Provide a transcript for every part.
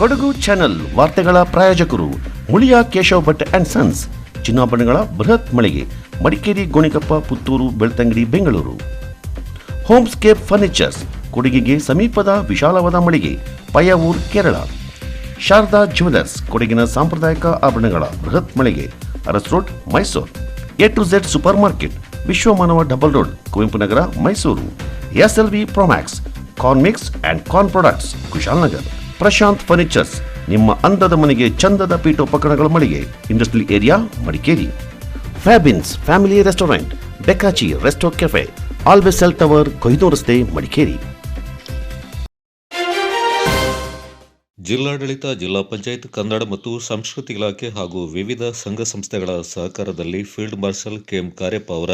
Kodagu channel ವಾರ್ತೆಗಳ ಪ್ರಾಯೋಜಕರು Muliya Keshav Bhat and sons, ಚಿನ್ನಾಭರಣಗಳ ಬೃಹತ್ ಮಳಿಗೆ, ಮಡಿಕೇರಿ, ಗೋಣಿಕೊಪ್ಪ, ಪುತ್ತೂರು, ಬೆಳ್ತಂಗಡಿ, ಬೆಂಗಳೂರು. ಹೋಮ್ಸ್ಕೇಪ್ ಫರ್ನಿಚರ್ಸ್, ಕೊಡಗಿಗೆ ಸಮೀಪದ ವಿಶಾಲವಾದ ಮಳಿಗೆ, ಪಯ್ಯಾವೂರ್, ಕೇರಳ. ಶಾರದಾ ಜ್ಯುವೆಲರ್ಸ್, ಕೊಡಗಿನ ಸಾಂಪ್ರದಾಯಿಕ ಆಭರಣಗಳ ಬೃಹತ್ ಮಳಿಗೆ, Aras road, Mysuru. A to Z super market, Vishwamanava double road, Kuvempu Nagar, Mysuru. SLV Promax, corn mix and corn products, Kushalnagar. Prashanth furnitures, ನಿಮ್ಮ ಅಂದದ ಮನೆಗೆ ಚಂದದ ಪೀಠೋಪಕರಣಗಳ ಮಳಿಗೆ, industrial area, Madikeri. Fabins family restaurant, ಬೆಕಾಚಿ resto cafe, always cell tower, Kohinoor ರಸ್ತೆ, ಮಡಿಕೇರಿ. ಜಿಲ್ಲಾಡಳಿತ, ಜಿಲ್ಲಾ ಪಂಚಾಯತ್, ಕನ್ನಡ ಮತ್ತು ಸಂಸ್ಕೃತಿ ಇಲಾಖೆ ಹಾಗೂ ವಿವಿಧ ಸಂಘ ಸಂಸ್ಥೆಗಳ ಸಹಕಾರದಲ್ಲಿ ಫೀಲ್ಡ್ ಮಾರ್ಷಲ್ KM ಕಾರ್ಯಪ್ಪ ಅವರ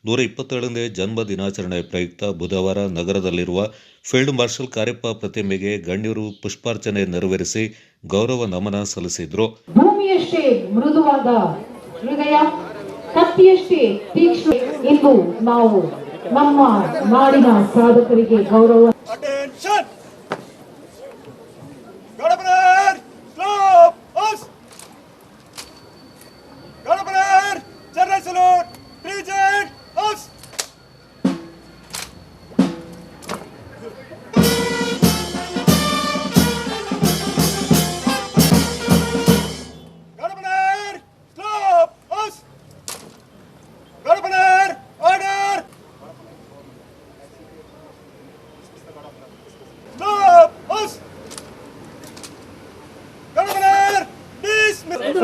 127ನೇ ಜನ್ಮ ದಿನಾಚರಣೆ ಪ್ರಯುಕ್ತ ಬುಧವಾರ ನಗರದಲ್ಲಿರುವ ಫೀಲ್ಡ್ ಮಾರ್ಷಲ್ ಕಾರ್ಯಪ್ಪ ಪ್ರತಿಮೆಗೆ ಗಣ್ಯರು ಪುಷ್ಪಾರ್ಚನೆ ನೆರವೇರಿಸಿ ಗೌರವ ನಮನ ಸಲ್ಲಿಸಿದರು. ಭೂಮಿಯಷ್ಟೇ ಮೃದುವಾದ ಹೃದಯ, ಕತ್ತಿಯಷ್ಟೇ ತೀಕ್ಷ್ಣ. ಇಂದು ನಾವು ನಮ್ಮ ನಾಡಿನ ಸಾಧಕರಿಗೆ ಗೌರವ.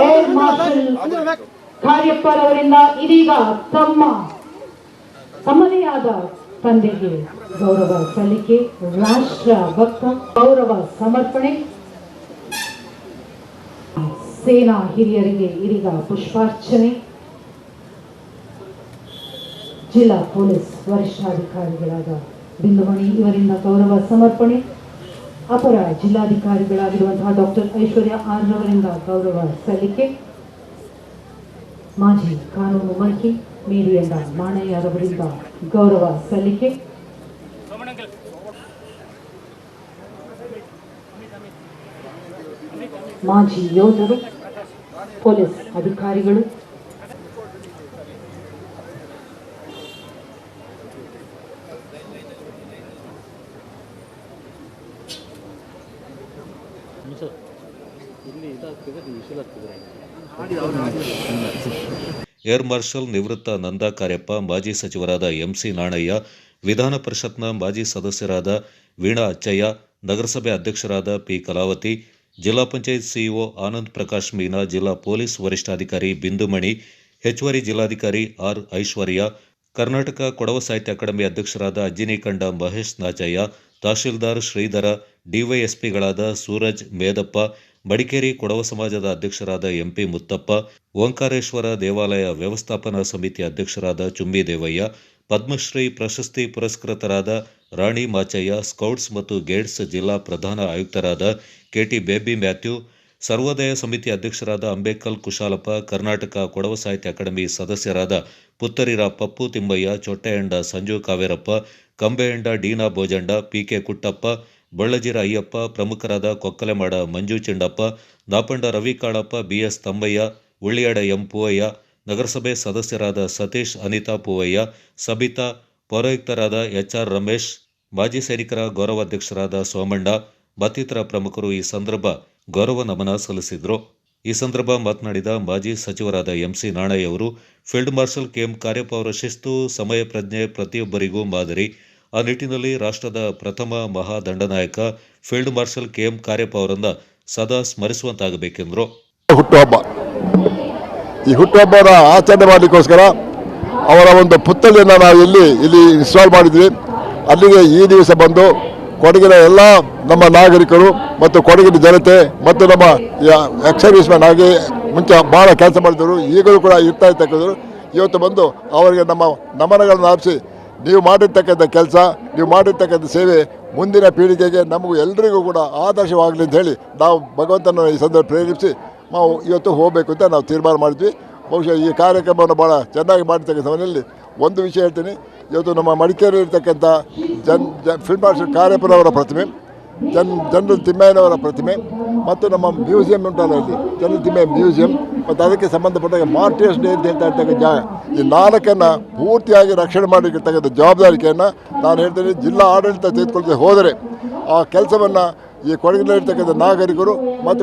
ಏರ್ ಮಾರ್ಷಲ್ ಕಾರ್ಯಪ್ಪರವರಿಂದ ಇದೀಗ ತಮ್ಮದೇ ಆದ ತಂದೆಗೆ ಗೌರವ ಸಲ್ಲಿಕೆ, ರಾಷ್ಟ್ರ ಭಕ್ತ ಗೌರವ ಸಮರ್ಪಣೆ. ಸೇನಾ ಹಿರಿಯರಿಗೆ ಇದೀಗ ಪುಷ್ಪಾರ್ಚನೆ. ಜಿಲ್ಲಾ ಪೊಲೀಸ್ ವರಿಷ್ಠಾಧಿಕಾರಿಗಳಾದ ಬಿಂದುಮಣಿ ಇವರಿಂದ ಗೌರವ ಸಮರ್ಪಣೆ. ಅಪರ ಜಿಲ್ಲಾಧಿಕಾರಿಗಳಾಗಿರುವಂತಹ ಡಾಕ್ಟರ್ ಐಶ್ವರ್ಯ ಆರ್ ರವರಿಂದ ಗೌರವ ಸಲ್ಲಿಕೆ. ಮಾಜಿ ಕಾನೂನು ಮಂತ್ರಿ ಮೇರಿಯಣ್ಣ ಮಾಣಯ್ಯರವರಿಂದ ಗೌರವ ಸಲ್ಲಿಕೆ. ಮಾಜಿ ಯೋಧರು, ಪೊಲೀಸ್ ಅಧಿಕಾರಿಗಳು, ಏರ್ ಮಾರ್ಷಲ್ ನಿವೃತ್ತ ನಂದಾ ಕಾರ್ಯಪ್ಪ, ಮಾಜಿ ಸಚಿವರಾದ MC ನಾಣಯ್ಯ, ವಿಧಾನ ಪರಿಷತ್ನ ಮಾಜಿ ಸದಸ್ಯರಾದ ವೀಣಾ ಅಚ್ಚಯ್ಯ, ನಗರಸಭೆ ಅಧ್ಯಕ್ಷರಾದ P ಕಲಾವತಿ, ಜಿಲ್ಲಾ ಪಂಚಾಯತ್ CEO ಆನಂದ್ ಪ್ರಕಾಶ್ ಮೀನಾ, ಜಿಲ್ಲಾ ಪೊಲೀಸ್ ವರಿಷ್ಠಾಧಿಕಾರಿ ಬಿಂದುಮಣಿ, ಹೆಚ್ಚುವರಿ ಜಿಲ್ಲಾಧಿಕಾರಿ R ಐಶ್ವರ್ಯ, ಕರ್ನಾಟಕ ಕೊಡವ ಸಾಹಿತ್ಯ ಅಕಾಡೆಮಿ ಅಧ್ಯಕ್ಷರಾದ ಅಜ್ಜಿನಿಕಂಡ ಮಹೇಶ್ ನಾಚಯ್ಯ, ತಹಶೀಲ್ದಾರ್ ಶ್ರೀಧರ, DYSPಗಳಾದ ಸೂರಜ್ ಮೇದಪ್ಪ, ಮಡಿಕೇರಿ ಕೊಡವ ಸಮಾಜದ ಅಧ್ಯಕ್ಷರಾದ MP ಮುತ್ತಪ್ಪ, ಓಂಕಾರೇಶ್ವರ ದೇವಾಲಯ ವ್ಯವಸ್ಥಾಪನಾ ಸಮಿತಿ ಅಧ್ಯಕ್ಷರಾದ ಚುಮ್ಮಿ ದೇವಯ್ಯ, ಪದ್ಮಶ್ರೀ ಪ್ರಶಸ್ತಿ ಪುರಸ್ಕೃತರಾದ ರಾಣಿ ಮಾಚಯ್ಯ, ಸ್ಕೌಟ್ಸ್ ಮತ್ತು ಗೈಡ್ಸ್ ಜಿಲ್ಲಾ ಪ್ರಧಾನ ಆಯುಕ್ತರಾದ KT ಬೇಬಿ ಮ್ಯಾಥ್ಯೂ, ಸರ್ವೋದಯ ಸಮಿತಿ ಅಧ್ಯಕ್ಷರಾದ ಅಂಬೇಕಲ್ ಕುಶಾಲಪ್ಪ, ಕರ್ನಾಟಕ ಕೊಡವ ಸಾಹಿತ್ಯ ಅಕಾಡೆಮಿ ಸದಸ್ಯರಾದ ಪುತ್ತರಿರ ಪಪ್ಪು ತಿಮ್ಮಯ್ಯ, ಚೊಟ್ಟೆಯಂಡ ಸಂಜು ಕಾವೇರಪ್ಪ, ಕಂಬೆಯಂಡ ಡೀನಾ ಬೋಜಂಡ, PK ಕುಟ್ಟಪ್ಪ, ಬಳ್ಳಜಿರ ಅಯ್ಯಪ್ಪ, ಪ್ರಮುಖರಾದ ಕೊಕ್ಕಲೆಮಾಡ ಮಂಜು ಚಿಂಡಪ್ಪ, ನಾಪಂಡ ರವಿ ಕಾಳಪ್ಪ, BS ತಮ್ಮಯ್ಯ, ಉಳ್ಳಿಯಾಡ M ಪೂವಯ್ಯ, ನಗರಸಭೆ ಸದಸ್ಯರಾದ ಸತೀಶ್, ಅನಿತಾ ಪೂವಯ್ಯ, ಸಬಿತಾ, ಪೌರಾಯುಕ್ತರಾದ HR ರಮೇಶ್, ಮಾಜಿ ಸೈನಿಕರ ಗೌರವಾಧ್ಯಕ್ಷರಾದ ಸೋಮಣ್ಣ ಮತ್ತಿತರ ಪ್ರಮುಖರು ಈ ಸಂದರ್ಭ ಗೌರವ ನಮನ ಸಲ್ಲಿಸಿದರು. ಈ ಸಂದರ್ಭ ಮಾತನಾಡಿದ ಮಾಜಿ ಸಚಿವರಾದ MC ನಾಣಯ್ಯ ಅವರು, ಫೀಲ್ಡ್ ಮಾರ್ಷಲ್ KM ಕಾರ್ಯಪ್ಪ ಅವರ ಶಿಸ್ತು, ಸಮಯ ಪ್ರಜ್ಞೆ ಪ್ರತಿಯೊಬ್ಬರಿಗೂ ಮಾದರಿ. ಆ ನಿಟ್ಟಿನಲ್ಲಿ ರಾಷ್ಟ್ರದ ಪ್ರಥಮ ಮಹಾ ದಂಡನಾಯಕ ಫೀಲ್ಡ್ ಮಾರ್ಷಲ್ KM ಕಾರ್ಯಪ್ಪ ಅವರನ್ನು ಸದಾ ಸ್ಮರಿಸುವಂತಾಗಬೇಕೆಂದರು. ಹುಟ್ಟುಹಬ್ಬ, ಈ ಹುಟ್ಟುಹಬ್ಬದ ಆಚರಣೆ ಮಾಡಲಿಕ್ಕೋಸ್ಕರ ಅವರ ಒಂದು ಪುತ್ಥಳಿಯನ್ನು ನಾವು ಇಲ್ಲಿ ಇನ್ಸ್ಟಾಲ್ ಮಾಡಿದ್ವಿ. ಅಲ್ಲಿಗೆ ಈ ದಿವಸ ಬಂದು ಕೊಡಗಿನ ಎಲ್ಲ ನಮ್ಮ ನಾಗರಿಕರು ಮತ್ತು ಕೊಡಗಿನ ಜನತೆ ಮತ್ತು ನಮ್ಮ ಎಕ್ಸ್ ಮ್ಯಾನ್ ಆಗಿ ಮುಂಚೆ ಭಾಳ ಕೆಲಸ ಮಾಡಿದವರು, ಈಗಲೂ ಕೂಡ ಇರ್ತಕ್ಕಂಥವ್ರು ಇವತ್ತು ಬಂದು ಅವರಿಗೆ ನಮ್ಮ ನಮನಗಳನ್ನು ಅರ್ಪಿಸಿ, ನೀವು ಮಾಡಿರ್ತಕ್ಕಂಥ ಕೆಲಸ, ನೀವು ಮಾಡಿರ್ತಕ್ಕಂಥ ಸೇವೆ ಮುಂದಿನ ಪೀಳಿಗೆಗೆ ನಮಗೂ ಎಲ್ಲರಿಗೂ ಕೂಡ ಆದರ್ಶವಾಗಲಿ ಅಂತ ಹೇಳಿ ನಾವು ಭಗವಂತನ ಈ ಸಂದರ್ಭ ಪ್ರೇರೇಪಿಸಿ ನಾವು ಇವತ್ತು ಹೋಗಬೇಕು ಅಂತ ನಾವು ತೀರ್ಮಾನ ಮಾಡಿದ್ವಿ. ಬಹುಶಃ ಈ ಕಾರ್ಯಕ್ರಮವನ್ನು ಭಾಳ ಚೆನ್ನಾಗಿ ಮಾಡಿರ್ತಕ್ಕಂಥ ಸಮಯದಲ್ಲಿ ಒಂದು ವಿಷಯ ಹೇಳ್ತೀನಿ. ಇವತ್ತು ನಮ್ಮ ಮಡಿಕೇರಿ ಇರ್ತಕ್ಕಂಥ ಫೀಲ್ಡ್ ಮಾರ್ಷಲ್ ಕಾರ್ಯಪ್ಪನವರ ಪ್ರತಿಮೆ ಜನರಲ್ ತಿಮ್ಮಯ್ಯನವರ ಪ್ರತಿಮೆ ಮತ್ತು ನಮ್ಮ ಮ್ಯೂಸಿಯಂ ಉಂಟಲ್ಲ ಇಲ್ಲಿ ಜನರಲ್ ತಿಮ್ಮಯ್ಯ ಮ್ಯೂಸಿಯಂ ಮತ್ತು ಅದಕ್ಕೆ ಸಂಬಂಧಪಟ್ಟಾಗ ಮಾರ್ಟಿಯರ್ಸ್ ಡೇ ಅಂತ ಹೇಳ್ತಾ ಇರ್ತಕ್ಕಂಥ ಜಾಗ ಈ 4 ಪೂರ್ತಿಯಾಗಿ ರಕ್ಷಣೆ ಮಾಡಿರ್ತಕ್ಕಂಥ ಜವಾಬ್ದಾರಿಕೆಯನ್ನು ನಾನು ಹೇಳ್ತೇನೆ ಜಿಲ್ಲಾ ಆಡಳಿತ ತೆಗೆದುಕೊಳ್ತಾ ಹೋದರೆ ಆ ಕೆಲಸವನ್ನು ಈ ಕೊಡಗಿನಲ್ಲಿರ್ತಕ್ಕಂಥ ನಾಗರಿಕರು ಮತ್ತು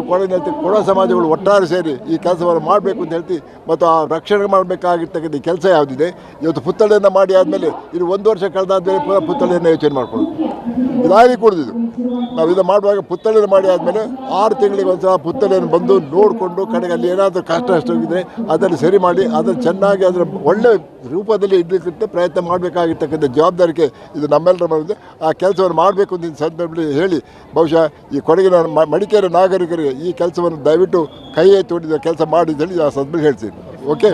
ಕೊಡ ಸಮಾಜಗಳು ಒಟ್ಟಾರೆ ಸೇರಿ ಈ ಕೆಲಸವನ್ನು ಮಾಡಬೇಕು ಅಂತ ಹೇಳ್ತೀವಿ. ಮತ್ತು ಆ ರಕ್ಷಣೆ ಮಾಡಬೇಕಾಗಿರ್ತಕ್ಕಂಥ ಕೆಲಸ ಯಾವುದಿದೆ ಇವತ್ತು ಪುತ್ಥಳಿಯನ್ನು ಮಾಡಿ ಆದಮೇಲೆ ಇದು 1 ವರ್ಷ ಕಳೆದಾದ್ಮೇಲೆ ಪುನಃ ಪುತ್ಥಳಿಯನ್ನು ಯೋಚನೆ ಮಾಡ್ಕೊಳ್ಳೋದು ಇದಾಗಿ ಕುಡಿದಿದ್ದು. ನಾವು ಇದು ಮಾಡುವಾಗ ಪುತ್ಥಳಿಯನ್ನು ಮಾಡಿ ಆದಮೇಲೆ 6 ತಿಂಗಳಿಗೆ ಒಂದು ಸಲ ಪುತ್ಥಳಿಯನ್ನು ಬಂದು ನೋಡಿಕೊಂಡು ಕಡೆಗೆ ಅಲ್ಲಿ ಏನಾದರೂ ಕಷ್ಟ ಹೋಗಿದ್ರೆ ಅದನ್ನು ಸರಿ ಮಾಡಿ ಅದನ್ನು ಚೆನ್ನಾಗಿ ಅದರ ಒಳ್ಳೆಯ ರೂಪದಲ್ಲಿ ಇಡಲಿಕ್ಕೆ ಪ್ರಯತ್ನ ಮಾಡಬೇಕಾಗಿರ್ತಕ್ಕಂಥ ಜವಾಬ್ದಾರಿಕೆ ಇದು ನಮ್ಮೆಲ್ಲರ ಮಾಡಿದೆ. ಆ ಕೆಲಸವನ್ನು ಮಾಡಬೇಕು ಅಂತ ಸಂದರ್ಭದಲ್ಲಿ ಹೇಳಿ ಬಹುಶಃ ಈ ಕೊಡಗಿನ ಮಡಿಕೇರಿ ನಾಗರಿಕರಿಗೆ ಈ ಕೆಲಸವನ್ನು ದಯವಿಟ್ಟು ಕೈ ಎತ್ತಿ ಹೊಡಿದ ಕೆಲಸ ಮಾಡಿ ಅಂತ ಹೇಳಿ ಆ ಸಂದರ್ಭದಲ್ಲಿ ಹೇಳ್ತೀನಿ. ಓಕೆ.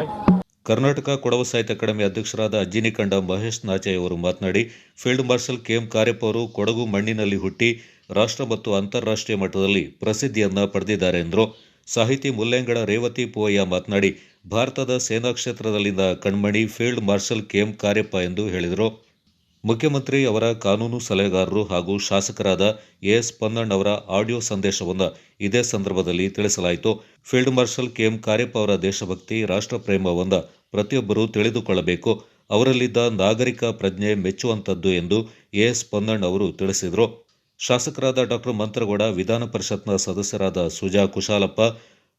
ಕರ್ನಾಟಕ ಕೊಡವ ಸಾಹಿತ್ಯ ಅಕಾಡೆಮಿ ಅಧ್ಯಕ್ಷರಾದ ಅಜ್ಜಿನಿಕಂಡ ಮಹೇಶ್ ನಾಚಯ್ಯ ಅವರು ಮಾತನಾಡಿ, ಫೀಲ್ಡ್ ಮಾರ್ಷಲ್ ಕೆ.ಎಂ. ಕಾರ್ಯಪ್ಪ ಅವರು ಕೊಡಗು ಮಣ್ಣಿನಲ್ಲಿ ಹುಟ್ಟಿ ರಾಷ್ಟ್ರ ಮತ್ತು ಅಂತಾರಾಷ್ಟ್ರೀಯ ಮಟ್ಟದಲ್ಲಿ ಪ್ರಸಿದ್ಧಿಯನ್ನ ಪಡೆದಿದ್ದಾರೆ ಎಂದರು. ಸಾಹಿತಿ ಮುಲ್ಲೆಂಗಡ ರೇವತಿ ಪೂವಯ್ಯ ಮಾತನಾಡಿ, ಭಾರತದ ಸೇನಾ ಕ್ಷೇತ್ರದಲ್ಲಿನ ಕಣ್ಮಣಿ ಫೀಲ್ಡ್ ಮಾರ್ಷಲ್ ಕೆ.ಎಂ. ಕಾರ್ಯಪ್ಪ ಎಂದು ಹೇಳಿದರು. ಮುಖ್ಯಮಂತ್ರಿ ಅವರ ಕಾನೂನು ಸಲಹೆಗಾರರು ಹಾಗೂ ಶಾಸಕರಾದ ಎಸ್ ಪೊನ್ನಣ್ಣ ಅವರ ಆಡಿಯೋ ಸಂದೇಶವನ್ನು ಇದೇ ಸಂದರ್ಭದಲ್ಲಿ ತಿಳಿಸಲಾಯಿತು. Field marshal K M. ಕಾರ್ಯಪ್ಪ ಅವರ ದೇಶಭಕ್ತಿ, ರಾಷ್ಟ್ರಪ್ರೇಮವನ್ನು ಪ್ರತಿಯೊಬ್ಬರೂ ತಿಳಿದುಕೊಳ್ಳಬೇಕು. ಅವರಲ್ಲಿದ್ದ ನಾಗರಿಕ ಪ್ರಜ್ಞೆ ಮೆಚ್ಚುವಂಥದ್ದು ಎಂದು ಎಸ್ ಪೊನ್ನಣ್ಣ ಅವರು ತಿಳಿಸಿದರು. ಶಾಸಕರಾದ ಡಾ ಮಂತ್ರಗೌಡ, ವಿಧಾನ ಪರಿಷತ್ನ ಸದಸ್ಯರಾದ Suja Kushalappa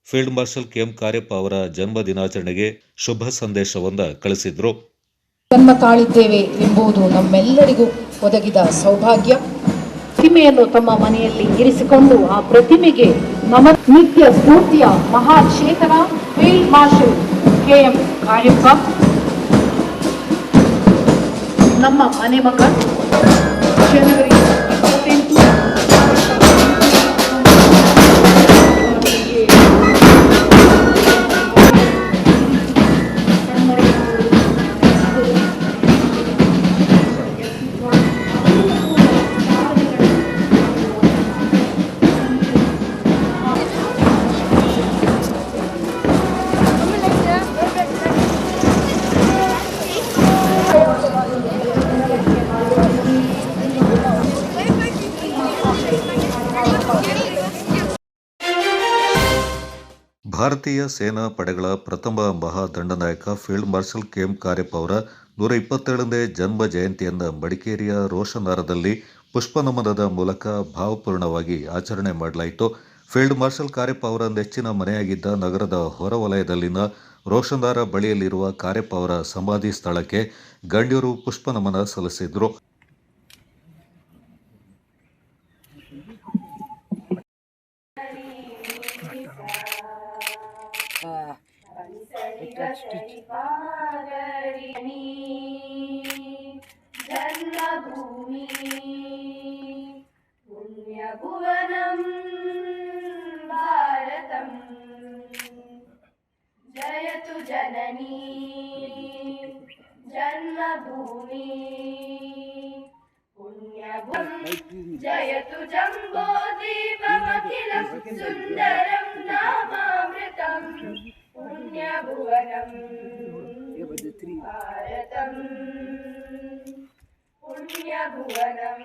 field marshal K M. Kariappa ಅವರ ಜನ್ಮ ದಿನಾಚರಣೆಗೆ ಶುಭ ಸಂದೇಶವನ್ನು ಕಳಿಸಿದರು. ಜನ್ಮ ತಾಳಿದ್ದೇವೆ ಎಂಬುದು ನಮ್ಮೆಲ್ಲರಿಗೂ ಒದಗಿದ ಸೌಭಾಗ್ಯ. ಪ್ರತಿಮೆಯನ್ನು ತಮ್ಮ ಮನೆಯಲ್ಲಿ ಇರಿಸಿಕೊಂಡು ಆ ಪ್ರತಿಮೆಗೆ ನಿತ್ಯ ಸ್ಫೂರ್ತಿಯ ಮಹಾಚೇತನ ಫೀಲ್ಡ್ ಮಾರ್ಷಲ್ ಕೆ.ಎಂ. ಕಾರ್ಯಪ್ಪ ನಮ್ಮ ಮನೆ ಮಗ ಜನವರಿ 28 ಭಾರತೀಯ ಸೇನಾ ಪಡೆಗಳ ಪ್ರಥಮ ಮಹಾದಂಡನಾಯಕ ಫೀಲ್ಡ್ ಮಾರ್ಷಲ್ ಕೆ.ಎಂ. ಕಾರ್ಯಪ್ಪ ಅವರ 127ನೇ ಜನ್ಮ ಜಯಂತಿಯನ್ನು ಮಡಿಕೇರಿಯ ರೋಷನಾರದಲ್ಲಿ ಪುಷ್ಪನಮನದ ಮೂಲಕ ಭಾವಪೂರ್ಣವಾಗಿ ಆಚರಣೆ ಮಾಡಲಾಯಿತು. ಫೀಲ್ಡ್ ಮಾರ್ಷಲ್ ಕಾರ್ಯಪ್ಪ ಅವರ ನೆಚ್ಚಿನ ಮನೆಯಾಗಿದ್ದ ನಗರದ ಹೊರವಲಯದಲ್ಲಿನ ರೋಷನಾರ ಬಳಿಯಲ್ಲಿರುವ ಕಾರ್ಯಪ್ಪ ಅವರ ಸಮಾಧಿ ಸ್ಥಳಕ್ಕೆ ಗಣ್ಯರು ಪುಷ್ಪನಮನ ಸಲ್ಲಿಸಿದರು. ಜನ್ಮಭೂಮಿ ಪುಣ್ಯಭುವನಂ ಭಾರತಂ ಜಯತು ಜನನೀ ಜನ್ಮಭೂಮಿ ಪುಣ್ಯಭೂಮಿ ಜಯತು ಜಂಬೋದ್ವೀಪಮಖಿಲಂ ಸುಂದರಂ ನಾಮಾಮೃತಂ ಪುಣ್ಯಭುವನಂ Bharatam ಪುಣ್ಯಭುವನಂ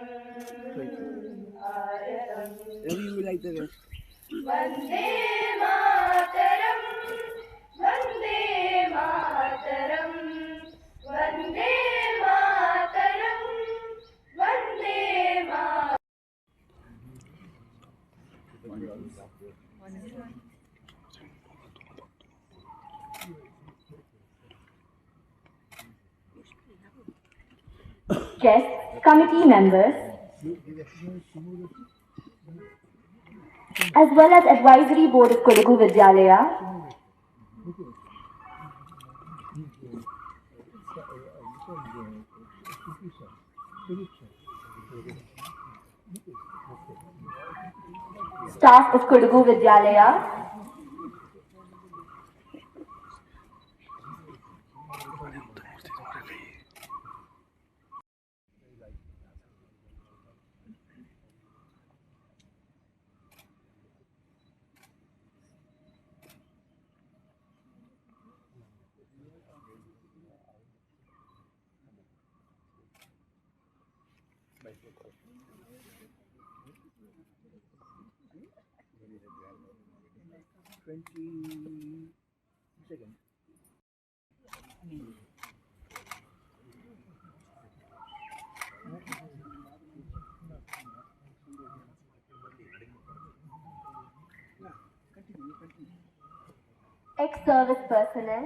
Bharatam Vande Mataram Vande Mataram Vande Mataram Vande Mataram. Guests, committee members, as well as advisory board of Kodagu Vidyalaya, staff of Kodagu Vidyalaya, Ex-service personnel,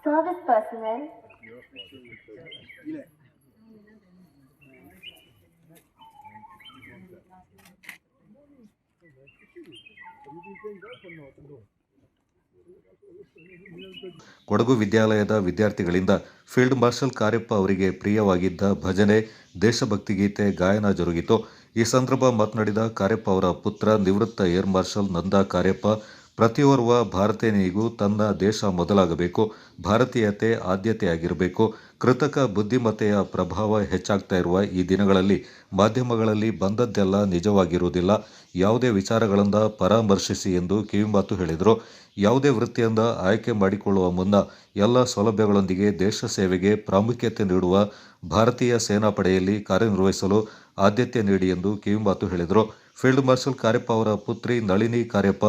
service personnel, Kodagu ವಿದ್ಯಾಲಯದ ವಿದ್ಯಾರ್ಥಿಗಳಿಂದ ಫೀಲ್ಡ್ ಮಾರ್ಷಲ್ ಕಾರ್ಯಪ್ಪ ಅವರಿಗೆ ಪ್ರಿಯವಾಗಿದ್ದ ಭಜನೆ ದೇಶಭಕ್ತಿ ಗೀತೆ ಗಾಯನ ಜರುಗಿತು. ಈ ಸಂದರ್ಭ ಮಾತನಾಡಿದ ಕಾರ್ಯಪ್ಪ ಅವರ ಪುತ್ರ ನಿವೃತ್ತ ಏರ್ ಮಾರ್ಷಲ್ ನಂದಾ ಕಾರ್ಯಪ್ಪ, ಪ್ರತಿಯೋರ್ವ ಭಾರತೀಯನಿಗೂ ತನ್ನ ದೇಶ ಮೊದಲಾಗಬೇಕು, ಭಾರತೀಯತೆ ಆದ್ಯತೆಯಾಗಿರಬೇಕು. ಕೃತಕ ಬುದ್ಧಿಮತ್ತೆಯ ಪ್ರಭಾವ ಹೆಚ್ಚಾಗ್ತಾ ಇರುವ ಈ ದಿನಗಳಲ್ಲಿ ಮಾಧ್ಯಮಗಳಲ್ಲಿ ಬಂದದ್ದೆಲ್ಲ ನಿಜವಾಗಿರುವುದಿಲ್ಲ. ಯಾವುದೇ ವಿಚಾರಗಳಿಂದ ಪರಾಮರ್ಶಿಸಿ ಎಂದು ಕಿವಿಮಾತು ಹೇಳಿದರು. ಯಾವುದೇ ವೃತ್ತಿಯಿಂದ ಆಯ್ಕೆ ಮಾಡಿಕೊಳ್ಳುವ ಮುನ್ನ ಎಲ್ಲ ಸೌಲಭ್ಯಗಳೊಂದಿಗೆ ದೇಶ ಸೇವೆಗೆ ಪ್ರಾಮುಖ್ಯತೆ ನೀಡುವ ಭಾರತೀಯ ಸೇನಾಪಡೆಯಲ್ಲಿ ಕಾರ್ಯನಿರ್ವಹಿಸಲು ಆದ್ಯತೆ ನೀಡಿ ಎಂದು ಕಿವಿಮಾತು ಹೇಳಿದರು. ಫೀಲ್ಡ್ ಮಾರ್ಷಲ್ ಕಾರ್ಯಪ್ಪ ಅವರ ಪುತ್ರಿ ನಳಿನಿ ಕಾರ್ಯಪ್ಪ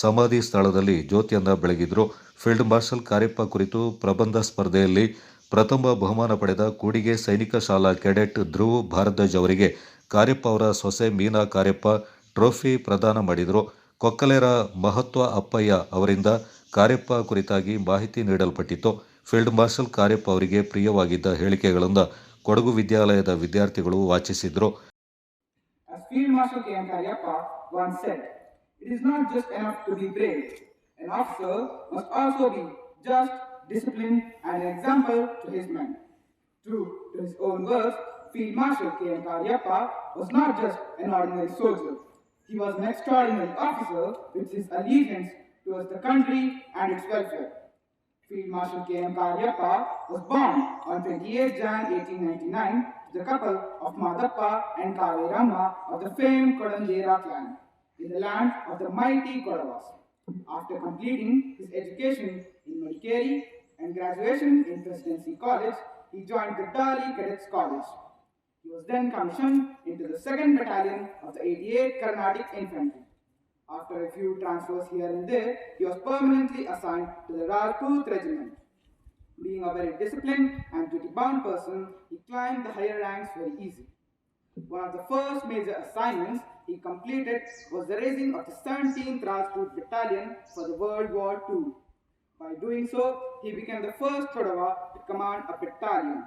ಸಮಾಧಿ ಸ್ಥಳದಲ್ಲಿ ಜ್ಯೋತಿಯನ್ನ ಬೆಳಗಿದ್ರು. ಫೀಲ್ಡ್ ಮಾರ್ಷಲ್ ಕಾರ್ಯಪ್ಪ ಕುರಿತು ಪ್ರಬಂಧ ಸ್ಪರ್ಧೆಯಲ್ಲಿ ಪ್ರಥಮ ಬಹುಮಾನ ಪಡೆದ ಕೂಡಿಗೆ ಸೈನಿಕ ಶಾಲಾ ಕೆಡೆಟ್ ಧ್ರುವ್ ಭಾರದ್ವಾಜ್ ಅವರಿಗೆ ಕಾರ್ಯಪ್ಪ ಅವರ ಸೊಸೆ ಮೀನಾ ಕಾರ್ಯಪ್ಪ ಟ್ರೋಫಿ ಪ್ರದಾನ ಮಾಡಿದರು. ಕೊಕ್ಕಲೆರ ಮಹತ್ವ ಅಪ್ಪಯ್ಯ ಅವರಿಂದ ಕಾರ್ಯಪ್ಪ ಕುರಿತಾಗಿ ಮಾಹಿತಿ ನೀಡಲ್ಪಟ್ಟಿತು. ಫೀಲ್ಡ್ ಮಾರ್ಷಲ್ ಕಾರ್ಯಪ್ಪ ಅವರಿಗೆ ಪ್ರಿಯವಾಗಿದ್ದ ಹೇಳಿಕೆಗಳನ್ನು ಕೊಡಗು ವಿದ್ಯಾಲಯದ ವಿದ್ಯಾರ್ಥಿಗಳು ವಾಚಿಸಿದರು. As Field Marshal K.M. Karyappa once said, it is not just enough to be brave. An officer must also be just, disciplined, and an example to his men. True to his own words, Field Marshal K.M. Karyappa was not just an ordinary soldier. He was an extraordinary officer with his allegiance towards the country and its welfare. Field Marshal K.M. Karyappa was born on 28 Jan 1899 to the couple of Madappa and Kaveramma of the famed Kodanjera clan in the land of the mighty Kodavas. After completing his education in Madikeri and graduation in Presidency College, he joined the Dali Cadets College. He was then commissioned into the 2nd Battalion of the 88th Carnatic Infantry. After a few transfers here and there, he was permanently assigned to the Rajput Regiment. Being a very disciplined and duty-bound person, he climbed the higher ranks very easily. One of the first major assignments he completed was the raising of the 17th Rajput Battalion for the World War II. By doing so, he became the first Kodava to command a battalion.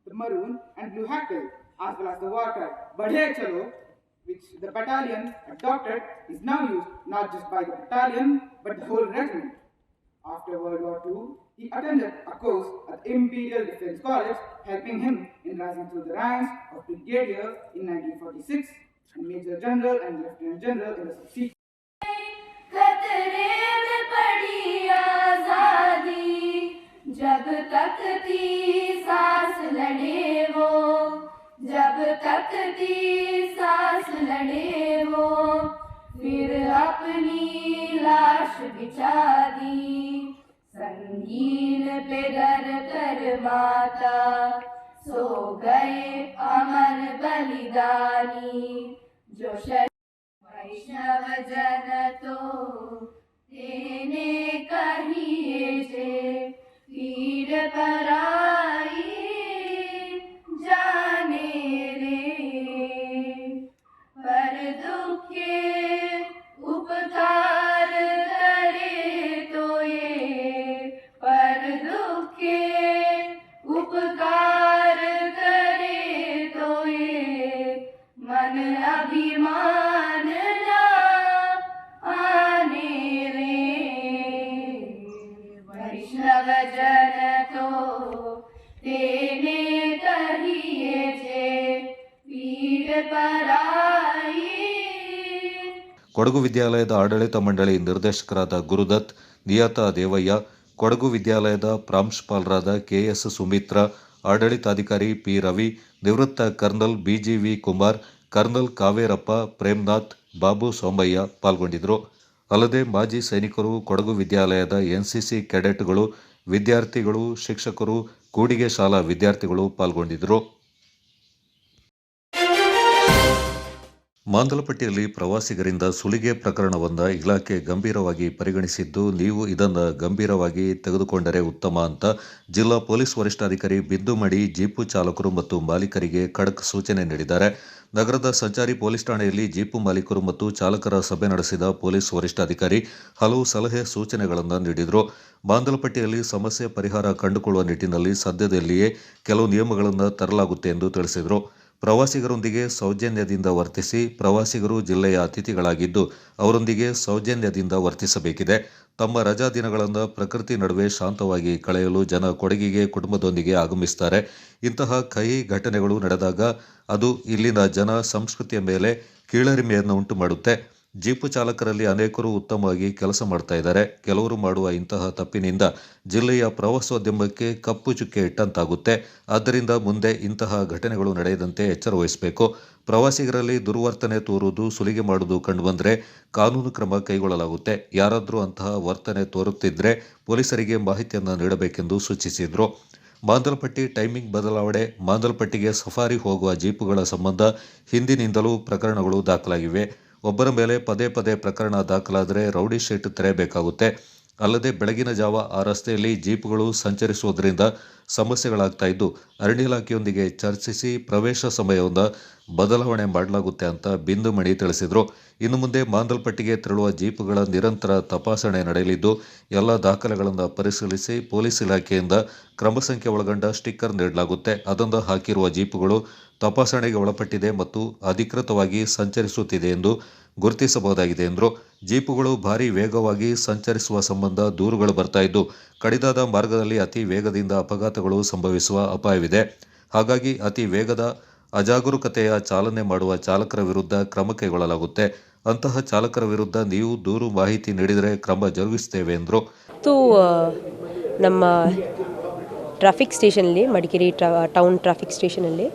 The maroon and blue hackle, as well as the war cry "Badhe Chalo," which the battalion adopted, is now used not just by the battalion but the whole regiment. After World War II, he attended a course at the Imperial Defence College, helping him in rising through the ranks of brigadier in 1946 and Major General and Lieutenant General in the subsequent. खतरे में पड़ी आजादी, जब तक थी सांस लड़े वो, जब तक थी सांस लड़े वो, फिर अपनी लाश बिछा दी, संगीन पे धर कर माता, सो गए अमर बलिदानी, जो वैष्णव जन तो तेने कहिए जे, पीड़ पराई जाने रे, पर दुखे उपकार करे तो ये, पर दुखे उपकार करे तो ये, मन अभिमान ना आने रे, वैष्णव जन तो तेने कहिए जे, पीड़ पराई. ಕೊಡಗು ವಿದ್ಯಾಲಯದ ಆಡಳಿತ ಮಂಡಳಿ ನಿರ್ದೇಶಕರಾದ ಗುರುದತ್, ನಿಯತಾ ದೇವಯ್ಯ, ಕೊಡಗು ವಿದ್ಯಾಲಯದ ಪ್ರಾಂಶುಪಾಲರಾದ ಕೆಎಸ್ ಸುಮಿತ್ರಾ, ಆಡಳಿತಾಧಿಕಾರಿ ಪಿ ರವಿ, ನಿವೃತ್ತ ಕರ್ನಲ್ ಬಿಜಿವಿ ಕುಮಾರ್, ಕರ್ನಲ್ ಕಾವೇರಪ್ಪ, ಪ್ರೇಮ್ನಾಥ್, ಬಾಬು ಸೋಮಯ್ಯ ಪಾಲ್ಗೊಂಡಿದ್ದರು. ಅಲ್ಲದೆ ಮಾಜಿ ಸೈನಿಕರು, ಕೊಡಗು ವಿದ್ಯಾಲಯದ ಎನ್ಸಿಸಿ ಕೆಡೆಟ್ಗಳು, ವಿದ್ಯಾರ್ಥಿಗಳು, ಶಿಕ್ಷಕರು, ಕೂಡಿಗೆ ಶಾಲಾ ವಿದ್ಯಾರ್ಥಿಗಳು ಪಾಲ್ಗೊಂಡಿದ್ದರು. ಮಾಂದಲಪಟ್ಟಿಯಲ್ಲಿ ಪ್ರವಾಸಿಗರಿಂದ ಸುಲಿಗೆ ಪ್ರಕರಣವನ್ನು ಇಲಾಖೆ ಗಂಭೀರವಾಗಿ ಪರಿಗಣಿಸಿದ್ದು, ನೀವು ಇದನ್ನು ಗಂಭೀರವಾಗಿ ತೆಗೆದುಕೊಂಡರೆ ಉತ್ತಮ ಅಂತ ಜಿಲ್ಲಾ ಪೊಲೀಸ್ ವರಿಷ್ಠಾಧಿಕಾರಿ ಬಿಂದುಮಡಿ ಜೀಪು ಚಾಲಕರು ಮತ್ತು ಮಾಲೀಕರಿಗೆ ಖಡಕ್ ಸೂಚನೆ ನೀಡಿದ್ದಾರೆ. ನಗರದ ಸಂಚಾರಿ ಪೊಲೀಸ್ ಠಾಣೆಯಲ್ಲಿ ಜೀಪು ಮಾಲೀಕರು ಮತ್ತು ಚಾಲಕರ ಸಭೆ ನಡೆಸಿದ ಪೊಲೀಸ್ ವರಿಷ್ಠಾಧಿಕಾರಿ ಹಲವು ಸಲಹೆ ಸೂಚನೆಗಳನ್ನು ನೀಡಿದರು. ಮಾಂದಲಪಟ್ಟಿಯಲ್ಲಿ ಸಮಸ್ಯೆ ಪರಿಹಾರ ಕಂಡುಕೊಳ್ಳುವ ನಿಟ್ಟಿನಲ್ಲಿ ಸದ್ಯದಲ್ಲಿಯೇ ಕೆಲವು ನಿಯಮಗಳನ್ನು ತರಲಾಗುತ್ತೆ ಎಂದು ತಿಳಿಸಿದರು. ಪ್ರವಾಸಿಗರೊಂದಿಗೆ ಸೌಜನ್ಯದಿಂದ ವರ್ತಿಸಿ. ಪ್ರವಾಸಿಗರು ಜಿಲ್ಲೆಯ ಅತಿಥಿಗಳಾಗಿದ್ದು ಅವರೊಂದಿಗೆ ಸೌಜನ್ಯದಿಂದ ವರ್ತಿಸಬೇಕಿದೆ. ತಮ್ಮ ರಜಾ ದಿನಗಳನ್ನು ಪ್ರಕೃತಿ ನಡುವೆ ಶಾಂತವಾಗಿ ಕಳೆಯಲು ಜನ ಕೊಡಗಿಗೆ ಕುಟುಂಬದೊಂದಿಗೆ ಆಗಮಿಸುತ್ತಾರೆ. ಇಂತಹ ಕಹಿ ಘಟನೆಗಳು ನಡೆದಾಗ ಅದು ಇಲ್ಲಿನ ಜನ ಸಂಸ್ಕೃತಿಯ ಮೇಲೆ ಕೀಳರಿಮೆಯನ್ನು ಉಂಟು ಮಾಡುತ್ತೆ. ಜೀಪು ಚಾಲಕರಲ್ಲಿ ಅನೇಕರು ಉತ್ತಮವಾಗಿ ಕೆಲಸ ಮಾಡ್ತಾ ಇದ್ದಾರೆ. ಕೆಲವರು ಮಾಡುವ ಇಂತಹ ತಪ್ಪಿನಿಂದ ಜಿಲ್ಲೆಯ ಪ್ರವಾಸೋದ್ಯಮಕ್ಕೆ ಕಪ್ಪು ಚುಕ್ಕೆ ಇಟ್ಟಂತಾಗುತ್ತೆ. ಆದ್ದರಿಂದ ಮುಂದೆ ಇಂತಹ ಘಟನೆಗಳು ನಡೆಯದಂತೆ ಎಚ್ಚರ ವಹಿಸಬೇಕು. ಪ್ರವಾಸಿಗರಲ್ಲಿ ದುರ್ವರ್ತನೆ ತೋರುವುದು, ಸುಲಿಗೆ ಮಾಡುವುದು ಕಂಡುಬಂದರೆ ಕಾನೂನು ಕ್ರಮ ಕೈಗೊಳ್ಳಲಾಗುತ್ತೆ. ಯಾರಾದರೂ ಅಂತಹ ವರ್ತನೆ ತೋರುತ್ತಿದ್ದರೆ ಪೊಲೀಸರಿಗೆ ಮಾಹಿತಿಯನ್ನು ನೀಡಬೇಕೆಂದು ಸೂಚಿಸಿದರು. ಮಾಂದಲಪಟ್ಟಿ ಟೈಮಿಂಗ್ ಬದಲಾವಣೆ. ಮಾಂದಲಪಟ್ಟಿಗೆ ಸಫಾರಿ ಹೋಗುವ ಜೀಪುಗಳ ಸಂಬಂಧ ಹಿಂದಿನಿಂದಲೂ ಪ್ರಕರಣಗಳು ದಾಖಲಾಗಿವೆ. ಒಬ್ಬರ ಮೇಲೆ ಪದೇ ಪದೇ ಪ್ರಕರಣ ದಾಖಲಾದರೆ ರೌಡಿ ಶೀಟ್ ತೆರೆಯಬೇಕಾಗುತ್ತೆ. ಅಲ್ಲದೆ ಬೆಳಗಿನ ಜಾವ ಆ ರಸ್ತೆಯಲ್ಲಿ ಜೀಪುಗಳು ಸಂಚರಿಸುವುದರಿಂದ ಸಮಸ್ಯೆಗಳಾಗ್ತಾ ಇದ್ದು, ಅರಣ್ಯ ಇಲಾಖೆಯೊಂದಿಗೆ ಚರ್ಚಿಸಿ ಪ್ರವೇಶ ಸಮಯವನ್ನು ಬದಲಾವಣೆ ಮಾಡಲಾಗುತ್ತೆ ಅಂತ ಬಿಂದುಮಣಿ ತಿಳಿಸಿದರು. ಇನ್ನು ಮುಂದೆ ಮಾಂದಲಪಟ್ಟಿಗೆ ತೆರಳುವ ಜೀಪುಗಳ ನಿರಂತರ ತಪಾಸಣೆ ನಡೆಯಲಿದ್ದು, ಎಲ್ಲ ದಾಖಲೆಗಳನ್ನು ಪರಿಶೀಲಿಸಿ ಪೊಲೀಸ್ ಇಲಾಖೆಯಿಂದ ಕ್ರಮ ಸಂಖ್ಯೆ ಒಳಗೊಂಡ ಸ್ಟಿಕ್ಕರ್ ನೀಡಲಾಗುತ್ತೆ. ಅದನ್ನು ಹಾಕಿರುವ ಜೀಪುಗಳು ತಪಾಸಣೆಗೆ ಒಳಪಟ್ಟಿದೆ ಮತ್ತು ಅಧಿಕೃತವಾಗಿ ಸಂಚರಿಸುತ್ತಿದೆ ಎಂದು ಗುರುತಿಸಬಹುದಾಗಿದೆ ಎಂದರು. ಜೀಪುಗಳು ಭಾರೀ ವೇಗವಾಗಿ ಸಂಚರಿಸುವ ಸಂಬಂಧ ದೂರುಗಳು ಬರ್ತಾ ಇದ್ದು, ಕಡಿದಾದ ಮಾರ್ಗದಲ್ಲಿ ಅತಿ ವೇಗದಿಂದ ಅಪಘಾತಗಳು ಸಂಭವಿಸುವ ಅಪಾಯವಿದೆ. ಹಾಗಾಗಿ ಅತಿ ವೇಗದ ಅಜಾಗರೂಕತೆಯ ಚಾಲನೆ ಮಾಡುವ ಚಾಲಕರ ವಿರುದ್ಧ ಕ್ರಮ ಕೈಗೊಳ್ಳಲಾಗುತ್ತೆ. ಅಂತಹ ಚಾಲಕರ ವಿರುದ್ಧ ನೀವು ದೂರು ಮಾಹಿತಿ ನೀಡಿದರೆ ಕ್ರಮ ಜರುಗಿಸುತ್ತೇವೆ ಎಂದರು. ನಮ್ಮ ಟ್ರಾಫಿಕ್ ಸ್ಟೇಷನಲ್ಲಿ, ಮಡಿಕೇರಿ ಟೌನ್ ಟ್ರಾಫಿಕ್ ಸ್ಟೇಷನಲ್ಲಿ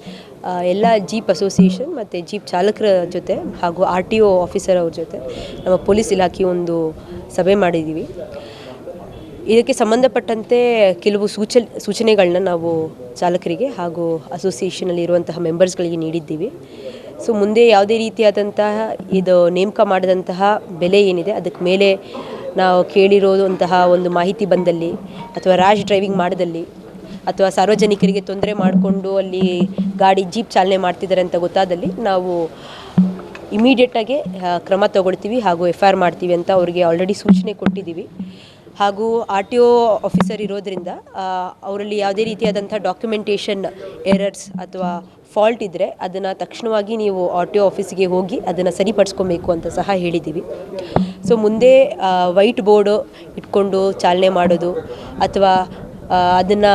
ಎಲ್ಲ ಜೀಪ್ ಅಸೋಸಿಯೇಷನ್ ಮತ್ತು ಜೀಪ್ ಚಾಲಕರ ಜೊತೆ ಹಾಗೂ RTO ಆಫೀಸರ್ ಅವ್ರ ಜೊತೆ ನಮ್ಮ ಪೊಲೀಸ್ ಇಲಾಖೆ ಒಂದು ಸಭೆ ಮಾಡಿದ್ದೀವಿ. ಇದಕ್ಕೆ ಸಂಬಂಧಪಟ್ಟಂತೆ ಕೆಲವು ಸೂಚನೆಗಳನ್ನ ನಾವು ಚಾಲಕರಿಗೆ ಹಾಗೂ ಅಸೋಸಿಯೇಷನಲ್ಲಿ ಇರುವಂತಹ ಮೆಂಬರ್ಸ್ಗಳಿಗೆ ನೀಡಿದ್ದೀವಿ. ಸೊ ಮುಂದೆ ಯಾವುದೇ ರೀತಿಯಾದಂತಹ ಇದು ನೇಮಕ ಮಾಡಿದಂತಹ ಬೆಲೆ ಏನಿದೆ ಅದಕ್ಕೆ ಮೇಲೆ ನಾವು ಕೇಳಿರೋದಂತಹ ಒಂದು ಮಾಹಿತಿ ಬಂದಲ್ಲಿ ಅಥವಾ ರ್ಯಾಶ್ ಡ್ರೈವಿಂಗ್ ಮಾಡಿದಲ್ಲಿ ಅಥವಾ ಸಾರ್ವಜನಿಕರಿಗೆ ತೊಂದರೆ ಮಾಡಿಕೊಂಡು ಅಲ್ಲಿ ಜೀಪ್ ಚಾಲನೆ ಮಾಡ್ತಿದ್ದಾರೆ ಅಂತ ಗೊತ್ತಾದಲ್ಲಿ ನಾವು ಇಮಿಡಿಯೇಟಾಗಿ ಕ್ರಮ ತಗೊಳ್ತೀವಿ ಹಾಗೂ FIR ಮಾಡ್ತೀವಿ ಅಂತ ಅವರಿಗೆ ಆಲ್ರೆಡಿ ಸೂಚನೆ ಕೊಟ್ಟಿದ್ದೀವಿ. ಹಾಗೂ RTO ಆಫೀಸರ್ ಇರೋದ್ರಿಂದ ಅವರಲ್ಲಿ ಯಾವುದೇ ರೀತಿಯಾದಂಥ ಡಾಕ್ಯುಮೆಂಟೇಷನ್ ಎರರ್ಸ್ ಅಥವಾ ಫಾಲ್ಟ್ ಇದ್ದರೆ ಅದನ್ನು ತಕ್ಷಣವಾಗಿ ನೀವು RTO ಆಫೀಸಿಗೆ ಹೋಗಿ ಅದನ್ನು ಸರಿಪಡಿಸ್ಕೊಬೇಕು ಅಂತ ಸಹ ಹೇಳಿದ್ದೀವಿ. ಸೊ ಮುಂದೆ ವೈಟ್ ಬೋರ್ಡು ಇಟ್ಕೊಂಡು ಚಾಲನೆ ಮಾಡೋದು ಅಥವಾ ಅದನ್ನು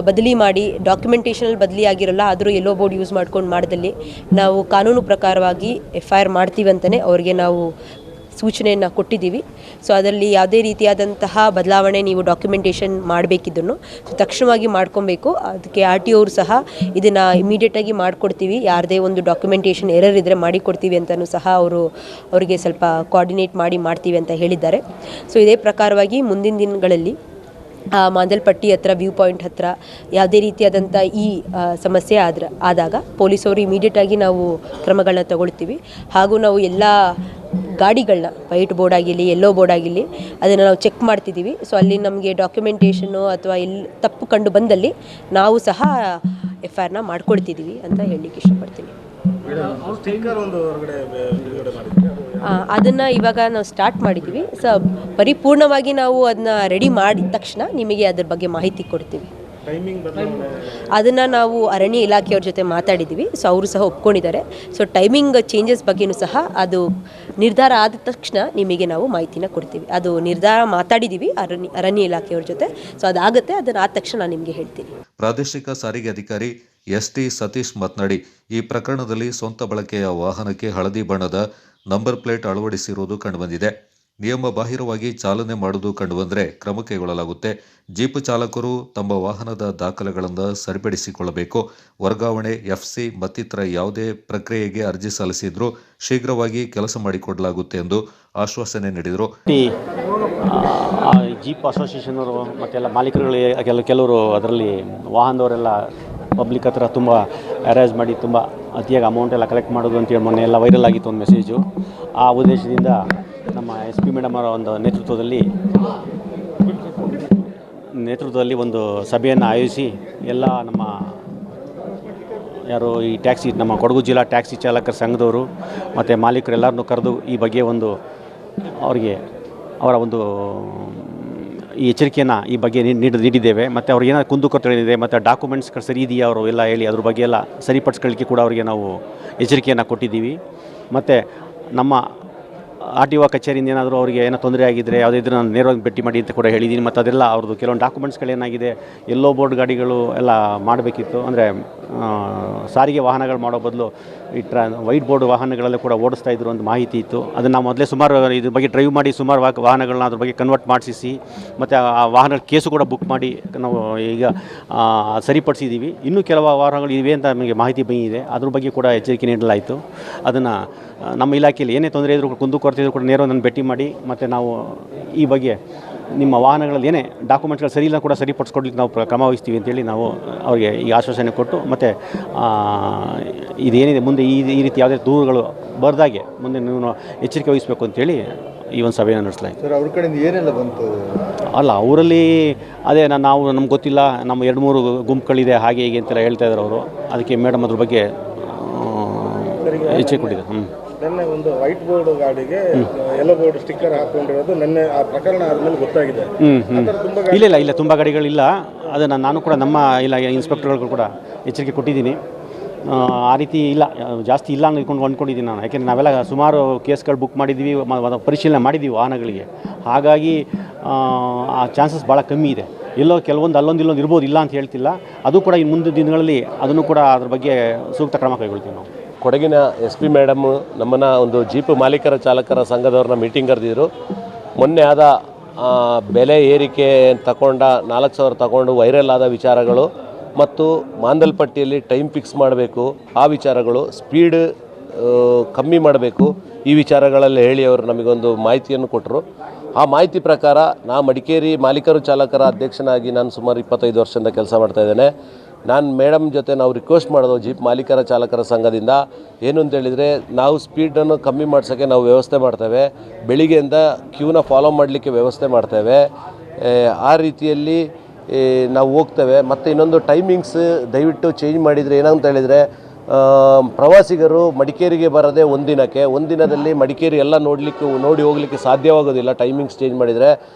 ಬದಲಿ ಮಾಡಿ ಡಾಕ್ಯುಮೆಂಟೇಷನಲ್ಲಿ ಬದಲಿ ಆಗಿರೋಲ್ಲ ಆದರೂ ಎಲ್ಲೋ ಬೋರ್ಡ್ ಯೂಸ್ ಮಾಡ್ಕೊಂಡು ಮಾಡಿದಲ್ಲಿ ನಾವು ಕಾನೂನು ಪ್ರಕಾರವಾಗಿ FIR ಮಾಡ್ತೀವಿ ಅಂತಲೇ ಅವ್ರಿಗೆ ನಾವು ಸೂಚನೆಯನ್ನು ಕೊಟ್ಟಿದ್ದೀವಿ. ಸೊ ಅದರಲ್ಲಿ ಯಾವುದೇ ರೀತಿಯಾದಂತಹ ಬದಲಾವಣೆ ನೀವು ಡಾಕ್ಯುಮೆಂಟೇಷನ್ ಮಾಡಬೇಕಿದ್ದನ್ನು ತಕ್ಷಣವಾಗಿ ಮಾಡ್ಕೊಬೇಕು. ಅದಕ್ಕೆ RTO ಅವರು ಸಹ ಇದನ್ನು ಇಮಿಡಿಯೇಟಾಗಿ ಮಾಡಿಕೊಡ್ತೀವಿ. ಯಾರದೇ ಒಂದು ಡಾಕ್ಯುಮೆಂಟೇಷನ್ ಎರರ್ ಇದ್ದರೆ ಮಾಡಿಕೊಡ್ತೀವಿ ಅಂತಲೂ ಸಹ ಅವರಿಗೆ ಸ್ವಲ್ಪ ಕೋಆರ್ಡಿನೇಟ್ ಮಾಡ್ತೀವಿ ಅಂತ ಹೇಳಿದ್ದಾರೆ. ಸೊ ಇದೇ ಪ್ರಕಾರವಾಗಿ ಮುಂದಿನ ದಿನಗಳಲ್ಲಿ ಮಾಂದಲಪಟ್ಟಿ ಹತ್ರ ವ್ಯೂ ಪಾಯಿಂಟ್ ಹತ್ರ ಯಾವುದೇ ರೀತಿಯಾದಂಥ ಈ ಸಮಸ್ಯೆ ಆದಾಗ ಪೊಲೀಸವರು ಇಮಿಡಿಯೇಟಾಗಿ ನಾವು ಕ್ರಮಗಳನ್ನ ತಗೊಳ್ತೀವಿ. ಹಾಗೂ ನಾವು ಎಲ್ಲ ಗಾಡಿಗಳನ್ನ ವೈಟ್ ಬೋರ್ಡ್ ಆಗಿರಲಿ ಎಲ್ಲೋ ಬೋರ್ಡ್ ಆಗಿರಲಿ ಅದನ್ನು ನಾವು ಚೆಕ್ ಮಾಡ್ತಿದ್ದೀವಿ. ಸೊ ಅಲ್ಲಿ ನಮಗೆ ಡಾಕ್ಯುಮೆಂಟೇಷನ್ನು ಅಥವಾ ತಪ್ಪು ಕಂಡು ಬಂದಲ್ಲಿ ನಾವು ಸಹ FIRನ ಮಾಡ್ಕೊಳ್ತಿದ್ದೀವಿ ಅಂತ ಹೇಳಲಿಕ್ಕೆ ಇಷ್ಟಪಡ್ತೀನಿ. ಅದನ್ನು ಇವಾಗ ನಾವು ಸ್ಟಾರ್ಟ್ ಮಾಡಿದ್ದೀವಿ. ಸೊ ಪರಿಪೂರ್ಣವಾಗಿ ನಾವು ಅದನ್ನ ರೆಡಿ ಮಾಡಿದ ತಕ್ಷಣ ನಿಮಗೆ ಅದ್ರ ಬಗ್ಗೆ ಮಾಹಿತಿ ಕೊಡ್ತೀವಿ. ಅದನ್ನು ನಾವು ಅರಣ್ಯ ಇಲಾಖೆಯವ್ರ ಜೊತೆ ಮಾತಾಡಿದ್ದೀವಿ. ಸೊ ಅವರು ಸಹ ಒಪ್ಕೊಂಡಿದ್ದಾರೆ. ಸೊ ಟೈಮಿಂಗ್ ಚೇಂಜಸ್ ಬಗ್ಗೆಯೂ ಸಹ ಅದು ನಿರ್ಧಾರ ಆದ ತಕ್ಷಣ ನಿಮಗೆ ನಾವು ಮಾಹಿತಿನ ಕೊಡ್ತೀವಿ. ಅದು ನಿರ್ಧಾರ ಮಾತಾಡಿದ್ದೀವಿ ಅರಣ್ಯ ಇಲಾಖೆಯವ್ರ ಜೊತೆ. ಸೊ ಅದಾಗುತ್ತೆ, ಅದನ್ನು ಆದ ತಕ್ಷಣ ನಾನು ನಿಮಗೆ ಹೇಳ್ತೀನಿ. ಪ್ರಾದೇಶಿಕ ಸಾರಿಗೆ ಅಧಿಕಾರಿ ST ಸತೀಶ್ ಮಾತನಾಡಿ, ಈ ಪ್ರಕರಣದಲ್ಲಿ ಸ್ವಂತ ಬಳಕೆಯ ವಾಹನಕ್ಕೆ ಹಳದಿ ಬಣ್ಣದ ನಂಬರ್ ಪ್ಲೇಟ್ ಅಳವಡಿಸಿರುವುದು ಕಂಡುಬಂದಿದೆ. ನಿಯಮ ಬಾಹಿರವಾಗಿ ಚಾಲನೆ ಮಾಡುವುದು ಕಂಡುಬಂದರೆ ಕ್ರಮ ಕೈಗೊಳ್ಳಲಾಗುತ್ತೆ. ಜೀಪ್ ಚಾಲಕರು ತಮ್ಮ ವಾಹನದ ದಾಖಲೆಗಳನ್ನು ಸರಿಪಡಿಸಿಕೊಳ್ಳಬೇಕು. ವರ್ಗಾವಣೆ, ಎಫ್ಸಿ ಮತ್ತಿತರ ಯಾವುದೇ ಪ್ರಕ್ರಿಯೆಗೆ ಅರ್ಜಿ ಸಲ್ಲಿಸಿದ್ರೂ ಶೀಘ್ರವಾಗಿ ಕೆಲಸ ಮಾಡಿಕೊಡಲಾಗುತ್ತೆ ಎಂದು ಆಶ್ವಾಸನೆ ನೀಡಿದರು. ಜೀಪ್ ಅಸೋಸಿಯೇಷನ್ ಅವರು ಮತ್ತೆಲ್ಲ ಮಾಲೀಕರುಗಳು ಕೆಲವರು ಅದರಲ್ಲಿ ವಾಹನದವರೆಲ್ಲ ಪಬ್ಲಿಕ್ ಹತ್ರ ತುಂಬ ಅರೇಂಜ್ ಮಾಡಿ ತುಂಬ ಅತಿಯಾಗಿ ಅಮೌಂಟ್ ಎಲ್ಲ ಕಲೆಕ್ಟ್ ಮಾಡೋದು ಅಂತೇಳಿ ಮೊನ್ನೆ ಎಲ್ಲ ವೈರಲ್ ಆಗಿತ್ತು ಒಂದು ಮೆಸೇಜು. ಆ ಉದ್ದೇಶದಿಂದ ನಮ್ಮ SP ಮೇಡಮ್ ಅವರ ಒಂದು ನೇತೃತ್ವದಲ್ಲಿ ಒಂದು ಸಭೆಯನ್ನು ಆಯೋಜಿಸಿ ಎಲ್ಲ ನಮ್ಮ ನಮ್ಮ ಕೊಡಗು ಜಿಲ್ಲಾ ಟ್ಯಾಕ್ಸಿ ಚಾಲಕರ ಸಂಘದವರು ಮತ್ತು ಮಾಲೀಕರು ಎಲ್ಲರನ್ನೂ ಕರೆದು ಈ ಬಗ್ಗೆ ಅವರ ಒಂದು ಈ ಎಚ್ಚರಿಕೆಯನ್ನು ಈ ಬಗ್ಗೆ ನೀಡಿದ್ದೇವೆ. ಮತ್ತು ಅವ್ರಿಗೆ ಏನಾದ್ರು ಕುಂದುಕೊರತೆಗಳಿದೆ ಮತ್ತು ಡಾಕ್ಯುಮೆಂಟ್ಸ್ಗಳು ಸರಿ ಇದೆಯಾ ಅವರು ಎಲ್ಲ ಹೇಳಿ ಅದ್ರ ಬಗ್ಗೆ ಎಲ್ಲ ಸರಿಪಡಿಸ್ಕೊಳ್ಳಿಕ್ಕೆ ಕೂಡ ಅವರಿಗೆ ನಾವು ಎಚ್ಚರಿಕೆಯನ್ನು ಕೊಟ್ಟಿದ್ದೀವಿ. ಮತ್ತು ನಮ್ಮ RTO ಕಚೇರಿಯಿಂದ ಏನಾದರೂ ಅವರಿಗೆ ಏನೋ ತೊಂದರೆ ಆಗಿದ್ದರೆ ಯಾವುದೇ ಇದ್ದರೆ ನಾನು ನೇರವಾಗಿ ಭೇಟಿ ಮಾಡಿ ಅಂತ ಕೂಡ ಹೇಳಿದ್ದೀನಿ. ಮತ್ತು ಅದೆಲ್ಲ ಅವ್ರದ್ದು ಕೆಲವೊಂದು ಡಾಕ್ಯುಮೆಂಟ್ಸ್ಗಳೇನಾಗಿದೆ ಎಲ್ಲೋ ಬೋರ್ಡ್ ಗಾಡಿಗಳು ಎಲ್ಲ ಮಾಡಬೇಕಿತ್ತು. ಅಂದರೆ ಸಾರಿಗೆ ವಾಹನಗಳು ಮಾಡೋ ಬದಲು ಈ ವೈಟ್ ಬೋರ್ಡ್ ವಾಹನಗಳಲ್ಲೂ ಕೂಡ ಓಡಿಸ್ತಾ ಇದ್ರು ಒಂದು ಮಾಹಿತಿ ಇತ್ತು. ಅದನ್ನು ನಾವು ಮೊದಲೇ ಸುಮಾರು ಇದ್ರ ಬಗ್ಗೆ ಡ್ರೈವ್ ಮಾಡಿ ಸುಮಾರು ವಾಹನಗಳನ್ನ ಅದ್ರ ಬಗ್ಗೆ ಕನ್ವರ್ಟ್ ಮಾಡಿಸಿ ಮತ್ತು ಆ ವಾಹನ ಕೇಸು ಕೂಡ ಬುಕ್ ಮಾಡಿ ನಾವು ಈಗ ಸರಿಪಡಿಸಿದ್ದೀವಿ. ಇನ್ನೂ ಕೆಲವು ವಾಹನಗಳು ಇವೆ ಅಂತ ನಮಗೆ ಮಾಹಿತಿ ಬಂದಿದೆ. ಅದ್ರ ಬಗ್ಗೆ ಕೂಡ ಎಚ್ಚರಿಕೆ ನೀಡಲಾಯಿತು. ಅದನ್ನು ನಮ್ಮ ಇಲಾಖೆಯಲ್ಲಿ ಏನೇ ತೊಂದರೆ ಇದ್ದರೂ ಕುಂದುಕೊರತೆ ಇದ್ದರೂ ಕೂಡ ನೇರವಾಗಿ ನನ್ನ ಭೇಟಿ ಮಾಡಿ ಮತ್ತು ನಾವು ಈ ಬಗ್ಗೆ ನಿಮ್ಮ ವಾಹನಗಳಲ್ಲಿ ಏನೇ ಡಾಕ್ಯುಮೆಂಟ್ಸ್ಗಳು ಸರಿ ಇಲ್ಲ ಕೂಡ ಸರಿಪಡಿಸ್ಕೊಡ್ಲಿಕ್ಕೆ ನಾವು ಕ್ರಮ ವಹಿಸ್ತೀವಿ ಅಂತೇಳಿ ನಾವು ಅವರಿಗೆ ಈ ಆಶ್ವಾಸನೆ ಕೊಟ್ಟು ಮತ್ತು ಇದೇನಿದೆ ಮುಂದೆ ಈ ರೀತಿ ಯಾವುದೇ ದೂರುಗಳು ಬರದಾಗೆ ಮುಂದೆ ನೀವು ಎಚ್ಚರಿಕೆ ವಹಿಸಬೇಕು ಅಂತೇಳಿ ಈ ಒಂದು ಸಭೆಯನ್ನು ನಡೆಸಲಾಯಿತು. ಸರ್, ಅವ್ರ ಕಡೆಯಿಂದ ಏನೆಲ್ಲ ಬಂತು? ಅಲ್ಲ, ಅವರಲ್ಲಿ ಅದೇ ನಮ್ಗೆ ಗೊತ್ತಿಲ್ಲ, ನಮ್ಮ 2-3 ಗುಂಪುಗಳಿದೆ ಹಾಗೆ ಹೀಗೆ ಅಂತೆಲ್ಲ ಹೇಳ್ತಾ ಇದ್ದಾರೆ ಅವರು. ಅದಕ್ಕೆ ಮೇಡಮ್ ಅದ್ರ ಬಗ್ಗೆ ಎಚ್ಚರಿಕೆ ಕೊಟ್ಟಿದ್ದಾರೆ. ನೆನ್ನೆ ಒಂದು ವೈಟ್ ಬೋರ್ಡ್ ಗಾಡಿಗೆ ಯೆಲ್ಲೋ ಬೋರ್ಡ್ ಸ್ಟಿಕ್ಕರ್ ಹಾಕೊಂಡಿರೋದು ನೆನ್ನೆ ಆ ಪ್ರಕರಣ ಆದಮೇಲೆ ಗೊತ್ತಾಗಿದೆ. ಇಲ್ಲ ತುಂಬ ಗಾಡಿಗಳಿಲ್ಲ. ಅದನ್ನು ನಾನು ಕೂಡ ನಮ್ಮ ಇನ್ಸ್ಪೆಕ್ಟರ್ಗಳು ಕೂಡ ಎಚ್ಚರಿಕೆ ಕೊಟ್ಟಿದ್ದೀನಿ. ಆ ರೀತಿ ಇಲ್ಲ, ಜಾಸ್ತಿ ಇಲ್ಲ ಅಂದ್ಕೊಂಡಿದ್ದೀನಿ ನಾನು. ಯಾಕೆಂದರೆ ನಾವೆಲ್ಲ ಸುಮಾರು ಕೇಸ್ಗಳು ಬುಕ್ ಮಾಡಿದ್ದೀವಿ, ಪರಿಶೀಲನೆ ಮಾಡಿದ್ದೀವಿ ವಾಹನಗಳಿಗೆ. ಹಾಗಾಗಿ ಆ ಚಾನ್ಸಸ್ ಭಾಳ ಕಮ್ಮಿ ಇದೆ. ಎಲ್ಲೋ ಕೆಲವೊಂದು ಇಲ್ಲೊಂದು ಇರ್ಬೋದು, ಇಲ್ಲ ಅಂತ ಹೇಳ್ತಿಲ್ಲ. ಅದು ಕೂಡ ಇನ್ನು ಮುಂದಿನ ದಿನಗಳಲ್ಲಿ ಅದನ್ನು ಕೂಡ ಅದ್ರ ಬಗ್ಗೆ ಸೂಕ್ತ ಕ್ರಮ ಕೈಗೊಳ್ತೀವಿ ನಾವು. ಕೊಡಗಿನ SP ಮೇಡಮ್ ನಮ್ಮನ್ನು ಒಂದು ಜೀಪ್ ಮಾಲೀಕರ ಚಾಲಕರ ಸಂಘದವ್ರನ್ನ ಮೀಟಿಂಗ್ ಕರೆದಿದ್ರು. ಮೊನ್ನೆ ಆದ ಬೆಲೆ ಏರಿಕೆ ತಗೊಂಡ 4,000 ತಗೊಂಡು ವೈರಲ್ ಆದ ವಿಚಾರಗಳು ಮತ್ತು ಮಾಂದಲ್ಪಟ್ಟಿಯಲ್ಲಿ ಟೈಮ್ ಫಿಕ್ಸ್ ಮಾಡಬೇಕು, ಆ ವಿಚಾರಗಳು, ಸ್ಪೀಡ್ ಕಮ್ಮಿ ಮಾಡಬೇಕು, ಈ ವಿಚಾರಗಳಲ್ಲಿ ಹೇಳಿ ಅವರು ನಮಗೊಂದು ಮಾಹಿತಿಯನ್ನು ಕೊಟ್ಟರು. ಆ ಮಾಹಿತಿ ಪ್ರಕಾರ ಮಡಿಕೇರಿ ಮಾಲೀಕರು ಚಾಲಕರ ಅಧ್ಯಕ್ಷನಾಗಿ ನಾನು ಸುಮಾರು 25 ವರ್ಷದಿಂದ ಕೆಲಸ ಮಾಡ್ತಾಯಿದ್ದೇನೆ. ನಾನು ಮೇಡಮ್ ಜೊತೆ ನಾವು ರಿಕ್ವೆಸ್ಟ್ ಮಾಡೋದು ಜೀಪ್ ಮಾಲೀಕರ ಚಾಲಕರ ಸಂಘದಿಂದ ಏನು ಅಂತೇಳಿದರೆ, ನಾವು ಸ್ಪೀಡನ್ನು ಕಮ್ಮಿ ಮಾಡ್ಸೋಕ್ಕೆ ನಾವು ವ್ಯವಸ್ಥೆ ಮಾಡ್ತೇವೆ. ಬೆಳಿಗ್ಗೆಯಿಂದ ಕ್ಯೂನ ಫಾಲೋ ಮಾಡಲಿಕ್ಕೆ ವ್ಯವಸ್ಥೆ ಮಾಡ್ತೇವೆ. ಆ ರೀತಿಯಲ್ಲಿ ನಾವು ಹೋಗ್ತೇವೆ. ಮತ್ತು ಇನ್ನೊಂದು ಟೈಮಿಂಗ್ಸ್ ದಯವಿಟ್ಟು ಚೇಂಜ್ ಮಾಡಿದರೆ ಏನಂತ ಹೇಳಿದರೆ, ಪ್ರವಾಸಿಗರು ಮಡಿಕೇರಿಗೆ ಬರೋದೇ ಒಂದಿನದಲ್ಲಿ ಮಡಿಕೇರಿ ಎಲ್ಲ ನೋಡಿ ಹೋಗಲಿಕ್ಕೆ ಸಾಧ್ಯವಾಗೋದಿಲ್ಲ ಟೈಮಿಂಗ್ಸ್ ಚೇಂಜ್ ಮಾಡಿದರೆ.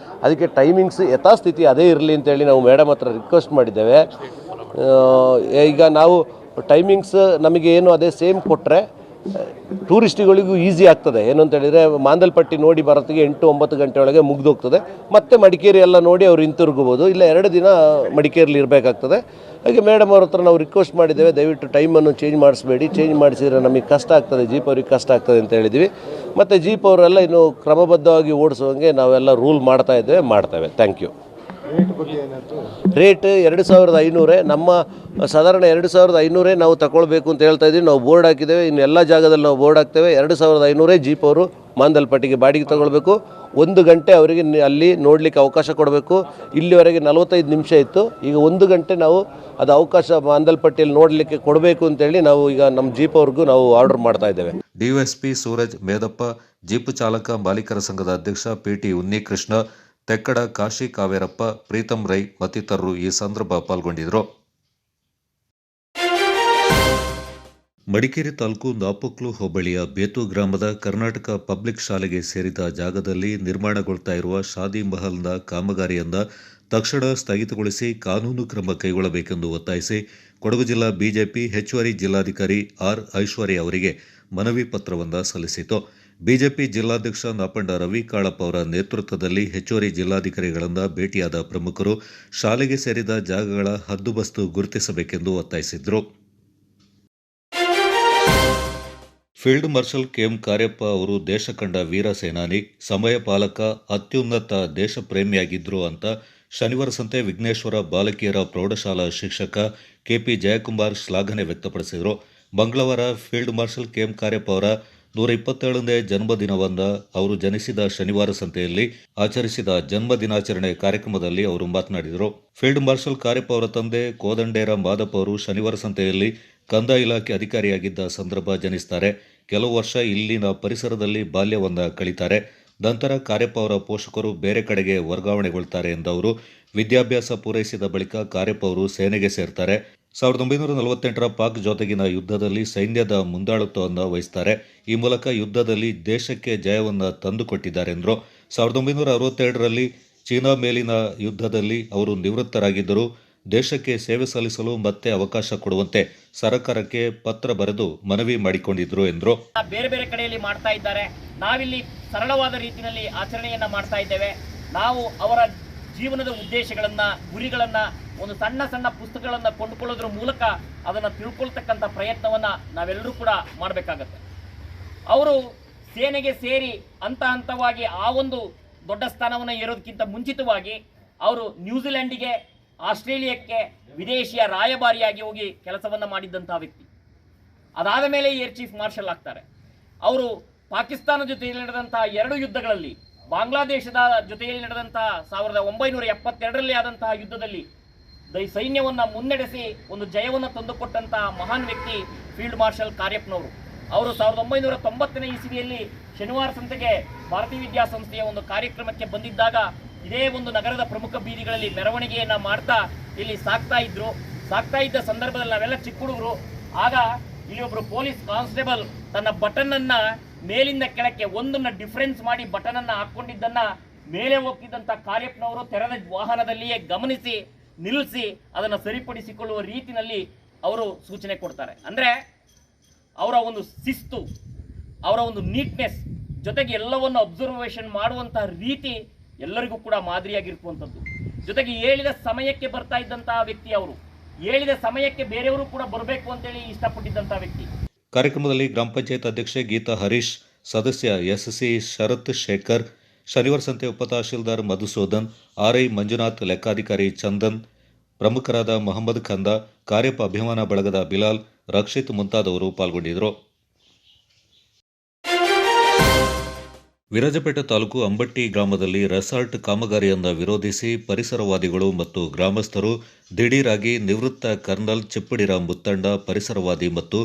ಅದಕ್ಕೆ ಟೈಮಿಂಗ್ಸ್ ಯಥಾಸ್ಥಿತಿ ಅದೇ ಇರಲಿ ಅಂತೇಳಿ ನಾವು ಮೇಡಮ್ ಹತ್ರ ರಿಕ್ವೆಸ್ಟ್ ಮಾಡಿದ್ದೇವೆ. ಈಗ ನಾವು ಟೈಮಿಂಗ್ಸ್ ನಮಗೆ ಏನು ಅದೇ ಸೇಮ್ ಕೊಟ್ಟರೆ ಟೂರಿಸ್ಟ್ಗಳಿಗೂ ಈಸಿ ಆಗ್ತದೆ. ಏನು ಅಂತ ಹೇಳಿದರೆ, ಮಾಂದಲ್ಪಟ್ಟಿ ನೋಡಿ ಬರೋತ್ತಿಗೆ 8-9 ಗಂಟೆ ಒಳಗೆ ಮುಗಿದೋಗ್ತದೆ. ಮತ್ತೆ ಮಡಿಕೇರಿ ಎಲ್ಲ ನೋಡಿ ಅವ್ರು ಹಿಂತಿರುಗಬಹುದು. ಇಲ್ಲ 2 ದಿನ ಮಡಿಕೇರಿಲಿ ಇರಬೇಕಾಗ್ತದೆ. ಹಾಗೆ ಮೇಡಮ್ ಅವ್ರ ಹತ್ರ ನಾವು ರಿಕ್ವೆಸ್ಟ್ ಮಾಡಿದ್ದೇವೆ, ದಯವಿಟ್ಟು ಟೈಮನ್ನು ಚೇಂಜ್ ಮಾಡಿಸಬೇಡಿ. ಚೇಂಜ್ ಮಾಡಿಸಿದರೆ ನಮಗೆ ಕಷ್ಟ ಆಗ್ತದೆ, ಜೀಪ್ ಅವ್ರಿಗೆ ಕಷ್ಟ ಆಗ್ತದೆ ಅಂತ ಹೇಳಿದ್ವಿ. ಮತ್ತು ಜೀಪ್ ಅವರೆಲ್ಲ ಇನ್ನು ಕ್ರಮಬದ್ಧವಾಗಿ ಓಡಿಸುವಂಗೆ ನಾವೆಲ್ಲ ರೂಲ್ ಮಾಡ್ತೇವೆ. Thank you. ರೇಟ್ 2,500. ನಮ್ಮ ಸಾಧಾರಣ 2,500 ನಾವು ತಗೊಳ್ಬೇಕು ಅಂತ ಹೇಳ್ತಾ ಇದ್ದೀವಿ. ನಾವು ಬೋರ್ಡ್ ಹಾಕಿದ್ದೇವೆ, ಇನ್ನು ಎಲ್ಲ ಜಾಗದಲ್ಲಿ ನಾವು ಬೋರ್ಡ್ ಹಾಕ್ತೇವೆ. 2,500 ಜೀಪ್ ಅವರು ಮಾಂದಲ್ಪಟ್ಟಿಗೆ ಬಾಡಿಗೆ ತಗೊಳ್ಬೇಕು. 1 ಗಂಟೆ ಅವರಿಗೆ ಅಲ್ಲಿ ನೋಡಲಿಕ್ಕೆ ಅವಕಾಶ ಕೊಡಬೇಕು. ಇಲ್ಲಿವರೆಗೆ 45 ನಿಮಿಷ ಇತ್ತು. ಈಗ 1 ಗಂಟೆ ನಾವು ಅದು ಅವಕಾಶ ಮಾಂದಲ್ಪಟ್ಟಿಯಲ್ಲಿ ನೋಡಲಿಕ್ಕೆ ಕೊಡಬೇಕು ಅಂತೇಳಿ ನಾವು ಈಗ ನಮ್ಮ ಜೀಪ್ ಅವ್ರಿಗೂ ನಾವು ಆರ್ಡರ್ ಮಾಡ್ತಾ ಇದ್ದೇವೆ. DSP ಸೂರಜ್ ಮೇದಪ್ಪ, ಜೀಪ್ ಚಾಲಕ ಮಾಲೀಕರ ಸಂಘದ ಅಧ್ಯಕ್ಷ PT ಉನ್ನಿಕೃಷ್ಣ, ತೆಕ್ಕಡ ಕಾಶಿ ಕಾವೇರಪ್ಪ, ಪ್ರೀತಮ್ ರೈ ಮತ್ತಿತರರು ಈ ಸಂದರ್ಭ ಪಾಲ್ಗೊಂಡಿದ್ದರು. ಮಡಿಕೇರಿ ತಾಲೂಕು ನಾಪೊಕ್ಲು ಹೋಬಳಿಯ ಬೇತು ಗ್ರಾಮದ ಕರ್ನಾಟಕ ಪಬ್ಲಿಕ್ ಶಾಲೆಗೆ ಸೇರಿದ ಜಾಗದಲ್ಲಿ ನಿರ್ಮಾಣಗೊಳ್ತಾ ಇರುವ ಶಾದಿ ಮಹಲ್ನ ಕಾಮಗಾರಿಯನ್ನು ತಕ್ಷಣ ಸ್ಥಗಿತಗೊಳಿಸಿ ಕಾನೂನು ಕ್ರಮ ಕೈಗೊಳ್ಳಬೇಕೆಂದು ಒತ್ತಾಯಿಸಿ ಕೊಡಗು ಜಿಲ್ಲಾ ಬಿಜೆಪಿ ಹೆಚ್ಚುವರಿ ಜಿಲ್ಲಾಧಿಕಾರಿ R. ಐಶ್ವರ್ಯ ಅವರಿಗೆ ಮನವಿ ಪತ್ರವನ್ನು ಸಲ್ಲಿಸಿತು. ಬಿಜೆಪಿ ಜಿಲ್ಲಾಧ್ಯಕ್ಷ ನಾಪಂಡ ರವಿ ಕಾಳಪ್ಪ ಅವರ ನೇತೃತ್ವದಲ್ಲಿ ಹೆಚ್ಚುವರಿ ಜಿಲ್ಲಾಧಿಕಾರಿಗಳನ್ನು ಭೇಟಿಯಾದ ಪ್ರಮುಖರು ಶಾಲೆಗೆ ಸೇರಿದ ಜಾಗಗಳ ಹದ್ದುಬಸ್ತು ಗುರುತಿಸಬೇಕೆಂದು ಒತ್ತಾಯಿಸಿದರು. ಫೀಲ್ಡ್ ಮಾರ್ಷಲ್ ಕೆಎಂ ಕಾರ್ಯಪ್ಪ ಅವರು ದೇಶ ಕಂಡ ವೀರ ಸೇನಾನಿ, ಸಮಯ ಪಾಲಕ, ಅತ್ಯುನ್ನತ ದೇಶಪ್ರೇಮಿಯಾಗಿದ್ರು ಅಂತ ಶನಿವಾರ ಸಂತೆ ವಿಘ್ನೇಶ್ವರ ಬಾಲಕಿಯರ ಪ್ರೌಢಶಾಲಾ ಶಿಕ್ಷಕ ಕೆಪಿ ಜಯಕುಮಾರ್ ಶ್ಲಾಘನೆ ವ್ಯಕ್ತಪಡಿಸಿದರು. ಮಂಗಳವಾರ ಫೀಲ್ಡ್ ಮಾರ್ಷಲ್ ಕೆಎಂ ಕಾರ್ಯಪ್ಪ ಅವರ 127ನೇ ಜನ್ಮದಿನವನ್ನು ಅವರು ಜನಿಸಿದ ಶನಿವಾರ ಸಂತೆಯಲ್ಲಿ ಆಚರಿಸಿದ ಜನ್ಮದಿನಾಚರಣೆ ಕಾರ್ಯಕ್ರಮದಲ್ಲಿ ಅವರು ಮಾತನಾಡಿದರು. ಫೀಲ್ಡ್ ಮಾರ್ಷಲ್ ಕಾರ್ಯಪ್ಪ ಅವರ ತಂದೆ ಕೋದಂಡೇರ ಮಾದಪ್ಪ ಅವರು ಶನಿವಾರ ಸಂತೆಯಲ್ಲಿ ಕಂದಾಯ ಇಲಾಖೆ ಅಧಿಕಾರಿಯಾಗಿದ್ದ ಸಂದರ್ಭ ಜನಿಸ್ತಾರೆ. ಕೆಲವು ವರ್ಷ ಇಲ್ಲಿನ ಪರಿಸರದಲ್ಲಿ ಬಾಲ್ಯವನ್ನು ಕಳೀತಾರೆ. ನಂತರ ಕಾರ್ಯಪ್ಪ ಅವರ ಪೋಷಕರು ಬೇರೆ ಕಡೆಗೆ ವರ್ಗಾವಣೆಗೊಳ್ತಾರೆ ಎಂದವರು. ವಿದ್ಯಾಭ್ಯಾಸ ಪೂರೈಸಿದ ಬಳಿಕ ಕಾರ್ಯಪ್ಪ ಅವರು ಸೇನೆಗೆ ಸೇರ್ತಾರೆ. 1948ರ ಪಾಕ್ ಜೊತೆಗಿನ ಯುದ್ಧದಲ್ಲಿ ಸೈನ್ಯದ ಮುಂದಾಳುತ್ವವನ್ನು ವಹಿಸ್ತಾರೆ. ಈ ಮೂಲಕ ಯುದ್ಧದಲ್ಲಿ ದೇಶಕ್ಕೆ ಜಯವನ್ನು ತಂದುಕೊಟ್ಟಿದ್ದಾರೆ ಎಂದರು. 1962ರಲ್ಲಿ ಚೀನಾ ಮೇಲಿನ ಯುದ್ಧದಲ್ಲಿ ಅವರು ನಿವೃತ್ತರಾಗಿದ್ದರು. ದೇಶಕ್ಕೆ ಸೇವೆ ಸಲ್ಲಿಸಲು ಮತ್ತೆ ಅವಕಾಶ ಕೊಡುವಂತೆ ಸರ್ಕಾರಕ್ಕೆ ಪತ್ರ ಬರೆದು ಮನವಿ ಮಾಡಿಕೊಂಡಿದ್ರು ಎಂದರು. ಬೇರೆ ಬೇರೆ ಕಡೆಯಲ್ಲಿ ಮಾಡ್ತಾ ಇದ್ದಾರೆ. ನಾವಿಲ್ಲಿ ಸರಳವಾದ ರೀತಿಯಲ್ಲಿ ಆಚರಣೆಯನ್ನ ಮಾಡ್ತಾ ಇದ್ದೇವೆ. ನಾವು ಅವರ ಜೀವನದ ಉದ್ದೇಶಗಳನ್ನ, ಗುರಿಗಳನ್ನ ಒಂದು ಸಣ್ಣ ಸಣ್ಣ ಪುಸ್ತಕಗಳನ್ನ ಕೊಂಡುಕೊಳ್ಳೋದ್ರ ಮೂಲಕ ಅದನ್ನು ತಿಳ್ಕೊಳ್ತಕ್ಕಂಥ ಪ್ರಯತ್ನವನ್ನ ನಾವೆಲ್ಲರೂ ಕೂಡ ಮಾಡಬೇಕಾಗತ್ತೆ. ಅವರು ಸೇನೆಗೆ ಸೇರಿ ಹಂತ ಹಂತವಾಗಿ ಆ ಒಂದು ದೊಡ್ಡ ಸ್ಥಾನವನ್ನು ಏರೋದಕ್ಕಿಂತ ಮುಂಚಿತವಾಗಿ ಅವರು ನ್ಯೂಜಿಲೆಂಡಿಗೆ, ಆಸ್ಟ್ರೇಲಿಯಾಕ್ಕೆ ವಿದೇಶಿಯ ರಾಯಭಾರಿಯಾಗಿ ಹೋಗಿ ಕೆಲಸವನ್ನು ಮಾಡಿದ್ದಂತಹ ವ್ಯಕ್ತಿ. ಅದಾದ ಮೇಲೆ ಏರ್ ಚೀಫ್ ಮಾರ್ಷಲ್ ಆಗ್ತಾರೆ. ಅವರು ಪಾಕಿಸ್ತಾನ ಜೊತೆಯಲ್ಲಿ ನಡೆದಂತಹ 2 ಯುದ್ಧಗಳಲ್ಲಿ, ಬಾಂಗ್ಲಾದೇಶದ ಜೊತೆಯಲ್ಲಿ ನಡೆದಂತಹ 1972ರಲ್ಲಿ ಆದಂತಹ ಯುದ್ಧದಲ್ಲಿ ಸೈನ್ಯವನ್ನು ಮುನ್ನಡೆಸಿ ಒಂದು ಜಯವನ್ನು ತಂದುಕೊಟ್ಟಂತಹ ಮಹಾನ್ ವ್ಯಕ್ತಿ ಫೀಲ್ಡ್ ಮಾರ್ಷಲ್ ಕಾರ್ಯಪ್ಪನವರು. ಅವರು 1990ನೇ ಇಸವಿಯಲ್ಲಿ ಶನಿವಾರ ಸಂತೆಗೆ ಭಾರತೀಯ ವಿದ್ಯಾಸಂಸ್ಥೆಯ ಒಂದು ಕಾರ್ಯಕ್ರಮಕ್ಕೆ ಬಂದಿದ್ದಾಗ ಇದೇ ಒಂದು ನಗರದ ಪ್ರಮುಖ ಬೀದಿಗಳಲ್ಲಿ ಮೆರವಣಿಗೆಯನ್ನ ಮಾಡ್ತಾ ಇಲ್ಲಿ ಸಾಕ್ತಾ ಇದ್ದ ಸಂದರ್ಭದಲ್ಲಿ ನಾವೆಲ್ಲ ಚಿಕ್ಕ ಹುಡುಗರು. ಆಗ ಇಲ್ಲಿ ಒಬ್ರು ಪೊಲೀಸ್ ಕಾನ್ಸ್ಟೇಬಲ್ ತನ್ನ ಬಟನ್ ಅನ್ನ ಮೇಲಿಂದ ಕೆಳಕ್ಕೆ ಒಂದನ್ನ ಡಿಫರೆನ್ಸ್ ಮಾಡಿ ಬಟನ್ ಅನ್ನ ಹಾಕೊಂಡಿದ್ದನ್ನ ಮೇಲೆ ಹೋಗ್ತಿದ್ದಂತ ಕಾರ್ಯಪ್ಪನವರು ತೆರೆದ ವಾಹನದಲ್ಲಿಯೇ ಗಮನಿಸಿ ನಿಲ್ಲಿಸಿ ಅದನ್ನು ಸರಿಪಡಿಸಿಕೊಳ್ಳುವ ರೀತಿಯಲ್ಲಿ ಅವರು ಸೂಚನೆ ಕೊಡ್ತಾರೆ. ಅಂದ್ರೆ ಅವರ ಒಂದು ಶಿಸ್ತು, ಅವರ ಒಂದು ನೀಟ್ನೆಸ್, ಜೊತೆಗೆ ಎಲ್ಲವನ್ನು ಅಬ್ಸರ್ವೇಷನ್ ಮಾಡುವಂತಹ ರೀತಿ ಎಲ್ಲರಿಗೂ ಕೂಡ ಮಾದರಿಯಾಗಿರುವಂಥದ್ದು. ಜೊತೆಗೆ ಹೇಳಿದ ಸಮಯಕ್ಕೆ ಬರ್ತಾ ಇದ್ದಂತಹ ವ್ಯಕ್ತಿ. ಅವರು ಹೇಳಿದ ಸಮಯಕ್ಕೆ ಬೇರೆಯವರು ಕೂಡ ಬರಬೇಕು ಅಂತೇಳಿ ಇಷ್ಟಪಟ್ಟಿದ್ದಂತಹ ವ್ಯಕ್ತಿ. ಕಾರ್ಯಕ್ರಮದಲ್ಲಿ ಗ್ರಾಮ ಪಂಚಾಯತ್ ಅಧ್ಯಕ್ಷೆ ಗೀತಾ ಹರೀಶ್, ಸದಸ್ಯ ಎಸ್ಸಿ ಶರತ್ ಶೇಖರ್, ಶನಿವಾರ ಸಂತೆ ಉಪತಹಶೀಲ್ದಾರ್ ಮಧುಸೂದನ್, ಆರ್ಐ ಮಂಜುನಾಥ್, ಲೆಕ್ಕಾಧಿಕಾರಿ ಚಂದನ್, ಪ್ರಮುಖರಾದ ಮೊಹಮ್ಮದ್ ಖಂದ, ಕಾರ್ಯಪ್ಪ ಅಭಿಮಾನ ಬಳಗದ ಬಿಲಾಲ್, ರಕ್ಷಿತ್ ಮುಂತಾದವರು ಪಾಲ್ಗೊಂಡಿದ್ದರು. ವಿರಾಜಪೇಟೆ ತಾಲೂಕು ಅಂಬಟ್ಟಿ ಗ್ರಾಮದಲ್ಲಿ ರೆಸಾರ್ಟ್ ಕಾಮಗಾರಿಯನ್ನು ವಿರೋಧಿಸಿ ಪರಿಸರವಾದಿಗಳು ಮತ್ತು ಗ್ರಾಮಸ್ಥರು ದಿಢೀರಾಗಿ ನಿವೃತ್ತ ಕರ್ನಲ್ ಚಿಪ್ಪಡಿರ ಮುತ್ತಂಡ, ಪರಿಸರವಾದಿ ಮತ್ತು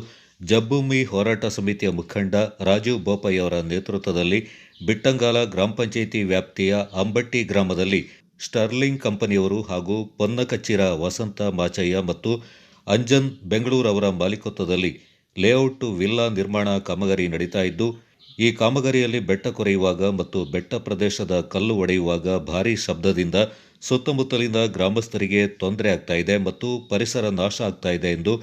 ಜಬ್ಬೂಮಿ ಹೋರಾಟ ಸಮಿತಿಯ ಮುಖಂಡ ರಾಜೀವ್ ಬೋಪಯ್ಯ ಅವರ ನೇತೃತ್ವದಲ್ಲಿ ಬಿಟ್ಟಂಗಾಲ ಗ್ರಾಮ ಪಂಚಾಯಿತಿ ವ್ಯಾಪ್ತಿಯ ಅಂಬಟ್ಟಿ ಗ್ರಾಮದಲ್ಲಿ ಸ್ಟರ್ಲಿಂಗ್ ಕಂಪನಿಯವರು ಹಾಗೂ ಪೊನ್ನಕಚ್ಚಿರ ವಸಂತ ಮಾಚಯ್ಯ ಮತ್ತು ಅಂಜನ್ ಬೆಂಗಳೂರು ಅವರ ಮಾಲೀಕತ್ವದಲ್ಲಿ ಲೇಔಟ್ ವಿಲ್ಲಾ ನಿರ್ಮಾಣ ಕಾಮಗಾರಿ ನಡೀತಾ ಇದ್ದು, ಈ ಕಾಮಗಾರಿಯಲ್ಲಿ ಬೆಟ್ಟ ಕೊರೆಯುವಾಗ ಮತ್ತು ಬೆಟ್ಟ ಪ್ರದೇಶದ ಕಲ್ಲು ಒಡೆಯುವಾಗ ಭಾರೀ ಶಬ್ದದಿಂದ ಸುತ್ತಮುತ್ತಲಿನ ಗ್ರಾಮಸ್ಥರಿಗೆ ತೊಂದರೆ ಆಗ್ತಾ ಇದೆ ಮತ್ತು ಪರಿಸರ ನಾಶ ಆಗ್ತಾ ಇದೆ ಎಂದು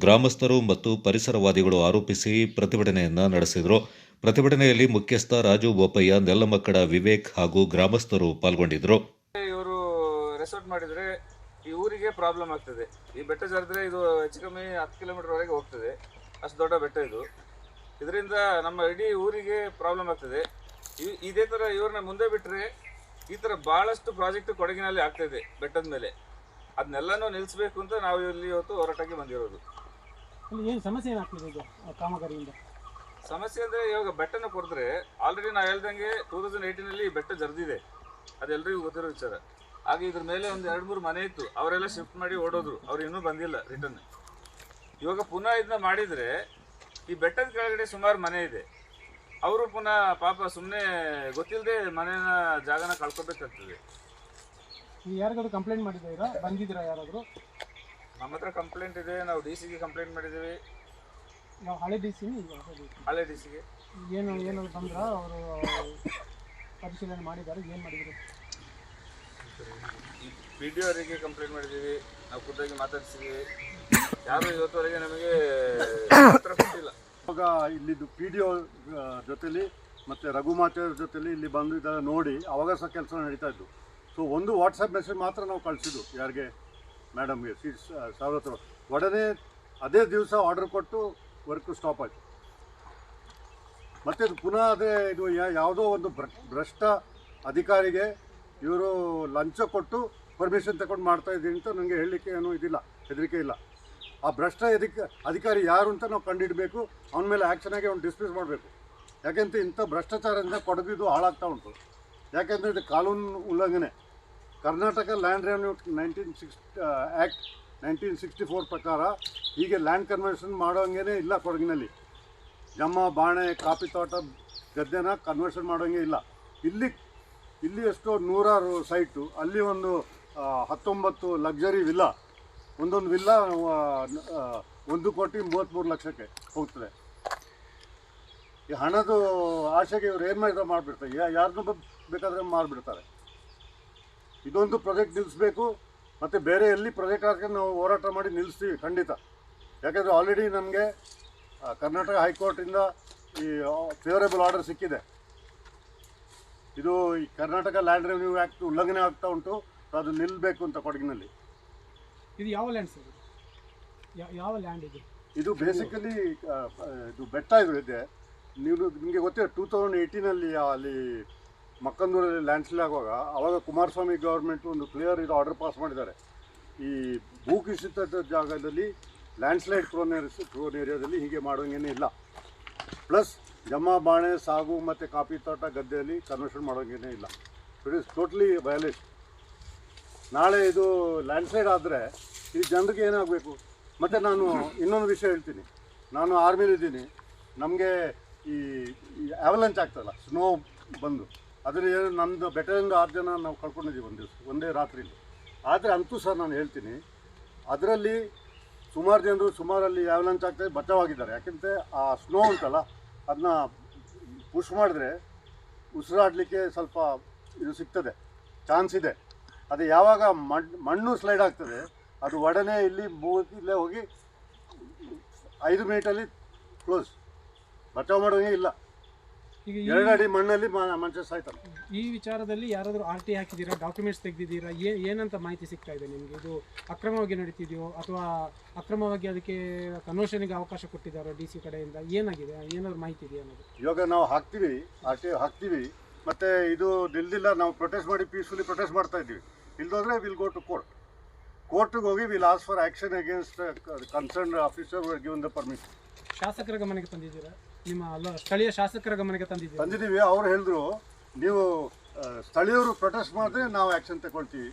ಗ್ರಾಮಸ್ಥರು ಮತ್ತು ಪರಿಸರವಾದಿಗಳು ಆರೋಪಿಸಿ ಪ್ರತಿಭಟನೆಯನ್ನ ನಡೆಸಿದರು. ಪ್ರತಿಭಟನೆಯಲ್ಲಿ ಮುಖ್ಯಸ್ಥ ರಾಜು ಬೋಪಯ್ಯ, ನೆಲ್ಲಮಕ್ಕಡ ವಿವೇಕ್ ಹಾಗೂ ಗ್ರಾಮಸ್ಥರು ಪಾಲ್ಗೊಂಡಿದ್ದರು. ಇವರು ರೆಸಾರ್ಟ್ ಮಾಡಿದ್ರೆ ಈ ಊರಿಗೆ ಪ್ರಾಬ್ಲಮ್ ಆಗ್ತದೆ. ಈ ಬೆಟ್ಟ ಜರಿದ್ರೆ ಇದು ಹೆಚ್ಚು ಕಮ್ಮಿ 10 ಕಿಲೋಮೀಟರ್ ವರೆಗೆ ಹೋಗ್ತದೆ. ಅಷ್ಟು ದೊಡ್ಡ ಬೆಟ್ಟ ಇದು. ಇದರಿಂದ ನಮ್ಮ ಇಡೀ ಊರಿಗೆ ಪ್ರಾಬ್ಲಮ್ ಆಗ್ತದೆ. ಇದೇ ಥರ ಇವ್ರನ್ನ ಮುಂದೆ ಬಿಟ್ಟರೆ ಈ ಥರ ಭಾಳಷ್ಟು ಪ್ರಾಜೆಕ್ಟ್ ಕೊಡಗಿನಲ್ಲಿ ಆಗ್ತಾಯಿದೆ ಬೆಟ್ಟದ ಮೇಲೆ. ಅದನ್ನೆಲ್ಲನೂ ನಿಲ್ಲಿಸಬೇಕು ಅಂತ ನಾವು ಇಲ್ಲಿ ಇವತ್ತು ಹೋರಾಟಕ್ಕೆ ಬಂದಿರೋದು. ಏನು ಸಮಸ್ಯೆ ಏನಾಗ್ತಿದೆ ಇದು ಕಾಮಗಾರಿಯಿಂದ? ಸಮಸ್ಯೆ ಅಂದರೆ ಇವಾಗ ಬೆಟ್ಟನ ಕೊಡಿದ್ರೆ ಆಲ್ರೆಡಿ ನಾವು ಹೇಳ್ದಂಗೆ 2018ನಲ್ಲಿ ಬೆಟ್ಟ ಜರಿದಿದೆ, ಅದೆಲ್ಲರಿಗೂ ಗೊತ್ತಿರೋ ವಿಚಾರ. ಹಾಗೆ ಇದ್ರ ಮೇಲೆ ಒಂದು 2-3 ಮನೆ ಇತ್ತು, ಅವರೆಲ್ಲ ಶಿಫ್ಟ್ ಮಾಡಿ ಓಡೋದ್ರು. ಅವ್ರು ಇನ್ನೂ ಬಂದಿಲ್ಲ ರಿಟರ್ನ್. ಇವಾಗ ಪುನಃ ಇದನ್ನ ಮಾಡಿದರೆ ಈ ಬೆಟ್ಟದ ಕೆಳಗಡೆ ಸುಮಾರು ಮನೆ ಇದೆ. ಅವರು ಪುನಃ ಪಾಪ ಸುಮ್ಮನೆ ಗೊತ್ತಿಲ್ಲದೆ ಮನೆಯ ಜಾಗನ ಕಳ್ಕೊಬೇಕಾಗ್ತದೆ. ಯಾರಿಗಾದ್ರು ಕಂಪ್ಲೇಂಟ್ ಮಾಡಿದ್ದೀರಾ? ಬಂದಿದ್ದೀರಾ ಯಾರಾದರೂ? ನಮ್ಮ ಹತ್ರ ಕಂಪ್ಲೇಂಟ್ ಇದೆ. ನಾವು DC ಗೆ ಕಂಪ್ಲೇಂಟ್ ಮಾಡಿದ್ದೀವಿ. ನಾವು ಹಳೆ DC ಗೆ ಏನು ಬಂದ್ರ ಅವರು ಪರಿಶೀಲನೆ ಮಾಡಿದ್ದಾರೆ? ಏನು ಮಾಡಿದ್ರು? PDO ಅವರಿಗೆ ಕಂಪ್ಲೇಂಟ್ ಮಾಡಿದ್ದೀವಿ. ನಾವು ಖುದ್ದಾಗಿ ಮಾತಾಡ್ಸಿದ್ದೀವಿ. ಯಾರು ಇವತ್ತುವರೆಗೆ ನಮಗೆ ಉತ್ತರ ಕೊಟ್ಟಿಲ್ಲ. ಇವಾಗ ಇಲ್ಲಿದ್ದು PDO ಜೊತೆಲಿ ಮತ್ತು ರಘುಮಾತೆಯವ್ರ ಜೊತೆಲಿ ಇಲ್ಲಿ ಬಂದು ಇದೆಲ್ಲ ನೋಡಿ ಅವಾಗ ಸಹ ಕೆಲಸ ನಡೀತಾ ಇದ್ದು. ಸೊ ಒಂದು ವಾಟ್ಸಪ್ ಮೆಸೇಜ್ ಮಾತ್ರ ನಾವು ಕಳಿಸಿದ್ದು ಯಾರಿಗೆ, ಮೇಡಮ್ಗೆ, ಸಾವಿರ ಹತ್ರ. ಒಡನೆ ಅದೇ ದಿವಸ ಆರ್ಡರ್ ಕೊಟ್ಟು ವರ್ಕು ಸ್ಟಾಪ್ ಆಯಿತು. ಮತ್ತು ಇದು ಪುನಃ ಅದೇ ಇದು ಯಾವುದೋ ಒಂದು ಭ್ರಷ್ಟ ಅಧಿಕಾರಿಗೆ ಇವರು ಲಂಚ ಕೊಟ್ಟು ಪರ್ಮಿಷನ್ ತಗೊಂಡು ಮಾಡ್ತಾ ಇದ್ದೀನಿ ಅಂತ ನನಗೆ ಹೇಳಲಿಕ್ಕೆ ಏನೂ ಇದಿಲ್ಲ, ಹೆದರಿಕೆ ಇಲ್ಲ. ಆ ಭ್ರಷ್ಟ ಅಧಿಕಾರಿ ಯಾರು ಅಂತ ನಾವು ಕಂಡುಹಿಡಬೇಕು, ಅವನ ಮೇಲೆ ಆ್ಯಕ್ಷನಾಗಿ ಅವ್ನು ಡಿಸ್ಮಿಸ್ ಮಾಡಬೇಕು. ಯಾಕೆಂತ ಇಂಥ ಭ್ರಷ್ಟಾಚಾರದಿಂದ ಕೊಡಗಿದು ಹಾಳಾಗ್ತಾ ಉಂಟು. ಯಾಕೆಂದರೆ ಇದು ಕಾನೂನು ಉಲ್ಲಂಘನೆ. ಕರ್ನಾಟಕ ಲ್ಯಾಂಡ್ ರೆವೆನ್ಯೂ 1964 ಪ್ರಕಾರ ಹೀಗೆ ಲ್ಯಾಂಡ್ ಕನ್ವರ್ಷನ್ ಮಾಡೋಂಗೇ ಇಲ್ಲ ಕೊಡಗಿನಲ್ಲಿ. ಜಮ್ಮ, ಬಾಣೆ, ಕಾಫಿ ತೋಟ, ಗದ್ದೆನ ಕನ್ವರ್ಷನ್ ಮಾಡೋಂಗೆ ಇಲ್ಲ. ಇಲ್ಲಿ ಎಷ್ಟೋ 100 ಸೈಟು, ಅಲ್ಲಿ ಒಂದು 19 ಲಕ್ಸರಿ ವಿಲ್ಲಾ, ಒಂದೊಂದು ವಿಲ್ಲಾ 1,33,00,000ಕ್ಕೆ ಹೋಗ್ತದೆ. ಈ ಹಣದ ಆಶೆಗೆ ಇವ್ರು ಏನು ಮಾಡಿಬಿಡ್ತಾರೆ, ಯಾರನ್ನೂ ಬೇಕಾದರೆ ಮಾರಿಬಿಡ್ತಾರೆ. ಇದೊಂದು ಪ್ರಾಜೆಕ್ಟ್ ನಿಲ್ಲಿಸಬೇಕು, ಮತ್ತು ಬೇರೆ ಎಲ್ಲಿ ಪ್ರಾಜೆಕ್ಟ್ ಹಾಕಿ ನಾವು ಹೋರಾಟ ಮಾಡಿ ನಿಲ್ಲಿಸ್ತೀವಿ ಖಂಡಿತ. ಯಾಕೆಂದರೆ ಆಲ್ರೆಡಿ ನಮಗೆ ಕರ್ನಾಟಕ ಹೈಕೋರ್ಟಿಂದ ಈ ಫೇವರೇಬಲ್ ಆರ್ಡರ್ ಸಿಕ್ಕಿದೆ. ಇದು ಈ ಕರ್ನಾಟಕ ಲ್ಯಾಂಡ್ ರೆವೆನ್ಯೂ ಆ್ಯಕ್ಟ್ ಉಲ್ಲಂಘನೆ ಆಗ್ತಾ ಉಂಟು, ಅದು ನಿಲ್ಲಬೇಕು ಅಂತ ಕೊಡಗಿನಲ್ಲಿ. ಇದು ಯಾವ ಲ್ಯಾಂಡ್ ಸರ್? ಯಾವ ಲ್ಯಾಂಡ್ ಇದು? ಇದು ಬೇಸಿಕಲಿ ಇದು ಬೆಟ್ಟ ಇದೆ. ನಿಮಗೆ ಗೊತ್ತಿದೆ 2018 ಅಲ್ಲಿ ಮಕ್ಕಂದೂರಲ್ಲಿ ಲ್ಯಾಂಡ್ ಸ್ಲೈಡ್ ಆಗುವಾಗ ಆವಾಗ ಕುಮಾರಸ್ವಾಮಿ ಗೌರ್ಮೆಂಟ್ ಒಂದು ಕ್ಲಿಯರ್ ಇದು ಆರ್ಡರ್ ಪಾಸ್ ಮಾಡಿದ್ದಾರೆ. ಈ ಭೂಕುಸಿತ ಜಾಗದಲ್ಲಿ ಲ್ಯಾಂಡ್ ಸ್ಲೈಡ್ ಪ್ರೋನ್ ಏರಿಯಾದಲ್ಲಿ ಹೀಗೆ ಮಾಡೋಂಗೇನೇ ಇಲ್ಲ. ಪ್ಲಸ್ ಜಮ್ಮ, ಬಾಣೆ, ಸಾಗು ಮತ್ತು ಕಾಫಿ ತೋಟ, ಗದ್ದೆಯಲ್ಲಿ ಕನ್ವರ್ಷನ್ ಮಾಡೋಂಗೇನೇ ಇಲ್ಲ. It is totally violation. ನಾಳೆ ಇದು ಲ್ಯಾಂಡ್ ಸ್ಲೈಡ್ ಆದರೆ ಈ ಜನರಿಗೆ ಏನಾಗಬೇಕು? ಮತ್ತು ನಾನು ಇನ್ನೊಂದು ವಿಷಯ ಹೇಳ್ತೀನಿ. ನಾನು ಆರ್ಮಿಲಿದ್ದೀನಿ. ನಮಗೆ ಈ ಆವಲಂಚ್ ಆಗ್ತದಲ್ಲ, ಸ್ನೋ ಬಂದು ಅದರಲ್ಲಿ ನಮ್ಮದು ಬೆಟ್ಟದಿಂದ 6 ಜನ ನಾವು ಕಳ್ಕೊಂಡಿದ್ದೀವಿ ಒಂದು ದಿವಸ, ಒಂದೇ ರಾತ್ರಿಲಿ. ಆದರೆ ಅಂತೂ ಸರ್ ನಾನು ಹೇಳ್ತೀನಿ, ಅದರಲ್ಲಿ ಸುಮಾರು ಜನರು ಸುಮಾರಲ್ಲಿ ಆವಲಂಚ್ ಆಗ್ತದೆ ಬಚಾವಾಗಿದ್ದಾರೆ. ಯಾಕೆಂದರೆ ಆ ಸ್ನೋ ಉಂಟಲ್ಲ, ಅದನ್ನ ಪುಷ್ ಮಾಡಿದ್ರೆ ಉಸಿರಾಡಲಿಕ್ಕೆ ಸ್ವಲ್ಪ ಇದು ಸಿಗ್ತದೆ, ಚಾನ್ಸ್ ಇದೆ. ಅದು ಯಾವಾಗ ಮಣ್ಣು ಸ್ಲೈಡ್ ಆಗ್ತದೆ, ಅದು ಒಡನೆ ಇಲ್ಲೇ ಹೋಗಿ 5 ಮಿನಿಟಲ್ಲಿ ಕ್ಲೋಸ್. ಬಚಾವ್ ಮಾಡೋಂಗೆ ಇಲ್ಲ. ಈಗ 2 ಅಡಿ ಮಣ್ಣಲ್ಲಿ ಮನುಷ್ಯ ಸಾಯ್ತಾನೆ. ಈ ವಿಚಾರದಲ್ಲಿ ಯಾರಾದರೂ RT ಹಾಕಿದ್ದೀರಾ, ಡಾಕ್ಯುಮೆಂಟ್ಸ್ ತೆಗೆದಿದ್ದೀರಾ? ಏನಂತ ಮಾಹಿತಿ ಸಿಗ್ತಾ ಇದೆ ನಿಮಗೆ? ಇದು ಅಕ್ರಮವಾಗಿ ನಡೀತಿದೆಯೋ ಅಥವಾ ಅಕ್ರಮವಾಗಿ ಅದಕ್ಕೆ ಕನ್ವರ್ಷನ್ಗೆ ಅವಕಾಶ ಕೊಟ್ಟಿದ್ದಾರೋ DC ಕಡೆಯಿಂದ? ಏನಾಗಿದೆ, ಏನಾದರೂ ಮಾಹಿತಿ ಇದೆಯಾ ಅನ್ನೋದು? ಇವಾಗ ನಾವು ಹಾಕ್ತೀವಿ, RT ಹಾಕ್ತೀವಿ, ಮತ್ತು ಇದು ನಿಲ್ದಿಲ್ಲ, ನಾವು ಪ್ರೊಟೆಸ್ಟ್ ಮಾಡಿ ಪೀಸ್ಫುಲಿ ಪ್ರೊಟೆಸ್ಟ್ ಮಾಡ್ತಾ ಇದ್ದೀವಿ. ಇಲ್ಲದೋದ್ರೆ ವಿಲ್ ಗೋ ಟು ಕೋರ್ಟ್ಗೆ ಹೋಗಿ will ask for action against concern officer given the permission. ಶಾಸಕರ ಗಮನಕ್ಕೆ ತಂದಿದ್ದೀರಾ? ನಿಮ್ಮ ಸ್ಥಳೀಯ ಶಾಸಕರ ಗಮನಕ್ಕೆ ತಂದಿದ್ದೀವಿ. ಅವ್ರು ಹೇಳಿದ್ರು, ನೀವು ಸ್ಥಳೀಯರು ಪ್ರೊಟೆಸ್ಟ್ ಮಾಡಿದ್ರೆ ನಾವು ಆ್ಯಕ್ಷನ್ ತಗೊಳ್ತೀವಿ.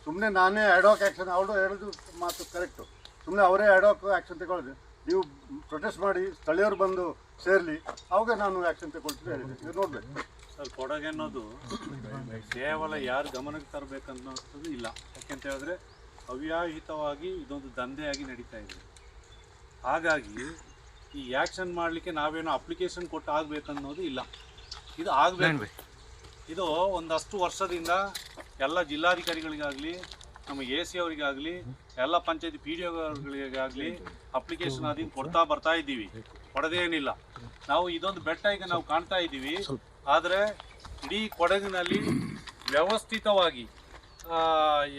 ಸುಮ್ಮನೆ ನಾನೇ ಅಡ್ಹಾಕ್ ಆ್ಯಕ್ಷನ್, ಅವರು ಹೇಳೋದು ಮಾತು ಕರೆಕ್ಟು. ಸುಮ್ಮನೆ ಅವರೇ ಅಡ್ಹಾಕ್ ಆ್ಯಕ್ಷನ್ ತಗೊಳ್ಳಿದೆ, ನೀವು ಪ್ರೊಟೆಸ್ಟ್ ಮಾಡಿ ಸ್ಥಳೀಯರು ಬಂದು ಸೇರಲಿ, ಅವಾಗ ನಾನು ಆ್ಯಕ್ಷನ್ ತಗೊಳ್ತೀನಿ ಹೇಳಿದೆ. ಇದು ನೋಡಬೇಕು ಸರ್, ಕೊಡಗು ಅನ್ನೋದು ಕೇವಲ ಯಾರು ಗಮನಕ್ಕೆ ತರಬೇಕನ್ನೋದು ಇಲ್ಲ. ಯಾಕೆಂತ ಹೇಳಿದ್ರೆ ಅವ್ಯಾಹಿತವಾಗಿ ಇದೊಂದು ದಂಧೆಯಾಗಿ ನಡೀತಾ ಇದೆ. ಹಾಗಾಗಿ ಈ ಆ್ಯಕ್ಷನ್ ಮಾಡಲಿಕ್ಕೆ ನಾವೇನೋ ಅಪ್ಲಿಕೇಶನ್ ಕೊಟ್ಟು ಆಗಬೇಕನ್ನೋದು ಇಲ್ಲ. ಇದು ಆಗಬೇಕು. ಇದು ಒಂದಷ್ಟು ವರ್ಷದಿಂದ ಎಲ್ಲ ಜಿಲ್ಲಾಧಿಕಾರಿಗಳಿಗಾಗಲಿ, ನಮ್ಮ AC ಅವರಿಗಾಗಲಿ, ಎಲ್ಲ ಪಂಚಾಯತಿ PDOಗಳಿಗಾಗಲಿ ಅಪ್ಲಿಕೇಶನ್ ಅದನ್ನು ಕೊಡ್ತಾ ಬರ್ತಾ ಇದ್ದೀವಿ. ಕೊಡೋದೇನಿಲ್ಲ. ನಾವು ಇದೊಂದು ಬೆಟ್ಟ ಈಗ ನಾವು ಕಾಣ್ತಾ ಇದ್ದೀವಿ. ಆದರೆ ಇಡೀ ಕೊಡಗಿನಲ್ಲಿ ವ್ಯವಸ್ಥಿತವಾಗಿ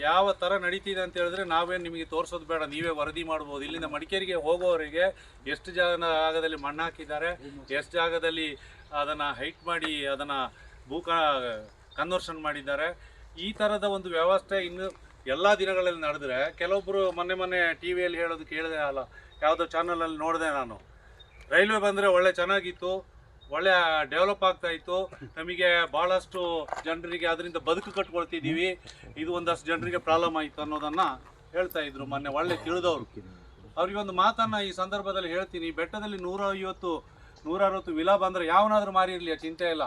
ಯಾವ ಥರ ನಡೀತಿದೆ ಅಂತ ಹೇಳಿದ್ರೆ ನಾವೇನು ನಿಮಗೆ ತೋರಿಸೋದು ಬೇಡ, ನೀವೇ ವರದಿ ಮಾಡ್ಬೋದು. ಇಲ್ಲಿಂದ ಮಡಿಕೇರಿಗೆ ಹೋಗೋವರಿಗೆ ಎಷ್ಟು ಜಾಗದಲ್ಲಿ ಮಣ್ಣು ಹಾಕಿದ್ದಾರೆ, ಎಷ್ಟು ಜಾಗದಲ್ಲಿ ಅದನ್ನು ಹೈಟ್ ಮಾಡಿ ಅದನ್ನು ಕನ್ವರ್ಷನ್ ಮಾಡಿದ್ದಾರೆ. ಈ ಥರದ ಒಂದು ವ್ಯವಸ್ಥೆ ಇನ್ನು ಎಲ್ಲ ದಿನಗಳಲ್ಲಿ ನಡೆದ್ರೆ, ಕೆಲವೊಬ್ಬರು ಮೊನ್ನೆ TV ಹೇಳೋದು ಕೇಳಿದೆ ಅಲ್ಲ, ಯಾವುದೋ ಚಾನಲಲ್ಲಿ ನೋಡಿದೆ ನಾನು, ರೈಲ್ವೆ ಬಂದರೆ ಒಳ್ಳೆ ಚೆನ್ನಾಗಿತ್ತು, ಒಳ್ಳೆ ಡೆವಲಪ್ ಆಗ್ತಾ ಇತ್ತು, ನಮಗೆ ಭಾಳಷ್ಟು ಜನರಿಗೆ ಅದರಿಂದ ಬದುಕು ಕಟ್ಕೊಳ್ತಿದ್ದೀವಿ, ಇದು ಒಂದಷ್ಟು ಜನರಿಗೆ ಪ್ರಾಬ್ಲಮ್ ಆಯಿತು ಅನ್ನೋದನ್ನು ಹೇಳ್ತಾ ಇದ್ರು ಮೊನ್ನೆ, ಒಳ್ಳೆ ತಿಳಿದವರು. ಅವ್ರಿಗೊಂದು ಮಾತನ್ನು ಈ ಸಂದರ್ಭದಲ್ಲಿ ಹೇಳ್ತೀನಿ. ಬೆಟ್ಟದಲ್ಲಿ 150-160 ವಿಲಾ ಬಂದರೆ ಯಾವನಾದರೂ ಮಾರಿರಲಿ, ಚಿಂತೆ ಇಲ್ಲ.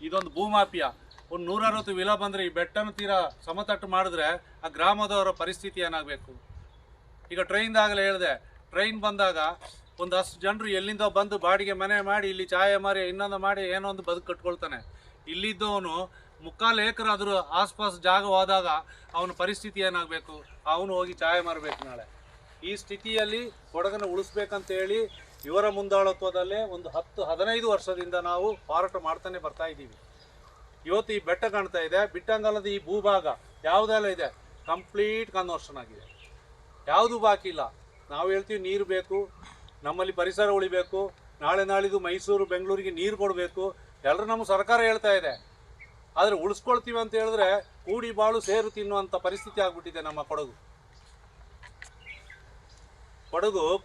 ಇದೊಂದು ಭೂಮಾಫಿಯಾ. ಒಂದು 160 ವಿಲಾ ಬಂದರೆ ಈ ಬೆಟ್ಟನ ತೀರಾ ಸಮತಟ್ಟು ಮಾಡಿದ್ರೆ ಆ ಗ್ರಾಮದವರ ಪರಿಸ್ಥಿತಿ ಏನಾಗಬೇಕು? ಈಗ ಟ್ರೈನ್ದಾಗಲೇ ಹೇಳಿದೆ, ಟ್ರೈನ್ ಬಂದಾಗ ಒಂದಷ್ಟು ಜನರು ಎಲ್ಲಿಂದ ಬಂದು ಬಾಡಿಗೆ ಮನೆ ಮಾಡಿ ಇಲ್ಲಿ ಚಾಯ ಮಾರಿ ಇನ್ನೊಂದು ಮಾಡಿ ಏನೋ ಒಂದು ಬದುಕು ಕಟ್ಕೊಳ್ತಾನೆ. ಇಲ್ಲಿದ್ದವನು 3/4 ಎಕರೆ ಅದ್ರ ಆಸ್ಪಾಸ್ ಜಾಗ ಹೋದಾಗ ಅವನ ಪರಿಸ್ಥಿತಿ ಏನಾಗಬೇಕು? ಅವನು ಹೋಗಿ ಚಾಯ ಮಾರಬೇಕು ನಾಳೆ. ಈ ಸ್ಥಿತಿಯಲ್ಲಿ ಕೊಡಗನ್ನು ಉಳಿಸ್ಬೇಕಂತೇಳಿ ಇವರ ಮುಂದಾಳತ್ವದಲ್ಲೇ ಒಂದು 10-15 ವರ್ಷದಿಂದ ನಾವು ಹೋರಾಟ ಮಾಡ್ತಾನೆ ಬರ್ತಾ ಇದ್ದೀವಿ. ಇವತ್ತು ಈ ಬೆಟ್ಟ ಕಾಣ್ತಾ ಇದೆ, ಬಿಟ್ಟಂಗಲದ ಈ ಭೂಭಾಗ ಯಾವುದೆಲ್ಲ ಇದೆ ಕಂಪ್ಲೀಟ್ ಕನ್ವರ್ಷನ್ ಆಗಿದೆ, ಯಾವುದು ಬಾಕಿ ಇಲ್ಲ. ನಾವು ಹೇಳ್ತೀವಿ ನೀರು ಬೇಕು, ನಮ್ಮಲ್ಲಿ ಪರಿಸರ ಉಳಿಬೇಕು, ನಾಳೆ ನಾಳಿದ್ದು ಮೈಸೂರು ಬೆಂಗಳೂರಿಗೆ ನೀರು ಕೊಡಬೇಕು, ಎಲ್ಲರೂ ನಮ್ಮ ಸರ್ಕಾರ ಹೇಳ್ತಾ ಇದೆ. ಆದರೆ ಉಳಿಸ್ಕೊಳ್ತೀವಿ ಅಂತ ಹೇಳಿದ್ರೆ ಕೂಡಿ ಬಾಳು ಸೇರು ತಿನ್ನುವಂಥ ಪರಿಸ್ಥಿತಿ ಆಗ್ಬಿಟ್ಟಿದೆ ನಮ್ಮ ಕೊಡಗು.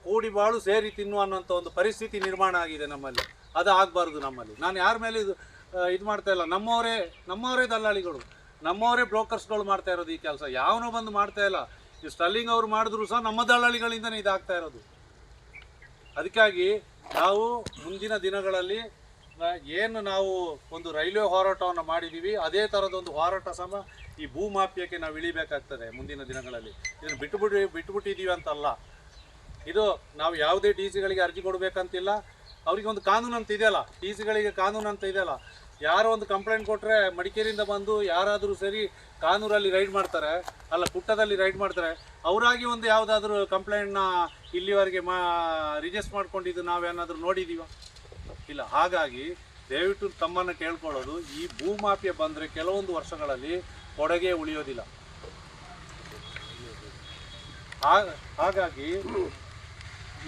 ಕೂಡಿ ಬಾಳು ಸೇರಿ ತಿನ್ನುವ ಅನ್ನೋಂಥ ಒಂದು ಪರಿಸ್ಥಿತಿ ನಿರ್ಮಾಣ ಆಗಿದೆ ನಮ್ಮಲ್ಲಿ. ಅದು ಆಗಬಾರ್ದು ನಮ್ಮಲ್ಲಿ. ನಾನು ಯಾರ ಮೇಲೆ ಇದು ಮಾಡ್ತಾ ಇಲ್ಲ, ನಮ್ಮವರೇ ದಲ್ಲಾಳಿಗಳು, ನಮ್ಮವರೇ ಬ್ರೋಕರ್ಸ್ಗಳು ಮಾಡ್ತಾ ಇರೋದು ಈ ಕೆಲಸ. ಯಾವನೋ ಬಂದು ಮಾಡ್ತಾ ಇಲ್ಲ. ಈ ಸ್ಟರ್ಲಿಂಗ್ ಅವರು ಮಾಡಿದ್ರು ಸಹ ನಮ್ಮ ದಲ್ಲಾಳಿಗಳಿಂದನೇ ಇದಾಗ್ತಾ ಇರೋದು. ಅದಕ್ಕಾಗಿ ನಾವು ಮುಂದಿನ ದಿನಗಳಲ್ಲಿ ಏನು ನಾವು ಒಂದು ರೈಲ್ವೆ ಹೋರಾಟವನ್ನು ಮಾಡಿದ್ದೀವಿ, ಅದೇ ಥರದೊಂದು ಹೋರಾಟ ಸಮ ಈ ಭೂಮಾಫಿಯಾಕ್ಕೆ ನಾವು ಇಳಿಬೇಕಾಗ್ತದೆ ಮುಂದಿನ ದಿನಗಳಲ್ಲಿ. ಇದನ್ನು ಬಿಟ್ಟುಬಿಟ್ಟಿದ್ದೀವಿ ಅಂತಲ್ಲ. ಇದು ನಾವು ಯಾವುದೇ ಡಿ ಸಿಗಳಿಗೆ ಅರ್ಜಿ ಕೊಡಬೇಕಂತಿಲ್ಲ. ಅವರಿಗೆ ಒಂದು ಕಾನೂನು ಅಂತ ಇದೆಯಲ್ಲ, ಡಿ ಸಿಗಳಿಗೆ ಕಾನೂನು ಅಂತ ಇದೆಯಲ್ಲ. ಯಾರೋ ಒಂದು ಕಂಪ್ಲೇಂಟ್ ಕೊಟ್ಟರೆ ಮಡಿಕೇರಿಯಿಂದ ಬಂದು ಯಾರಾದರೂ ಸರಿ ಕಾನೂರಲ್ಲಿ ರೈಡ್ ಮಾಡ್ತಾರೆ, ಅಲ್ಲ ಕುಟ್ಟದಲ್ಲಿ ರೈಡ್ ಮಾಡ್ತಾರೆ. ಅವರಾಗಿ ಒಂದು ಯಾವುದಾದ್ರೂ ಕಂಪ್ಲೇಂಟ್ನ ಇಲ್ಲಿವರೆಗೆ ರಿಜಿಸ್ಟರ್ ಮಾಡ್ಕೊಂಡಿದ್ದು ನಾವೇನಾದರೂ ನೋಡಿದ್ದೀವ? ಇಲ್ಲ. ಹಾಗಾಗಿ ದಯವಿಟ್ಟು ತಮ್ಮನ್ನು ಕೇಳ್ಕೊಳ್ಳೋದು, ಈ ಭೂಮಾಫಿಯಾ ಬಂದರೆ ಕೆಲವೊಂದು ವರ್ಷಗಳಲ್ಲಿ ಕೊಡಗೆ ಉಳಿಯೋದಿಲ್ಲ. ಹಾಗಾಗಿ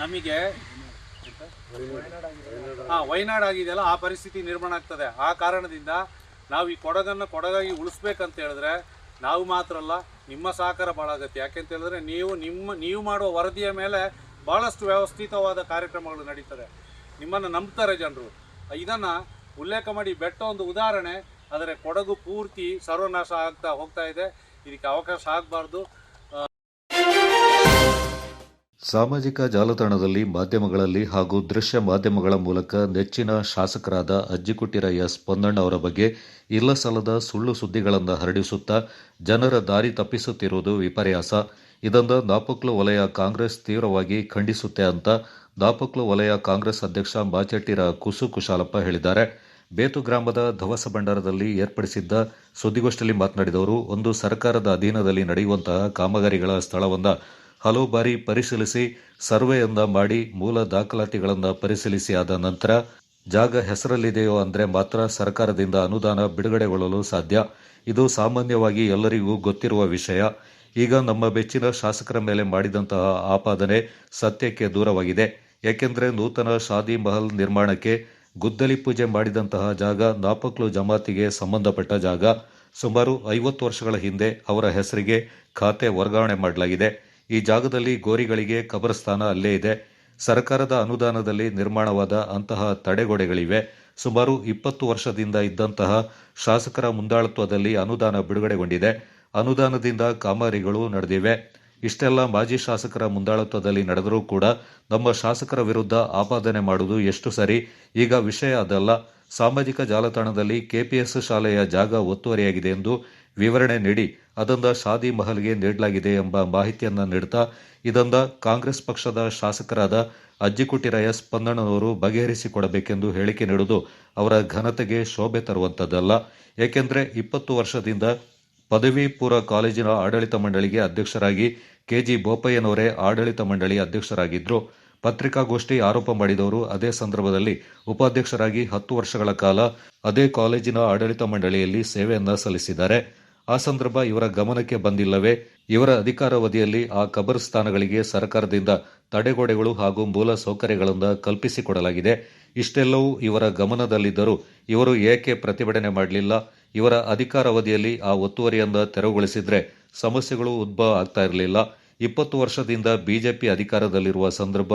ನಮಗೆ ವಯನಾಡ್ ಆಗಿದೆಯಲ್ಲ, ಆ ಪರಿಸ್ಥಿತಿ ನಿರ್ಮಾಣ ಆಗ್ತದೆ. ಆ ಕಾರಣದಿಂದ ನಾವು ಈ ಕೊಡಗಾಗಿ ಉಳಿಸ್ಬೇಕಂತ ಹೇಳಿದ್ರೆ ನಾವು ಮಾತ್ರ ಅಲ್ಲ, ನಿಮ್ಮ ಸಹಕಾರ ಭಾಳ ಅಗತ್ಯ. ಯಾಕೆಂತ ಹೇಳಿದ್ರೆ ನೀವು ಮಾಡುವ ವರದಿಯ ಮೇಲೆ ಭಾಳಷ್ಟು ವ್ಯವಸ್ಥಿತವಾದ ಕಾರ್ಯಕ್ರಮಗಳು ನಡೀತದೆ. ನಿಮ್ಮನ್ನು ನಂಬ್ತಾರೆ ಜನರು. ಇದನ್ನು ಉಲ್ಲೇಖ ಮಾಡಿ ಬೆಟ್ಟ ಒಂದು ಉದಾಹರಣೆ. ಆದರೆ ಕೊಡಗು ಪೂರ್ತಿ ಸರ್ವನಾಶ ಹೋಗ್ತಾ ಇದೆ. ಇದಕ್ಕೆ ಅವಕಾಶ ಆಗಬಾರ್ದು. ಸಾಮಾಜಿಕ ಜಾಲತಾಣದಲ್ಲಿ, ಮಾಧ್ಯಮಗಳಲ್ಲಿ ಹಾಗೂ ದೃಶ್ಯ ಮಾಧ್ಯಮಗಳ ಮೂಲಕ ನೆಚ್ಚಿನ ಶಾಸಕರಾದ ಅಜ್ಜಿಕುಟ್ಟಿರ ಎಸ್ ಪೊನ್ನಣ್ಣ ಅವರ ಬಗ್ಗೆ ಇಲ್ಲಸಲ್ಲದ ಸುಳ್ಳು ಸುದ್ದಿಗಳನ್ನು ಹರಡಿಸುತ್ತಾ ಜನರ ದಾರಿ ತಪ್ಪಿಸುತ್ತಿರುವುದು ವಿಪರ್ಯಾಸ. ಇದನ್ನು ನಾಪೊಕ್ಲು ವಲಯ ಕಾಂಗ್ರೆಸ್ ತೀವ್ರವಾಗಿ ಖಂಡಿಸುತ್ತೆ ಅಂತ ನಾಪೊಕ್ಲು ವಲಯ ಕಾಂಗ್ರೆಸ್ ಅಧ್ಯಕ್ಷ ಮಾಚೆಟ್ಟಿರ ಕುಸು ಕುಶಾಲಪ್ಪ ಹೇಳಿದ್ದಾರೆ. ಬೇತು ಗ್ರಾಮದ ಧವಸ ಭಂಡಾರದಲ್ಲಿ ಏರ್ಪಡಿಸಿದ್ದ ಸುದ್ದಿಗೋಷ್ಠಿಯಲ್ಲಿ ಮಾತನಾಡಿದವರು, ಒಂದು ಸರ್ಕಾರದ ಅಧೀನದಲ್ಲಿ ನಡೆಯುವಂತಹ ಕಾಮಗಾರಿಗಳ ಸ್ಥಳವನ್ನು ಹಲವು ಬಾರಿ ಪರಿಶೀಲಿಸಿ ಸರ್ವೆಯನ್ನ ಮಾಡಿ ಮೂಲ ದಾಖಲಾತಿಗಳನ್ನು ಪರಿಶೀಲಿಸಿ ಆದ ನಂತರ ಜಾಗ ಹೆಸರಲ್ಲಿದೆಯೋ ಅಂದರೆ ಮಾತ್ರ ಸರ್ಕಾರದಿಂದ ಅನುದಾನ ಬಿಡುಗಡೆಗೊಳ್ಳಲು ಸಾಧ್ಯ. ಇದು ಸಾಮಾನ್ಯವಾಗಿ ಎಲ್ಲರಿಗೂ ಗೊತ್ತಿರುವ ವಿಷಯ. ಈಗ ನಮ್ಮ ಬೆಚ್ಚಿನ ಶಾಸಕರ ಮೇಲೆ ಮಾಡಿದಂತಹ ಆಪಾದನೆ ಸತ್ಯಕ್ಕೆ ದೂರವಾಗಿದೆ. ಏಕೆಂದರೆ ನೂತನ ಶಾದಿ ಮಹಲ್ ನಿರ್ಮಾಣಕ್ಕೆ ಗುದ್ದಲಿ ಪೂಜೆ ಮಾಡಿದಂತಹ ಜಾಗ ನಾಪೊಕ್ಲು ಜಮಾತಿಗೆ ಸಂಬಂಧಪಟ್ಟ ಜಾಗ. ಸುಮಾರು 50 ವರ್ಷಗಳ ಹಿಂದೆ ಅವರ ಹೆಸರಿಗೆ ಖಾತೆ ವರ್ಗಾವಣೆ ಮಾಡಲಾಗಿದೆ. ಈ ಜಾಗದಲ್ಲಿ ಗೋರಿಗಳಿಗೆ ಕಬರಸ್ಥಾನ ಅಲ್ಲೇ ಇದೆ. ಸರ್ಕಾರದ ಅನುದಾನದಲ್ಲಿ ನಿರ್ಮಾಣವಾದ ಅಂತಹ ತಡೆಗೋಡೆಗಳಿವೆ. ಸುಮಾರು 20 ವರ್ಷದಿಂದ ಇದ್ದಂತಹ ಶಾಸಕರ ಮುಂದಾಳತ್ವದಲ್ಲಿ ಅನುದಾನ ಬಿಡುಗಡೆಗೊಂಡಿದೆ. ಅನುದಾನದಿಂದ ಕಾಮಗಾರಿಗಳು ನಡೆದಿವೆ. ಇಷ್ಟೆಲ್ಲ ಮಾಜಿ ಶಾಸಕರ ಮುಂದಾಳತ್ವದಲ್ಲಿ ನಡೆದರೂ ಕೂಡ ನಮ್ಮ ಶಾಸಕರ ವಿರುದ್ಧ ಆಪಾದನೆ ಮಾಡುವುದು ಎಷ್ಟು ಸರಿ? ಈಗ ವಿಷಯ ಅದಲ್ಲ. ಸಾಮಾಜಿಕ ಜಾಲತಾಣದಲ್ಲಿ ಕೆಪಿಎಸ್ ಶಾಲೆಯ ಜಾಗ ಒತ್ತುವರಿಯಾಗಿದೆ ಎಂದು ವಿವರಣೆ ನೀಡಿ ಅದನ್ನು ಶಾದಿ ಮಹಲ್ಗೆ ನೀಡಲಾಗಿದೆ ಎಂಬ ಮಾಹಿತಿಯನ್ನು ನೀಡುತ್ತಾ ಇದನ್ನು ಕಾಂಗ್ರೆಸ್ ಪಕ್ಷದ ಶಾಸಕರಾದ ಅಜ್ಜಿಕುಟ್ಟಿರ ಎಸ್ ಪೊನ್ನಣ್ಣನವರು ಬಗೆಹರಿಸಿಕೊಡಬೇಕೆಂದು ಹೇಳಿಕೆ ನೀಡುವುದು ಅವರ ಘನತೆಗೆ ಶೋಭೆ ತರುವಂಥದ್ದಲ್ಲ. ಏಕೆಂದರೆ 20 ವರ್ಷದಿಂದ ಪದವಿ ಪೂರ್ವ ಕಾಲೇಜಿನ ಆಡಳಿತ ಮಂಡಳಿಗೆ ಅಧ್ಯಕ್ಷರಾಗಿ ಕೆಜಿ ಬೋಪಯ್ಯನವರೇ ಆಡಳಿತ ಮಂಡಳಿ ಅಧ್ಯಕ್ಷರಾಗಿದ್ದರು. ಪತ್ರಿಕಾಗೋಷ್ಠಿ ಆರೋಪ ಮಾಡಿದವರು ಅದೇ ಸಂದರ್ಭದಲ್ಲಿ ಉಪಾಧ್ಯಕ್ಷರಾಗಿ 10 ವರ್ಷಗಳ ಕಾಲ ಅದೇ ಕಾಲೇಜಿನ ಆಡಳಿತ ಮಂಡಳಿಯಲ್ಲಿ ಸೇವೆಯನ್ನ ಸಲ್ಲಿಸಿದ್ದಾರೆ. ಆ ಸಂದರ್ಭ ಇವರ ಗಮನಕ್ಕೆ ಬಂದಿಲ್ಲವೇ? ಇವರ ಅಧಿಕಾರಾವಧಿಯಲ್ಲಿ ಆ ಕಬರಸ್ಥಾನಗಳಿಗೆ ಸರ್ಕಾರದಿಂದ ತಡೆಗೋಡೆಗಳು ಹಾಗೂ ಮೂಲ ಸೌಕರ್ಯಗಳನ್ನು ಕಲ್ಪಿಸಿಕೊಡಲಾಗಿದೆ. ಇಷ್ಟೆಲ್ಲವೂ ಇವರ ಗಮನದಲ್ಲಿದ್ದರೂ ಇವರು ಏಕೆ ಪ್ರತಿಭಟನೆ ಮಾಡಲಿಲ್ಲ? ಇವರ ಅಧಿಕಾರಾವಧಿಯಲ್ಲಿ ಆ ಒತ್ತುವರಿಯನ್ನು ತೆರವುಗೊಳಿಸಿದ್ರೆ ಸಮಸ್ಯೆಗಳು ಉದ್ಭವ ಆಗ್ತಾ ಇರಲಿಲ್ಲ. 20 ವರ್ಷದಿಂದ ಬಿಜೆಪಿ ಅಧಿಕಾರದಲ್ಲಿರುವ ಸಂದರ್ಭ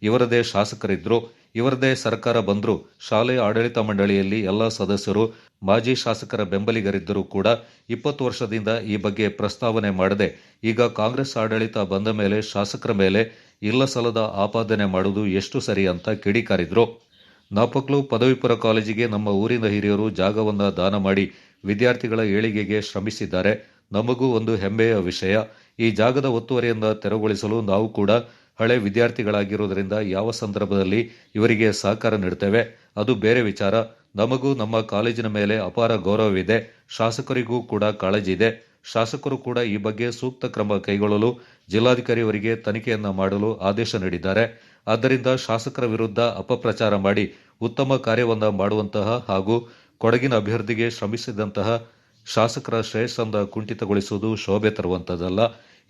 ಇವರದೇ ಶಾಸಕರಿದ್ರು, ಇವರದೇ ಸರ್ಕಾರ ಬಂದ್ರು. ಶಾಲೆ ಆಡಳಿತ ಮಂಡಳಿಯಲ್ಲಿ ಎಲ್ಲ ಸದಸ್ಯರು ಮಾಜಿ ಶಾಸಕರ ಬೆಂಬಲಿಗರಿದ್ದರೂ ಕೂಡ 20 ವರ್ಷದಿಂದ ಈ ಬಗ್ಗೆ ಪ್ರಸ್ತಾವನೆ ಮಾಡದೆ ಈಗ ಕಾಂಗ್ರೆಸ್ ಆಡಳಿತ ಬಂದ ಮೇಲೆ ಶಾಸಕರ ಮೇಲೆ ಇಲ್ಲಸಲ್ಲದ ಆಪಾದನೆ ಮಾಡುವುದು ಎಷ್ಟು ಸರಿ ಅಂತ ಕಿಡಿಕಾರಿದ್ರು. ನಾಪೊಕ್ಲು ಪದವಿ ಪೂರ್ವ ಕಾಲೇಜಿಗೆ ನಮ್ಮ ಊರಿನ ಹಿರಿಯರು ಜಾಗವನ್ನು ದಾನ ಮಾಡಿ ವಿದ್ಯಾರ್ಥಿಗಳ ಏಳಿಗೆಗೆ ಶ್ರಮಿಸಿದ್ದಾರೆ. ನಮಗೂ ಒಂದು ಹೆಮ್ಮೆಯ ವಿಷಯ. ಈ ಜಾಗದ ಒತ್ತುವರಿಯನ್ನು ತೆರವುಗೊಳಿಸಲು ನಾವು ಕೂಡ ಹಳೆ ವಿದ್ಯಾರ್ಥಿಗಳಾಗಿರುವುದರಿಂದ ಯಾವ ಸಂದರ್ಭದಲ್ಲಿ ಇವರಿಗೆ ಸಹಕಾರ ನೀಡುತ್ತೇವೆ, ಅದು ಬೇರೆ ವಿಚಾರ. ನಮಗೂ ನಮ್ಮ ಕಾಲೇಜಿನ ಮೇಲೆ ಅಪಾರ ಗೌರವವಿದೆ. ಶಾಸಕರಿಗೂ ಕೂಡ ಕಾಳಜಿ ಇದೆ. ಶಾಸಕರು ಕೂಡ ಈ ಬಗ್ಗೆ ಸೂಕ್ತ ಕ್ರಮ ಕೈಗೊಳ್ಳಲು ಜಿಲ್ಲಾಧಿಕಾರಿಯವರಿಗೆ ತನಿಖೆಯನ್ನ ಮಾಡಲು ಆದೇಶ ನೀಡಿದ್ದಾರೆ. ಆದ್ದರಿಂದ ಶಾಸಕರ ವಿರುದ್ಧ ಅಪಪ್ರಚಾರ ಮಾಡಿ ಉತ್ತಮ ಕಾರ್ಯವನ್ನ ಮಾಡುವಂತಹ ಹಾಗೂ ಕೊಡಗಿನ ಅಭಿವೃದ್ಧಿಗೆ ಶ್ರಮಿಸಿದಂತಹ ಶಾಸಕರ ಶ್ರೇಯಸ್ಸನ್ನು ಕುಂಠಿತಗೊಳಿಸುವುದು ಶೋಭೆ ತರುವಂಥದ್ದಲ್ಲ.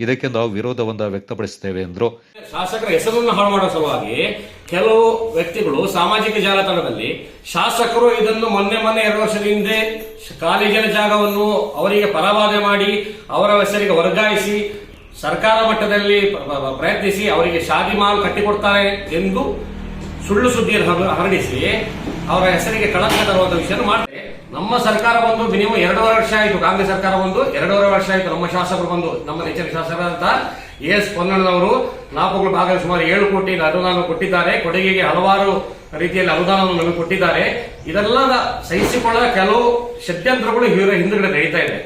ಇದಕ್ಕೆ ನಾವು ವಿರೋಧವನ್ನು ವ್ಯಕ್ತಪಡಿಸುತ್ತೇವೆ ಎಂದರು. ಶಾಸಕರ ಹೆಸರನ್ನು ಹಾಳು ಮಾಡುವ ಸಲುವಾಗಿ ಕೆಲವು ವ್ಯಕ್ತಿಗಳು ಸಾಮಾಜಿಕ ಜಾಲತಾಣದಲ್ಲಿ ಶಾಸಕರು ಇದನ್ನು ಮೊನ್ನೆ 2 ವರ್ಷದ ಹಿಂದೆ ಕಾಲೇಜಿನ ಜಾಗವನ್ನು ಅವರಿಗೆ ಪರವಾದ ಮಾಡಿ ಅವರ ಹೆಸರಿಗೆ ವರ್ಗಾಯಿಸಿ ಸರ್ಕಾರ ಮಟ್ಟದಲ್ಲಿ ಪ್ರಯತ್ನಿಸಿ ಅವರಿಗೆ ಶಾದಿ ಮಾಲ್ ಕಟ್ಟಿಕೊಡ್ತಾರೆ ಎಂದು ಸುಳ್ಳು ಸುದ್ದಿಯನ್ನು ಹರಡಿಸಿ ಅವರ ಹೆಸರಿಗೆ ಕಳಂಕ ತರುವಂತ ವಿಷಯ ಮಾಡ್ತಾರೆ. ನಮ್ಮ ಸರ್ಕಾರ ಬಂದು ಮಿನಿಮಮ್ 2.5 ವರ್ಷ ಆಯಿತು. ಕಾಂಗ್ರೆಸ್ ಸರ್ಕಾರ ಬಂದು 2.5 ವರ್ಷ ಆಯಿತು. ನಮ್ಮ ಶಾಸಕರು ಬಂದು ನಮ್ಮ ನೆಚ್ಚಿನ ಶಾಸಕರಾದಂತ ಎಸ್ ಪೊನ್ನಣ್ಣನವರು ನಾಪಗಳ ಭಾಗದಲ್ಲಿ ಸುಮಾರು 7 ಕೋಟಿ ಅನುದಾನ ಕೊಟ್ಟಿದ್ದಾರೆ. ಕೊಡುಗೆಗೆ ಹಲವಾರು ರೀತಿಯಲ್ಲಿ ಅನುದಾನವನ್ನು ನಮಗೆ ಕೊಟ್ಟಿದ್ದಾರೆ. ಇದೆಲ್ಲ ಸಹಿಸಿಕೊಳ್ಳದ ಕೆಲವು ಷಡ್ಯಂತ್ರಗಳು ಹಿಂದುಗಡೆ ನಡೀತಾ ಇದೆ.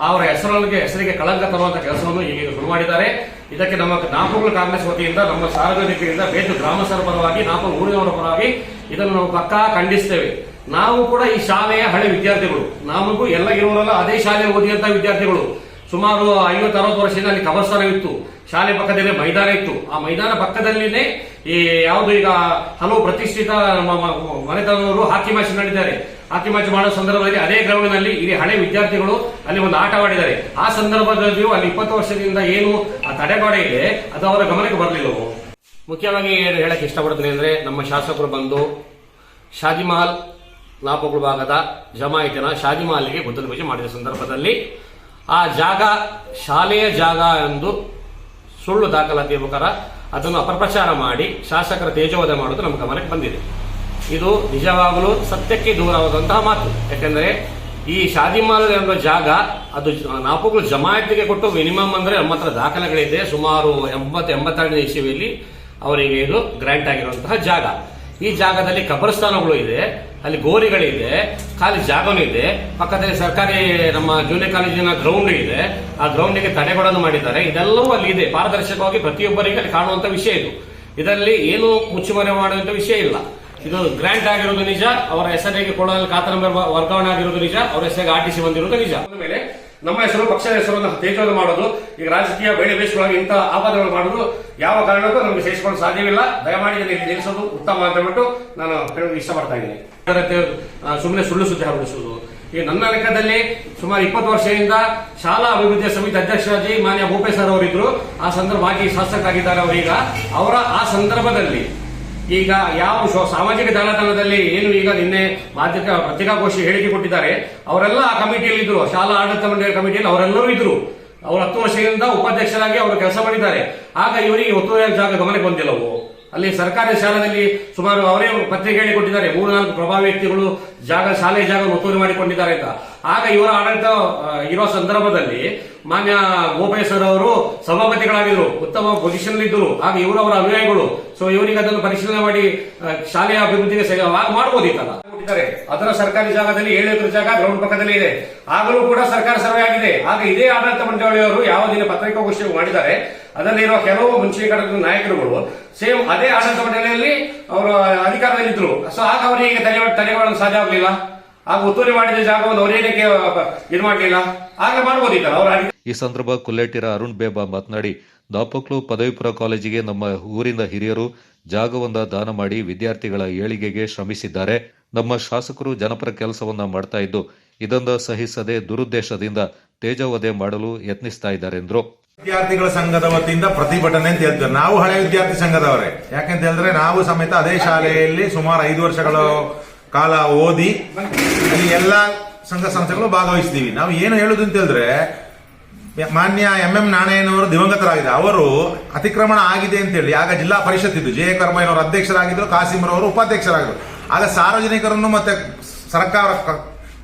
ಅವರ ಹೆಸರಿಗೆ ಕಳಂಕ ತರುವಂತ ಕೆಲಸವನ್ನು ಈಗ ಶುರು ಮಾಡಿದ್ದಾರೆ. ಇದಕ್ಕೆ ನಮ್ಮ ನಾಪಗಳ ಕಾಂಗ್ರೆಸ್ ವತಿಯಿಂದ ನಮ್ಮ ಸಾರ್ವಜನಿಕರಿಂದ ಬೇತು ಗ್ರಾಮಸ್ಥರ ಪರವಾಗಿ ನಾಪಗಳ ಊರಿನವರ ಪರವಾಗಿ ಇದನ್ನು ನಾವು ಪಕ್ಕಾ ಖಂಡಿಸ್ತೇವೆ. ನಾವು ಕೂಡ ಈ ಶಾಲೆಯ ಹಳೆ ವಿದ್ಯಾರ್ಥಿಗಳು. ನಮಗೂ ಎಲ್ಲ ಇರೋರೆಲ್ಲ ಅದೇ ಶಾಲೆ ಓದಿದಂತ ವಿದ್ಯಾರ್ಥಿಗಳು. ಸುಮಾರು 50-60 ವರ್ಷದಿಂದ ಅಲ್ಲಿ ಕಬರ್ಸ್ಥಾನವಿತ್ತು. ಶಾಲೆ ಪಕ್ಕದಲ್ಲೇ ಮೈದಾನ ಇತ್ತು. ಆ ಮೈದಾನ ಪಕ್ಕದಲ್ಲಿನೇ ಈ ಯಾವುದು ಈಗ ಹಲವು ಪ್ರತಿಷ್ಠಿತ ಮನೆತನವರು ಹಾಕಿ ಮ್ಯಾಚ್ ನಡೆದಿದ್ದಾರೆ. ಹಾಕಿ ಮ್ಯಾಚ್ ಮಾಡೋ ಸಂದರ್ಭದಲ್ಲಿ ಅದೇ ಗ್ರೌಂಡ್ನಲ್ಲಿ ಇಲ್ಲಿ ಹಳೆ ವಿದ್ಯಾರ್ಥಿಗಳು ಅಲ್ಲಿ ಒಂದು ಆಟ ಆಡಿದ್ದಾರೆ. ಆ ಸಂದರ್ಭದಲ್ಲಿಯೂ ಅಲ್ಲಿ 20 ವರ್ಷದಿಂದ ಏನು ತಡೆಗೋಡೆ ಇದೆ ಅದು ಅವರ ಗಮನಕ್ಕೆ ಬರಲಿಲ್ಲವು. ಮುಖ್ಯವಾಗಿ ಏನು ಹೇಳಕ್ಕೆ ಇಷ್ಟಪಡ್ತೀನಿ ಅಂದ್ರೆ, ನಮ್ಮ ಶಾಸಕರು ಬಂದು ಶಾದಿ ಮಹಲ್ ನಾಪಗಳ ಭಾಗದ ಜಮಾಯಿತಿನ ಶಾದಿ ಮಹಲ್ಗೆ ಗುದ್ದಲಿ ಪೂಜೆ ಮಾಡಿದ ಸಂದರ್ಭದಲ್ಲಿ ಆ ಜಾಗ ಶಾಲೆಯ ಜಾಗ ಎಂದು ಸುಳ್ಳು ದಾಖಲಾತಿಯ ಪ್ರಕಾರ ಅದನ್ನು ಅಪಪ್ರಚಾರ ಮಾಡಿ ಶಾಸಕರ ತೇಜೋವಧೆ ಮಾಡುವುದು ನಮ್ಮ ಗಮನಕ್ಕೆ ಬಂದಿದೆ. ಇದು ನಿಜವಾಗಲೂ ಸತ್ಯಕ್ಕೆ ದೂರವಾದಂತಹ ಮಾತು. ಯಾಕೆಂದರೆ ಈ ಶಾದಿ ಮಹಲ್ ಎಂಬ ಜಾಗ ಅದು ನಾಪಗಳು ಜಮಾಯತಿಗೆ ಕೊಟ್ಟು ಮಿನಿಮಮ್ ಅಂದ್ರೆ ನಮ್ಮ ಹತ್ರ ದಾಖಲೆಗಳಿದೆ. ಸುಮಾರು 80-82 ಇಸವಿಯಲ್ಲಿ ಅವರಿಗೆ ಇದು ಗ್ರಾಂಟ್ ಆಗಿರುವಂತಹ ಜಾಗ. ಈ ಜಾಗದಲ್ಲಿ ಕಬರಸ್ಥಾನಗಳು ಇದೆ, ಅಲ್ಲಿ ಗೋರಿಗಳಿದೆ, ಖಾಲಿ ಜಾಗನೂ ಇದೆ. ಪಕ್ಕದಲ್ಲಿ ಸರ್ಕಾರಿ ನಮ್ಮ ಜೂನಿಯರ್ ಕಾಲೇಜಿನ ಗ್ರೌಂಡ್ ಇದೆ. ಆ ಗ್ರೌಂಡಿಗೆ ತಡೆಗೋಡನ್ನು ಮಾಡಿದ್ದಾರೆ. ಇದೆಲ್ಲವೂ ಅಲ್ಲಿ ಇದೆ. ಪಾರದರ್ಶಕವಾಗಿ ಪ್ರತಿಯೊಬ್ಬರಿಗೆ ಅಲ್ಲಿ ಕಾಣುವಂತ ವಿಷಯ ಇದು. ಇದರಲ್ಲಿ ಏನು ಮುಚ್ಚುಮರೆ ಮಾಡುವಂತ ವಿಷಯ ಇಲ್ಲ. ಇದು ಗ್ರಾಂಟ್ ಆಗಿರೋದು ನಿಜ. ಅವರ ಹೆಸರಿಗೆ ಕೊಡಲು ಖಾತಾ ನಂಬರ್ ವರ್ಗಾವಣೆ ಆಗಿರೋದು ನಿಜ. ಅವರ ಹೆಸರಿಗೆ RTC ಬಂದಿರೋದು ನಿಜ. ಮೇಲೆ ನಮ್ಮ ಹೆಸರು ಪಕ್ಷದ ಹೆಸರನ್ನು ತೇಜೋದು ಮಾಡೋದು, ಈಗ ರಾಜಕೀಯ ಬೇಳೆ ಬೇಯಿಸುವಾಗ ಇಂಥ ಆಪಾದನೆಗಳು ಮಾಡೋದು ಯಾವ ಕಾರಣಕ್ಕೂ ನಮಗೆ ಸಹಿಸಿಕೊಳ್ಳಲು ಸಾಧ್ಯವಿಲ್ಲ. ದಯಮಾಡಿ ಇಲ್ಲಿ ನಿಲ್ಲಿಸೋದು ಉತ್ತಮ ಅಂತ ಹೇಳ್ಬಿಟ್ಟು ನಾನು ಹೇಳೋದು ಇಷ್ಟಪಡ್ತಾ ಇದ್ದೀನಿ. ಸುಮ್ಮನೆ ಸುಳ್ಳು ಸುದ್ದಿ ಹರಡಿಸುವುದು. ಈ ನನ್ನ ಲೆಕ್ಕದಲ್ಲಿ ಸುಮಾರು 20 ವರ್ಷದಿಂದ ಶಾಲಾ ಅಭಿವೃದ್ಧಿ ಸಮಿತಿ ಅಧ್ಯಕ್ಷರಾಗಿ ಮಾನ್ಯ ಭೂಪೇಶ್ ಸರ್ ಅವರಿದ್ರು. ಆ ಸಂದರ್ಭ ಮಾಜಿ ಶಾಸಕರಾಗಿದ್ದಾರೆ ಅವರೀಗ. ಅವರ ಆ ಸಂದರ್ಭದಲ್ಲಿ ಈಗ ಯಾವ ಸಾಮಾಜಿಕ ಜಾಲತಾಣದಲ್ಲಿ ಏನು ಈಗ ನಿನ್ನೆ ಪತ್ರಿಕಾಗೋಷ್ಠಿ ಹೇಳಿಕೆ ಕೊಟ್ಟಿದ್ದಾರೆ, ಅವರೆಲ್ಲ ಆ ಕಮಿಟಿಯಲ್ಲಿ ಇದ್ರು. ಶಾಲಾ ಆಡಳಿತ ಮಂಡಳಿ ಕಮಿಟಿಯಲ್ಲಿ ಅವರೆಲ್ಲರೂ ಇದ್ರು. ಅವರು 10 ವರ್ಷದಿಂದ ಉಪಾಧ್ಯಕ್ಷರಾಗಿ ಅವರು ಕೆಲಸ ಮಾಡಿದ್ದಾರೆ. ಆಗ ಇವರಿಗೆ ಒತ್ತುವರಿ ಜಾಗ ಗಮನಕ್ಕೆ ಬಂದಿಲ್ಲವು. ಅಲ್ಲಿ ಸರ್ಕಾರಿ ಶಾಲೆಯಲ್ಲಿ ಸುಮಾರು ಅವರೇ ಪತ್ರಿಕೆ ಹೇಳಿ ಕೊಟ್ಟಿದ್ದಾರೆ, 3-4 ಪ್ರಭಾವಿ ವ್ಯಕ್ತಿಗಳು ಶಾಲೆಯ ಜಾಗ ಒತ್ತುವರಿ ಮಾಡಿಕೊಂಡಿದ್ದಾರೆ ಅಂತ. ಆಗ ಇವರ ಆಡಳಿತ ಇರುವ ಸಂದರ್ಭದಲ್ಲಿ ಮಾನ್ಯ ಗೋಪೇಶ್ ಸರ್ ಅವರು ಸಭಾಪತಿಗಳಾಗಿದ್ರು, ಉತ್ತಮ ಪೊಸಿಷನ್ ಇದ್ದರು. ಆಗ ಇವರು ಅವರ ಅನುಯಾಯಿಗಳು. ಸೊ ಇವರಿಗೆ ಅದನ್ನು ಪರಿಶೀಲನೆ ಮಾಡಿ ಶಾಲೆಯ ಅಭಿವೃದ್ಧಿಗೆ ಮಾಡಬಹುದಿತ್ತಲ್ಲ. ಅದರ ಸರ್ಕಾರಿ ಜಾಗದಲ್ಲಿ 7 ಎಕರೆ ಜಾಗ ಗ್ರೌಂಡ್ ಪಕ್ಕದಲ್ಲಿ ಇದೆ. ಆಗಲೂ ಕೂಡ ಸರ್ಕಾರ ಸರ್ವೆ ಆಗಿದೆ. ಆಗ ಇದೇ ಆಡಳಿತ ಮಂಡಳಿಯವರು ಯಾವ ದಿನ ಪತ್ರಿಕಾಗೋಷ್ಠಿ ಮಾಡಿದ್ದಾರೆ, ಅದರಲ್ಲಿರುವ ಕೆಲವು ಮುಂಚೆಕರದ ನಾಯಕರುಗಳು ಸೇಮ್ ಅದೇ ಆಡಳಿತ ಮಂಡಳಿಯಲ್ಲಿ ಅವರು ಅಧಿಕಾರದಲ್ಲಿದ್ದರು. ಸೊ ಆಗ ಅವರಿಗೆ ತಡೆಗಳನ್ನು ಸಾಧ್ಯ ಆಗಲಿಲ್ಲ. ಆಗ ಒತ್ತುವರಿ ಮಾಡಿದ ಜಾಗವನ್ನು ಅವರೇನಕ್ಕೆ ಇದು ಮಾಡಲಿಲ್ಲ, ಆಗ ಮಾಡಬಹುದಿತ್ತಲ್ಲ ಅವರು. ಈ ಸಂದರ್ಭ ಕುಲ್ಲೇಟಿರ ಅರುಣ್ ಬೇಬಾ ಮಾತನಾಡಿ, ದಾಪಕ್ಲು ಪದವಿ ಪೂರ್ವ ಕಾಲೇಜಿಗೆ ನಮ್ಮ ಊರಿನ ಹಿರಿಯರು ಜಾಗವನ್ನ ದಾನ ಮಾಡಿ ವಿದ್ಯಾರ್ಥಿಗಳ ಏಳಿಗೆಗೆ ಶ್ರಮಿಸಿದ್ದಾರೆ. ನಮ್ಮ ಶಾಸಕರು ಜನಪರ ಕೆಲಸವನ್ನ ಮಾಡ್ತಾ ಇದ್ದು ಇದನ್ನು ಸಹಿಸದೆ ದುರುದ್ದೇಶದಿಂದ ತೇಜೋವಧೆ ಮಾಡಲು ಯತ್ನಿಸ್ತಾ ಇದ್ದಾರೆ ಎಂದರು. ವಿದ್ಯಾರ್ಥಿಗಳ ಸಂಘದ ವತಿಯಿಂದ ಪ್ರತಿಭಟನೆ ಅಂತ ಹೇಳ್ತಾರೆ. ನಾವು ಹಳೆ ವಿದ್ಯಾರ್ಥಿ ಸಂಘದವರೇ. ಯಾಕೆಂತ ಹೇಳಿದ್ರೆ ನಾವು ಸಮೇತ ಅದೇ ಶಾಲೆಯಲ್ಲಿ ಸುಮಾರು 5 ವರ್ಷಗಳ ಕಾಲ ಓದಿ ಅಲ್ಲಿ ಎಲ್ಲಾ ಸಂಘ ಸಂಸ್ಥೆಗಳು ಭಾಗವಹಿಸಿದೀವಿ. ನಾವು ಏನು ಹೇಳುದು ಅಂತ ಹೇಳಿದ್ರೆ, ಮಾನ್ಯ MM ನಾಣಯ್ಯನವರು ದಿವಂಗತರಾಗಿದೆ. ಅವರು ಅತಿಕ್ರಮಣ ಆಗಿದೆ ಅಂತೇಳಿ ಆಗ ಜಿಲ್ಲಾ ಪರಿಷತ್ ಇದ್ದು ಜೆ ಕರ್ಮಯ್ಯನವರು ಅಧ್ಯಕ್ಷರಾಗಿದ್ದರು, ಕಾಸಿಂರವರು ಉಪಾಧ್ಯಕ್ಷರಾಗಿದ್ದರು. ಆಗ ಸಾರ್ವಜನಿಕರನ್ನು ಮತ್ತೆ ಸರ್ಕಾರ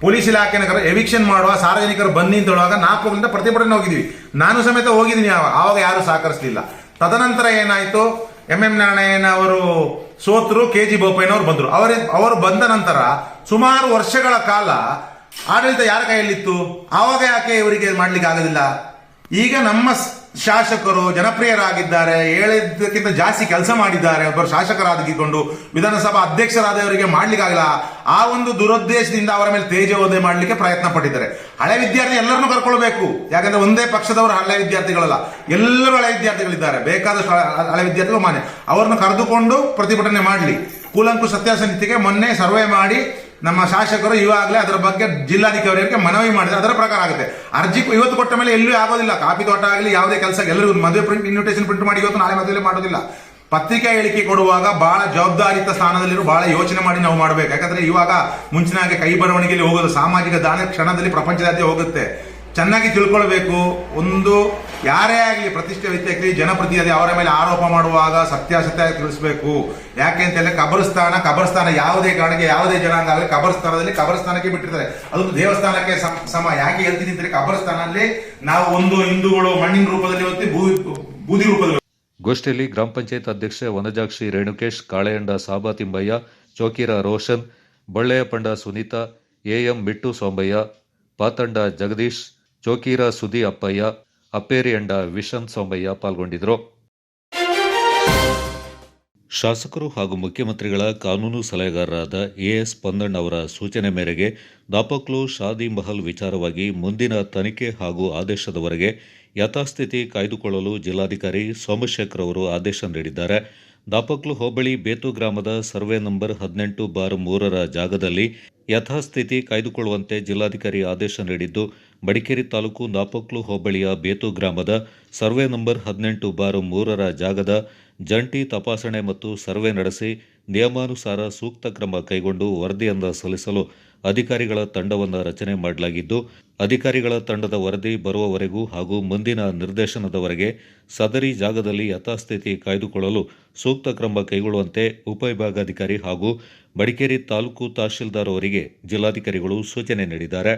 ಪೊಲೀಸ್ ಇಲಾಖೆನ ಎವಿಕ್ಷನ್ ಮಾಡುವ ಸಾರ್ವಜನಿಕರು ಬನ್ನಿ ಅಂತ ಹೇಳುವಾಗ 4 ವರ್ಷದಿಂದ ಪ್ರತಿಭಟನೆ ಹೋಗಿದ್ವಿ. ನಾನು ಸಮೇತ ಹೋಗಿದ್ದೀನಿ. ಆವಾಗ ಯಾರು ಸಹಕರಿಸಲಿಲ್ಲ. ತದನಂತರ ಏನಾಯ್ತು, MM ನಾಣಯ್ಯನವರು ಸೋತರು, KG ಬೋಪಯ್ಯನವರು ಬಂದರು. ಅವರು ಬಂದ ನಂತರ ಸುಮಾರು ವರ್ಷಗಳ ಕಾಲ ಆಡಳಿತ ಯಾರ ಕೈಯಲ್ಲಿತ್ತು, ಆವಾಗ ಯಾಕೆ ಇವರಿಗೆ ಮಾಡ್ಲಿಕ್ಕೆ ಆಗೋದಿಲ್ಲ? ಈಗ ನಮ್ಮ ಶಾಸಕರು ಜನಪ್ರಿಯರಾಗಿದ್ದಾರೆ, ಹೇಳಿದ್ದಕ್ಕಿಂತ ಜಾಸ್ತಿ ಕೆಲಸ ಮಾಡಿದ್ದಾರೆ, ಒಬ್ಬರು ಶಾಸಕರಾಗಿಕೊಂಡು ವಿಧಾನಸಭಾ ಅಧ್ಯಕ್ಷರಾದವರಿಗೆ ಮಾಡ್ಲಿಕ್ಕೆ ಆಗಲ್ಲ. ಆ ಒಂದು ದುರುದ್ದೇಶದಿಂದ ಅವರ ಮೇಲೆ ತೇಜೋವಧೆ ಮಾಡಲಿಕ್ಕೆ ಪ್ರಯತ್ನ ಪಟ್ಟಿದ್ದಾರೆ. ಹಳೆ ವಿದ್ಯಾರ್ಥಿ ಎಲ್ಲರನ್ನೂ ಕರ್ಕೊಳ್ಬೇಕು. ಯಾಕಂದ್ರೆ ಒಂದೇ ಪಕ್ಷದವರು ಹಳೆ ವಿದ್ಯಾರ್ಥಿಗಳಲ್ಲ, ಎಲ್ಲರೂ ಹಳೆ ವಿದ್ಯಾರ್ಥಿಗಳಿದ್ದಾರೆ. ಬೇಕಾದಷ್ಟು ಹಳೆ ವಿದ್ಯಾರ್ಥಿಗಳು ಮಾನ್ಯ ಅವರನ್ನು ಕರೆದುಕೊಂಡು ಪ್ರತಿಭಟನೆ ಮಾಡಲಿ. ಕೂಲಂಕು ಸತ್ಯಾಸತ್ಯತೆಗೆ ಮೊನ್ನೆ ಸರ್ವೆ ಮಾಡಿ ನಮ್ಮ ಶಾಸಕರು ಇವಾಗಲೇ ಅದರ ಬಗ್ಗೆ ಜಿಲ್ಲಾಧಿಕಾರಿಯವರಿಗೆ ಮನವಿ ಮಾಡಿದ್ರೆ ಅದರ ಪ್ರಕಾರ ಆಗುತ್ತೆ. ಅರ್ಜಿ ಇವತ್ತು ಕೊಟ್ಟ ಮೇಲೆ ಎಲ್ಲೂ ಆಗೋದಿಲ್ಲ. ಕಾಫಿ ತೋಟ ಆಗಲಿ ಯಾವುದೇ ಕೆಲಸ ಎಲ್ಲರಿಗೂ ಮದುವೆ ಪ್ರಿಂಟ್ ಇನ್ವಿಟೇಷನ್ ಪ್ರಿಂಟ್ ಮಾಡಿ ಇವತ್ತು ನಾಳೆ ಮದುವೆ ಮಾಡೋದಿಲ್ಲ. ಪತ್ರಿಕಾ ಹೇಳಿಕೆ ಕೊಡುವಾಗ ಬಹಳ ಜವಾಬ್ದಾರಿಯುತ ಸ್ಥಾನದಲ್ಲಿರೋ ಬಹಳ ಯೋಚನೆ ಮಾಡಿ ನಾವು ಮಾಡಬೇಕು. ಯಾಕಂದ್ರೆ ಇವಾಗ ಮುಂಚಿನಾಗೆ ಕೈ ಬರವಣಿಗೆಯಲ್ಲಿ ಹೋಗೋದು, ಸಾಮಾಜಿಕ ದಾನ ಕ್ಷಣದಲ್ಲಿ ಪ್ರಪಂಚದಾದ್ಯಂತ ಹೋಗುತ್ತೆ. ಚೆನ್ನಾಗಿ ತಿಳ್ಕೊಳ್ಬೇಕು. ಒಂದು ಯಾರೇ ಆಗಲಿ ಪ್ರತಿಷ್ಠೆ ವ್ಯಕ್ತಿ ಆಗಲಿ ಜನಪ್ರತಿನಿಧಿ ಅವರ ಮೇಲೆ ಆರೋಪ ಮಾಡುವಾಗ ಸತ್ಯಾಸತ್ಯ ತಿಳಿಸಬೇಕು. ಯಾಕೆ ಅಂತ ಹೇಳಿದ್ರೆ ಕಬರಸ್ಥಾನ ಯಾವುದೇ ಕಾರಣಕ್ಕೆ ಯಾವುದೇ ಜನಾಂಗ ಆಗಲಿ ಕಬರಸ್ಥಾನಕ್ಕೆ ಬಿಟ್ಟಿರ್ತಾರೆ. ಅದೊಂದು ದೇವಸ್ಥಾನಕ್ಕೆ ಸಮ. ಯಾಕೆ ಹೇಳ್ತೀನಿ ಅಂದ್ರೆ ಕಬರಸ್ಥಾನಲ್ಲಿ ನಾವು ಒಂದು ಹಿಂದೂಗಳು ಮಣ್ಣಿನ ರೂಪದಲ್ಲಿ ಹೊತ್ತಿ ಬೂದಿ ರೂಪದಲ್ಲಿ. ಗೋಷ್ಠಿಯಲ್ಲಿ ಗ್ರಾಮ ಪಂಚಾಯತ್ ಅಧ್ಯಕ್ಷೆ ವನಜಾಕ್ಷಿ ರೇಣುಕೇಶ್, ಕಾಳೆಯಂಡ ಸಾಬಾ ತಿಂಬಯ್ಯ, ಚೋಕೀರ ರೋಷನ್, ಬಳ್ಳೆಯ ಪಂಡ Sunita, am Mittu ಸೋಂಬಯ್ಯ, ಪಾತಂಡ Jagadish, ಚೋಕೀರ ಸುದಿ Appayya, ಅಪ್ಪೇರಿ and vision ಸೋಂಬಯ್ಯ ಪಾಲ್ಗೊಂಡಿದ್ದರು. ಶಾಸಕರು ಹಾಗೂ ಮುಖ್ಯಮಂತ್ರಿಗಳ ಕಾನೂನು ಸಲಹೆಗಾರರಾದ ಎಎಸ್ ಪಂದಣ್ಣ ಅವರ ಸೂಚನೆ ಮೇರೆಗೆ ದಾಪಕ್ಲು ಶಾದಿ ಮಹಲ್ ವಿಚಾರವಾಗಿ ಮುಂದಿನ ತನಿಖೆ ಹಾಗೂ ಆದೇಶದವರೆಗೆ ಯಥಾಸ್ಥಿತಿ ಕಾಯ್ದುಕೊಳ್ಳಲು ಜಿಲ್ಲಾಧಿಕಾರಿ ಸೋಮಶೇಖರ್ ಅವರು ಆದೇಶ ನೀಡಿದ್ದಾರೆ. ದಾಪಕ್ಲು ಹೋಬಳಿ ಬೇತು ಗ್ರಾಮದ ಸರ್ವೆ ನಂಬರ್ 18/3 ಜಾಗದಲ್ಲಿ ಯಥಾಸ್ಥಿತಿ ಕಾಯ್ದುಕೊಳ್ಳುವಂತೆ ಜಿಲ್ಲಾಧಿಕಾರಿ ಆದೇಶ ನೀಡಿದ್ದು, ಮಡಿಕೇರಿ ತಾಲೂಕು ದಾಪಕ್ಲು ಹೋಬಳಿಯ ಬೇತು ಗ್ರಾಮದ ಸರ್ವೆ ನಂಬರ್ 18/3 ಜಾಗದ ಜಂಟಿ ತಪಾಸಣೆ ಮತ್ತು ಸರ್ವೆ ನಡೆಸಿ ನಿಯಮಾನುಸಾರ ಸೂಕ್ತ ಕ್ರಮ ಕೈಗೊಂಡು ವರದಿಯನ್ನು ಸಲ್ಲಿಸಲು ಅಧಿಕಾರಿಗಳ ತಂಡವನ್ನು ರಚನೆ ಮಾಡಲಾಗಿದ್ದು, ಅಧಿಕಾರಿಗಳ ತಂಡದ ವರದಿ ಬರುವವರೆಗೂ ಹಾಗೂ ಮುಂದಿನ ನಿರ್ದೇಶನದವರೆಗೆ ಸದರಿ ಜಾಗದಲ್ಲಿ ಯಥಾಸ್ಥಿತಿ ಕಾಯ್ದುಕೊಳ್ಳಲು ಸೂಕ್ತ ಕ್ರಮ ಕೈಗೊಳ್ಳುವಂತೆ ಉಪವಿಭಾಗಾಧಿಕಾರಿ ಹಾಗೂ ಮಡಿಕೇರಿ ತಾಲೂಕು ತಹಶೀಲ್ದಾರ್ ಅವರಿಗೆ ಜಿಲ್ಲಾಧಿಕಾರಿಗಳು ಸೂಚನೆ ನೀಡಿದ್ದಾರೆ.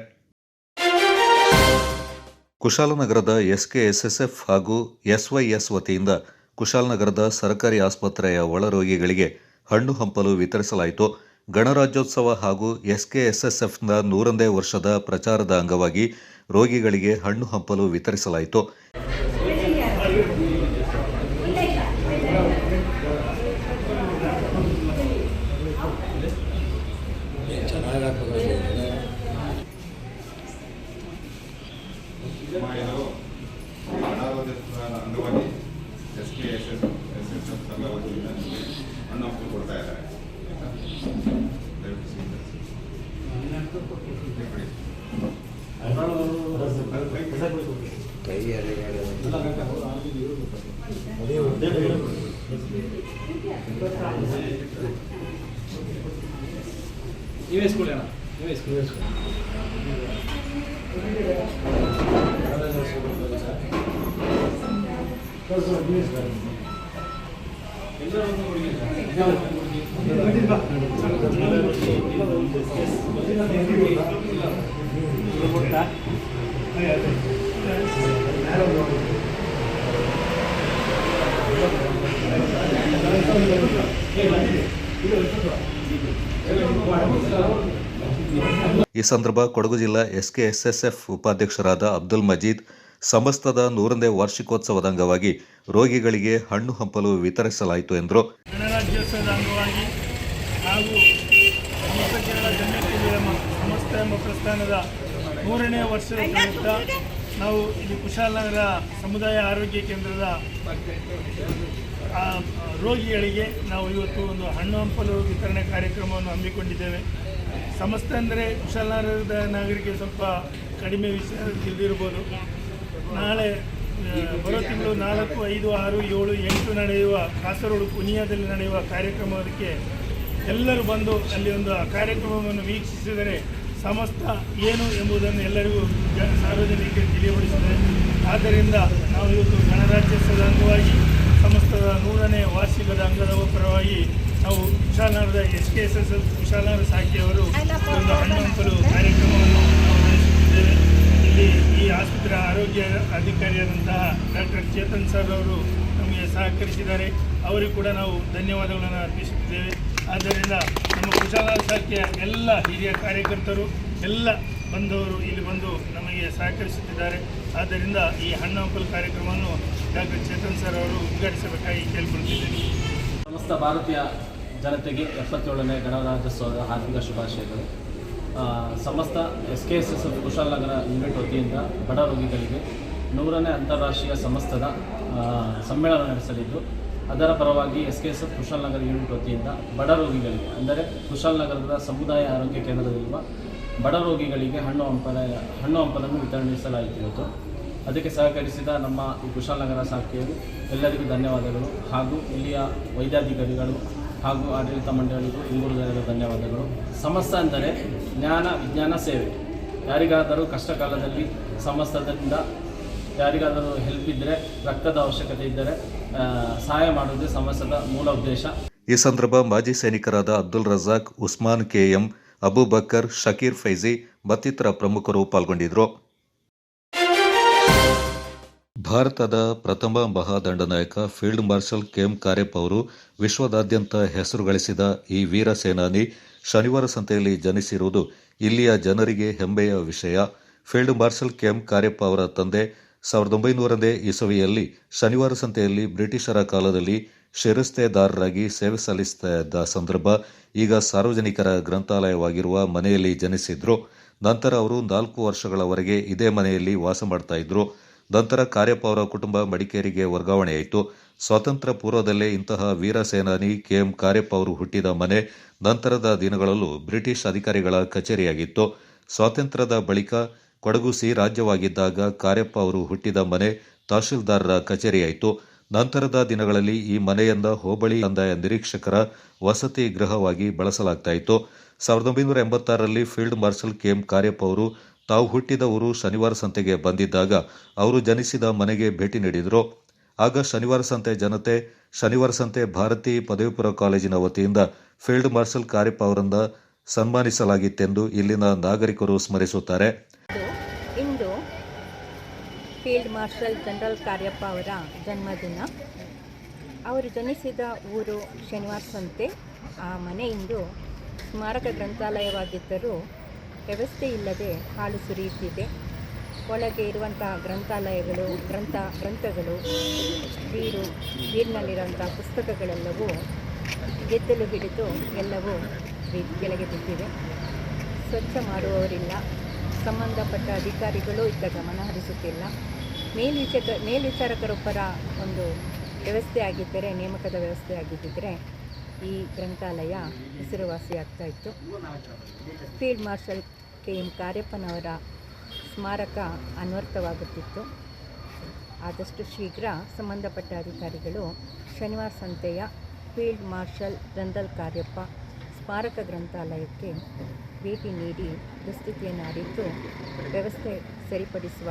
ಕುಶಾಲನಗರದ ಎಸ್ಕೆಎಸ್ಎಸ್ಎಫ್ ಹಾಗೂ ಎಸ್ವೈಎಸ್ ವತಿಯಿಂದ ಕುಶಾಲನಗರದ ಸರ್ಕಾರಿ ಆಸ್ಪತ್ರೆಯ ಒಳರೋಗಿಗಳಿಗೆ ಹಣ್ಣು ಹಂಪಲು ವಿತರಿಸಲಾಯಿತು. ಗಣರಾಜ್ಯೋತ್ಸವ ಹಾಗೂ ಎಸ್ಕೆಎಸ್ಎಸ್ಎಫ್ನ 100ನೇ ವರ್ಷದ ಪ್ರಚಾರದ ಅಂಗವಾಗಿ ರೋಗಿಗಳಿಗೆ ಹಣ್ಣು ಹಂಪಲು ವಿತರಿಸಲಾಯಿತು. ಈ ಸಂದರ್ಭ ಕೊಡಗು ಜಿಲ್ಲಾ ಎಸ್ಕೆಎಸ್ಎಸ್ಎಫ್ ಉಪಾಧ್ಯಕ್ಷರಾದ ಅಬ್ದುಲ್ ಮಜೀದ್ ಸಮಸ್ತದ 100ನೇ ವಾರ್ಷಿಕೋತ್ಸವದ ಅಂಗವಾಗಿ ರೋಗಿಗಳಿಗೆ ಹಣ್ಣು ಹಂಪಲು ವಿತರಿಸಲಾಯಿತು ಎಂದರು. ಗಣರಾಜ್ಯೋತ್ಸವದ ಅಂಗವಾಗಿ ಹಾಗೂ ಸಮಸ್ತ ಕೇರಳ ಜನ್ಮಭೂಮಿ ಸಮಸ್ತ ಎಂಬ ಪ್ರಸ್ಥಾನದ 100ನೇ ವರ್ಷದ ಪ್ರಯುಕ್ತ ನಾವು ಇಲ್ಲಿ ಕುಶಾಲನಗರ ಸಮುದಾಯ ಆರೋಗ್ಯ ಕೇಂದ್ರದ ರೋಗಿಗಳಿಗೆ ನಾವು ಇವತ್ತು ಒಂದು ಹಣ್ಣು ಹಂಪಲು ವಿತರಣೆ ಕಾರ್ಯಕ್ರಮವನ್ನು ಹಮ್ಮಿಕೊಂಡಿದ್ದೇವೆ. ಸಮಸ್ತ ಅಂದರೆ ಕುಶಾಲನಗರದ ನಾಗರಿಕರಿಗೆ ಸ್ವಲ್ಪ ಕಡಿಮೆ ವಿಷಯ ತಿಳಿದಿರ್ಬೋದು. ನಾಳೆ ಬರೋ ತಿಂಗಳು 4, 5, 6, 7, 8 ನಡೆಯುವ ಕಾಸರಗೋಡು ಕುನಿಯಾದಲ್ಲಿ ನಡೆಯುವ ಕಾರ್ಯಕ್ರಮಕ್ಕೆ ಎಲ್ಲರೂ ಬಂದು ಅಲ್ಲಿ ಒಂದು ಕಾರ್ಯಕ್ರಮವನ್ನು ವೀಕ್ಷಿಸಿದರೆ ಸಮಸ್ತ ಏನು ಎಂಬುದನ್ನು ಎಲ್ಲರಿಗೂ ಸಾರ್ವಜನಿಕರಿಗೆ ತಿಳಿಯಪಡಿಸಿದೆ. ಆದ್ದರಿಂದ ನಾವು ಇವತ್ತು ಗಣರಾಜ್ಯೋತ್ಸವದ ಅಂಗವಾಗಿ ಸಮಸ್ತದ 100ನೇ ವಾರ್ಷಿಕದ ಅಂಗದ ಪರವಾಗಿ ನಾವು ಕುಶಾಲನಗರದ ಎಸ್ಕೆಎಸ್ಎಸ್ಎಫ್ ಕುಶಾಲನಗರ ಶಾಖೆಯವರು ಒಂದು ಹಣ್ಣು ಹಂಪಲು ಕಾರ್ಯಕ್ರಮವನ್ನು ನಾವು ನಡೆಸುತ್ತಿದ್ದೇವೆ. ಇಲ್ಲಿ ಈ ಆಸ್ಪತ್ರೆ ಆರೋಗ್ಯ ಅಧಿಕಾರಿಯಾದಂತಹ ಡಾಕ್ಟರ್ ಚೇತನ್ ಸರ್ ಅವರು ನಮಗೆ ಸಹಕರಿಸಿದ್ದಾರೆ. ಅವರಿಗೂ ಕೂಡ ನಾವು ಧನ್ಯವಾದಗಳನ್ನು ಅರ್ಪಿಸುತ್ತಿದ್ದೇವೆ. ಆದ್ದರಿಂದ ನಮ್ಮ ಕುಶಾಲನಗರ ಶಾಖೆಯ ಎಲ್ಲ ಹಿರಿಯ ಕಾರ್ಯಕರ್ತರು ಎಲ್ಲ ಬಂದವರು ಇಲ್ಲಿ ಬಂದು ನಮಗೆ ಸಹಕರಿಸುತ್ತಿದ್ದಾರೆ. ಆದ್ದರಿಂದ ಈ ಹಣ್ಣು ಹಂಪಲು ಕಾರ್ಯಕ್ರಮವನ್ನು ಡಾಕ್ಟರ್ ಚೇತನ್ ಸರ್ ಅವರು ಉದ್ಘಾಟಿಸಬೇಕಾಗಿ ಕೇಳಿಕೊಳ್ಳುತ್ತಿದ್ದೇನೆ. ಸಮಸ್ತ ಭಾರತೀಯ ಜನತೆಗೆ 77ನೇ ಗಣರಾಜ್ಯೋತ್ಸವದ ಹಾರ್ದಿಕ ಶುಭಾಶಯಗಳು. ಸಮಸ್ತ ಎಸ್ಕೆಎಸ್ಎಸ್ಎಫ್ ಕುಶಾಲನಗರ ಯೂನಿಟ್ ವತಿಯಿಂದ ಬಡ ರೋಗಿಗಳಿಗೆ 100ನೇ ಅಂತಾರಾಷ್ಟ್ರೀಯ ಸಮಸ್ತದ ಸಮ್ಮೇಳನ ನಡೆಸಲಿದ್ದು ಅದರ ಪರವಾಗಿ SKSF ಕುಶಾಲನಗರ ಯೂನಿಟ್ ವತಿಯಿಂದ ಬಡ ರೋಗಿಗಳಿಗೆ, ಅಂದರೆ ಕುಶಾಲನಗರದ ಸಮುದಾಯ ಆರೋಗ್ಯ ಕೇಂದ್ರದಲ್ಲಿರುವ ಬಡ ರೋಗಿಗಳಿಗೆ ಹಣ್ಣು ಹಂಪಲನ್ನು ವಿತರಿಸಲಾಯಿತು ಇವತ್ತು. ಅದಕ್ಕೆ ಸಹಕರಿಸಿದ ನಮ್ಮ ಈ ಕುಶಾಲನಗರ ಶಾಖೆಯರು ಎಲ್ಲರಿಗೂ ಧನ್ಯವಾದಗಳು, ಹಾಗೂ ಇಲ್ಲಿಯ ವೈದ್ಯಾಧಿಕಾರಿಗಳು ಹಾಗೂ ಆಡಳಿತ ಮಂಡಳಿಗೂ ಇಂಗುರುದರ ಧನ್ಯವಾದಗಳು. ಸಮಸ್ತ ಅಂದರೆ ಜ್ಞಾನ ವಿಜ್ಞಾನ ಸೇವೆ. ಯಾರಿಗಾದರೂ ಕಷ್ಟ ಕಾಲದಲ್ಲಿ ಸಮಸ್ತದಿಂದ ಯಾರಿಗಾದರೂ ಹೆಲ್ಪ್ ಇದ್ದರೆ, ರಕ್ತದ ಅವಶ್ಯಕತೆ ಇದ್ದರೆ ಸಹಾಯ ಮಾಡುವುದೇ ಸಮಸ್ತದ ಮೂಲ ಉದ್ದೇಶ. ಈ ಸಂದರ್ಭ ಮಾಜಿ ಸೈನಿಕರಾದ ಅಬ್ದುಲ್ ರಜಾಕ್, ಉಸ್ಮಾನ್ KM, ಅಬೂಬಕರ್, ಶಕೀರ್ ಫೈಜಿ ಮತ್ತಿತರ ಪ್ರಮುಖರು ಪಾಲ್ಗೊಂಡಿದ್ದರು. ಭಾರತದ ಪ್ರಥಮ ಮಹಾದಂಡನಾಯಕ ಫೀಲ್ಡ್ ಮಾರ್ಷಲ್ KM ಕಾರ್ಯಪ್ಪ ಅವರು ವಿಶ್ವದಾದ್ಯಂತ ಹೆಸರು ಗಳಿಸಿದ ಈ ವೀರ ಸೇನಾನಿ ಶನಿವಾರ ಸಂತೆಯಲ್ಲಿ ಜನಿಸಿರುವುದು ಇಲ್ಲಿಯ ಜನರಿಗೆ ಹೆಮ್ಮೆಯ ವಿಷಯ. ಫೀಲ್ಡ್ ಮಾರ್ಷಲ್ KM ಕಾರ್ಯಪ್ಪ ಅವರ ತಂದೆ 1900ನೇ ಇಸವಿಯಲ್ಲಿ ಶನಿವಾರ ಸಂತೆಯಲ್ಲಿ ಬ್ರಿಟಿಷರ ಕಾಲದಲ್ಲಿ ಶಿರಸ್ತೆದಾರರಾಗಿ ಸೇವೆ ಸಲ್ಲಿಸ್ತಾ ಇದ್ದ ಸಂದರ್ಭ ಈಗ ಸಾರ್ವಜನಿಕರ ಗ್ರಂಥಾಲಯವಾಗಿರುವ ಮನೆಯಲ್ಲಿ ಜನಿಸಿದ್ರು. ನಂತರ ಅವರು 4 ವರ್ಷಗಳವರೆಗೆ ಇದೇ ಮನೆಯಲ್ಲಿ ವಾಸ ಮಾಡ್ತಾ ಇದ್ರು. ನಂತರ ಕಾರ್ಯಪ್ಪ ಅವರ ಕುಟುಂಬ ಮಡಿಕೇರಿಗೆ ವರ್ಗಾವಣೆಯಾಯಿತು. ಸ್ವಾತಂತ್ರ್ಯ ಪೂರ್ವದಲ್ಲೇ ಇಂತಹ ವೀರ ಸೇನಾನಿ KM ಕಾರ್ಯಪ್ಪ ಅವರು ಹುಟ್ಟಿದ ಮನೆ ನಂತರದ ದಿನಗಳಲ್ಲೂ ಬ್ರಿಟಿಷ್ ಅಧಿಕಾರಿಗಳ ಕಚೇರಿಯಾಗಿತ್ತು. ಸ್ವಾತಂತ್ರ್ಯದ ಬಳಿಕ ಕೊಡಗು ಸಿ ರಾಜ್ಯವಾಗಿದ್ದಾಗ ಕಾರ್ಯಪ್ಪ ಅವರು ಹುಟ್ಟಿದ ಮನೆ ತಹಶೀಲ್ದಾರರ ಕಚೇರಿಯಾಯಿತು. ನಂತರದ ದಿನಗಳಲ್ಲಿ ಈ ಮನೆಯಿಂದ ಹೋಬಳಿ ಕಂದಾಯ ನಿರೀಕ್ಷಕರ ವಸತಿ ಗೃಹವಾಗಿ ಬಳಸಲಾಗ್ತಾ ಇತ್ತು. 1986ರಲ್ಲಿ ಫೀಲ್ಡ್ ಮಾರ್ಷಲ್ KM ಕಾರ್ಯಪ್ಪ ಅವರು ತಾವು ಹುಟ್ಟಿದ ಊರು ಶನಿವಾರ ಸಂತೆಗೆ ಬಂದಿದ್ದಾಗ ಅವರು ಜನಿಸಿದ ಮನೆಗೆ ಭೇಟಿ ನೀಡಿದರು. ಆಗ ಶನಿವಾರ ಸಂತೆ ಜನತೆ ಶನಿವಾರ ಸಂತೆ ಭಾರತಿ ಪದವಿ ಪೂರ್ವ ಕಾಲೇಜಿನ ವತಿಯಿಂದ ಫೀಲ್ಡ್ ಮಾರ್ಷಲ್ ಕಾರ್ಯಪ್ಪ ಅವರನ್ನ ಸನ್ಮಾನಿಸಲಾಗಿತ್ತೆಂದು ಇಲ್ಲಿನ ನಾಗರಿಕರು ಸ್ಮರಿಸುತ್ತಾರೆ. ಇಂದು ಫೀಲ್ಡ್ ಮಾರ್ಷಲ್ ಜನರಲ್ ಕಾರ್ಯಪ್ಪ ಅವರ ಜನ್ಮದಿನ. ಅವರು ಜನಿಸಿದ ಊರು ಶನಿವಾರ ಸಂತೆ. ಆ ಮನೆ ಇಂದು ಸ್ಮಾರಕ ಗ್ರಂಥಾಲಯವಾಗಿದ್ದರೂ ವ್ಯವಸ್ಥೆ ಇಲ್ಲದೆ ಹಾಳು ಸುರಿಯುತ್ತಿದೆ. ಒಳಗೆ ಇರುವಂತಹ ಗ್ರಂಥಾಲಯಗಳು ಗ್ರಂಥಗಳು ನೀರಿನಲ್ಲಿರುವಂಥ ಪುಸ್ತಕಗಳೆಲ್ಲವೂ ಗೆದ್ದಲು ಹಿಡಿದು ಎಲ್ಲವೂ ಕೆಳಗೆ ಬಿದ್ದಿವೆ. ಸ್ವಚ್ಛ ಮಾಡುವವರಿಲ್ಲ, ಸಂಬಂಧಪಟ್ಟ ಅಧಿಕಾರಿಗಳು ಇದ್ದ ಗಮನ ಹರಿಸುತ್ತಿಲ್ಲ. ಮೇಲ್ವಿಚಾರಕರೊಬ್ಬರ ಒಂದು ವ್ಯವಸ್ಥೆ ಆಗಿದ್ದರೆ, ನೇಮಕದ ವ್ಯವಸ್ಥೆ ಆಗಿದ್ದರೆ ಈ ಗ್ರಂಥಾಲಯ ಹೆಸರುವಾಸಿಯಾಗ್ತಾ ಇತ್ತು. ಫೀಲ್ಡ್ ಮಾರ್ಷಲ್ KM ಕಾರ್ಯಪ್ಪನವರ ಸ್ಮಾರಕ ಅನ್ವರ್ಥವಾಗುತ್ತಿತ್ತು. ಆದಷ್ಟು ಶೀಘ್ರ ಸಂಬಂಧಪಟ್ಟ ಅಧಿಕಾರಿಗಳು ಶನಿವಾರ ಸಂತೆಯ ಫೀಲ್ಡ್ ಮಾರ್ಷಲ್ ಜನರಲ್ ಕಾರ್ಯಪ್ಪ ಸ್ಮಾರಕ ಗ್ರಂಥಾಲಯಕ್ಕೆ ಭೇಟಿ ನೀಡಿ ದುಸ್ಥಿತಿಯನ್ನು ಅರಿತು ವ್ಯವಸ್ಥೆ ಸರಿಪಡಿಸುವ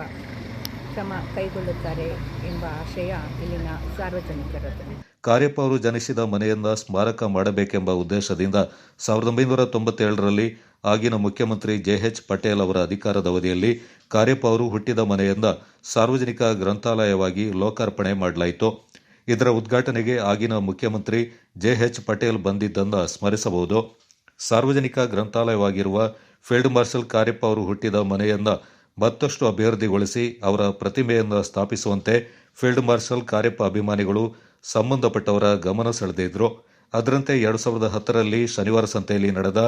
ಕ್ರಮ ಕೈಗೊಳ್ಳುತ್ತಾರೆ ಎಂಬ ಆಶಯ ಇಲ್ಲಿನ ಸಾರ್ವಜನಿಕರದು. ಕಾರ್ಯಪ್ಪ ಅವರು ಜನಿಸಿದ ಮನೆಯನ್ನ ಸ್ಮಾರಕ ಮಾಡಬೇಕೆಂಬ ಉದ್ದೇಶದಿಂದ 1997ರಲ್ಲಿ ಆಗಿನ ಮುಖ್ಯಮಂತ್ರಿ JH ಪಟೇಲ್ ಅವರ ಅಧಿಕಾರದ ಅವಧಿಯಲ್ಲಿ ಕಾರ್ಯಪ್ಪ ಅವರು ಹುಟ್ಟಿದ ಮನೆಯನ್ನ ಸಾರ್ವಜನಿಕ ಗ್ರಂಥಾಲಯವಾಗಿ ಲೋಕಾರ್ಪಣೆ ಮಾಡಲಾಯಿತು. ಇದರ ಉದ್ಘಾಟನೆಗೆ ಆಗಿನ ಮುಖ್ಯಮಂತ್ರಿ JH ಪಟೇಲ್ ಬಂದಿದ್ದನ್ನು ಸ್ಮರಿಸಬಹುದು. ಸಾರ್ವಜನಿಕ ಗ್ರಂಥಾಲಯವಾಗಿರುವ ಫೀಲ್ಡ್ ಮಾರ್ಷಲ್ ಕಾರ್ಯಪ್ಪ ಅವರು ಹುಟ್ಟಿದ ಮನೆಯನ್ನ ಮತ್ತಷ್ಟು ಅಭಿವೃದ್ಧಿಗೊಳಿಸಿ ಅವರ ಪ್ರತಿಮೆಯನ್ನು ಸ್ಥಾಪಿಸುವಂತೆ ಫೀಲ್ಡ್ ಮಾರ್ಷಲ್ ಕಾರ್ಯಪ್ಪ ಅಭಿಮಾನಿಗಳು ಸಂಬಂಧಪಟ್ಟವರ ಗಮನ ಸೆಳೆದಿದ್ರು. ಅದರಂತೆ 2010ರಲ್ಲಿ ಶನಿವಾರ ಸಂತೆಯಲ್ಲಿ ನಡೆದ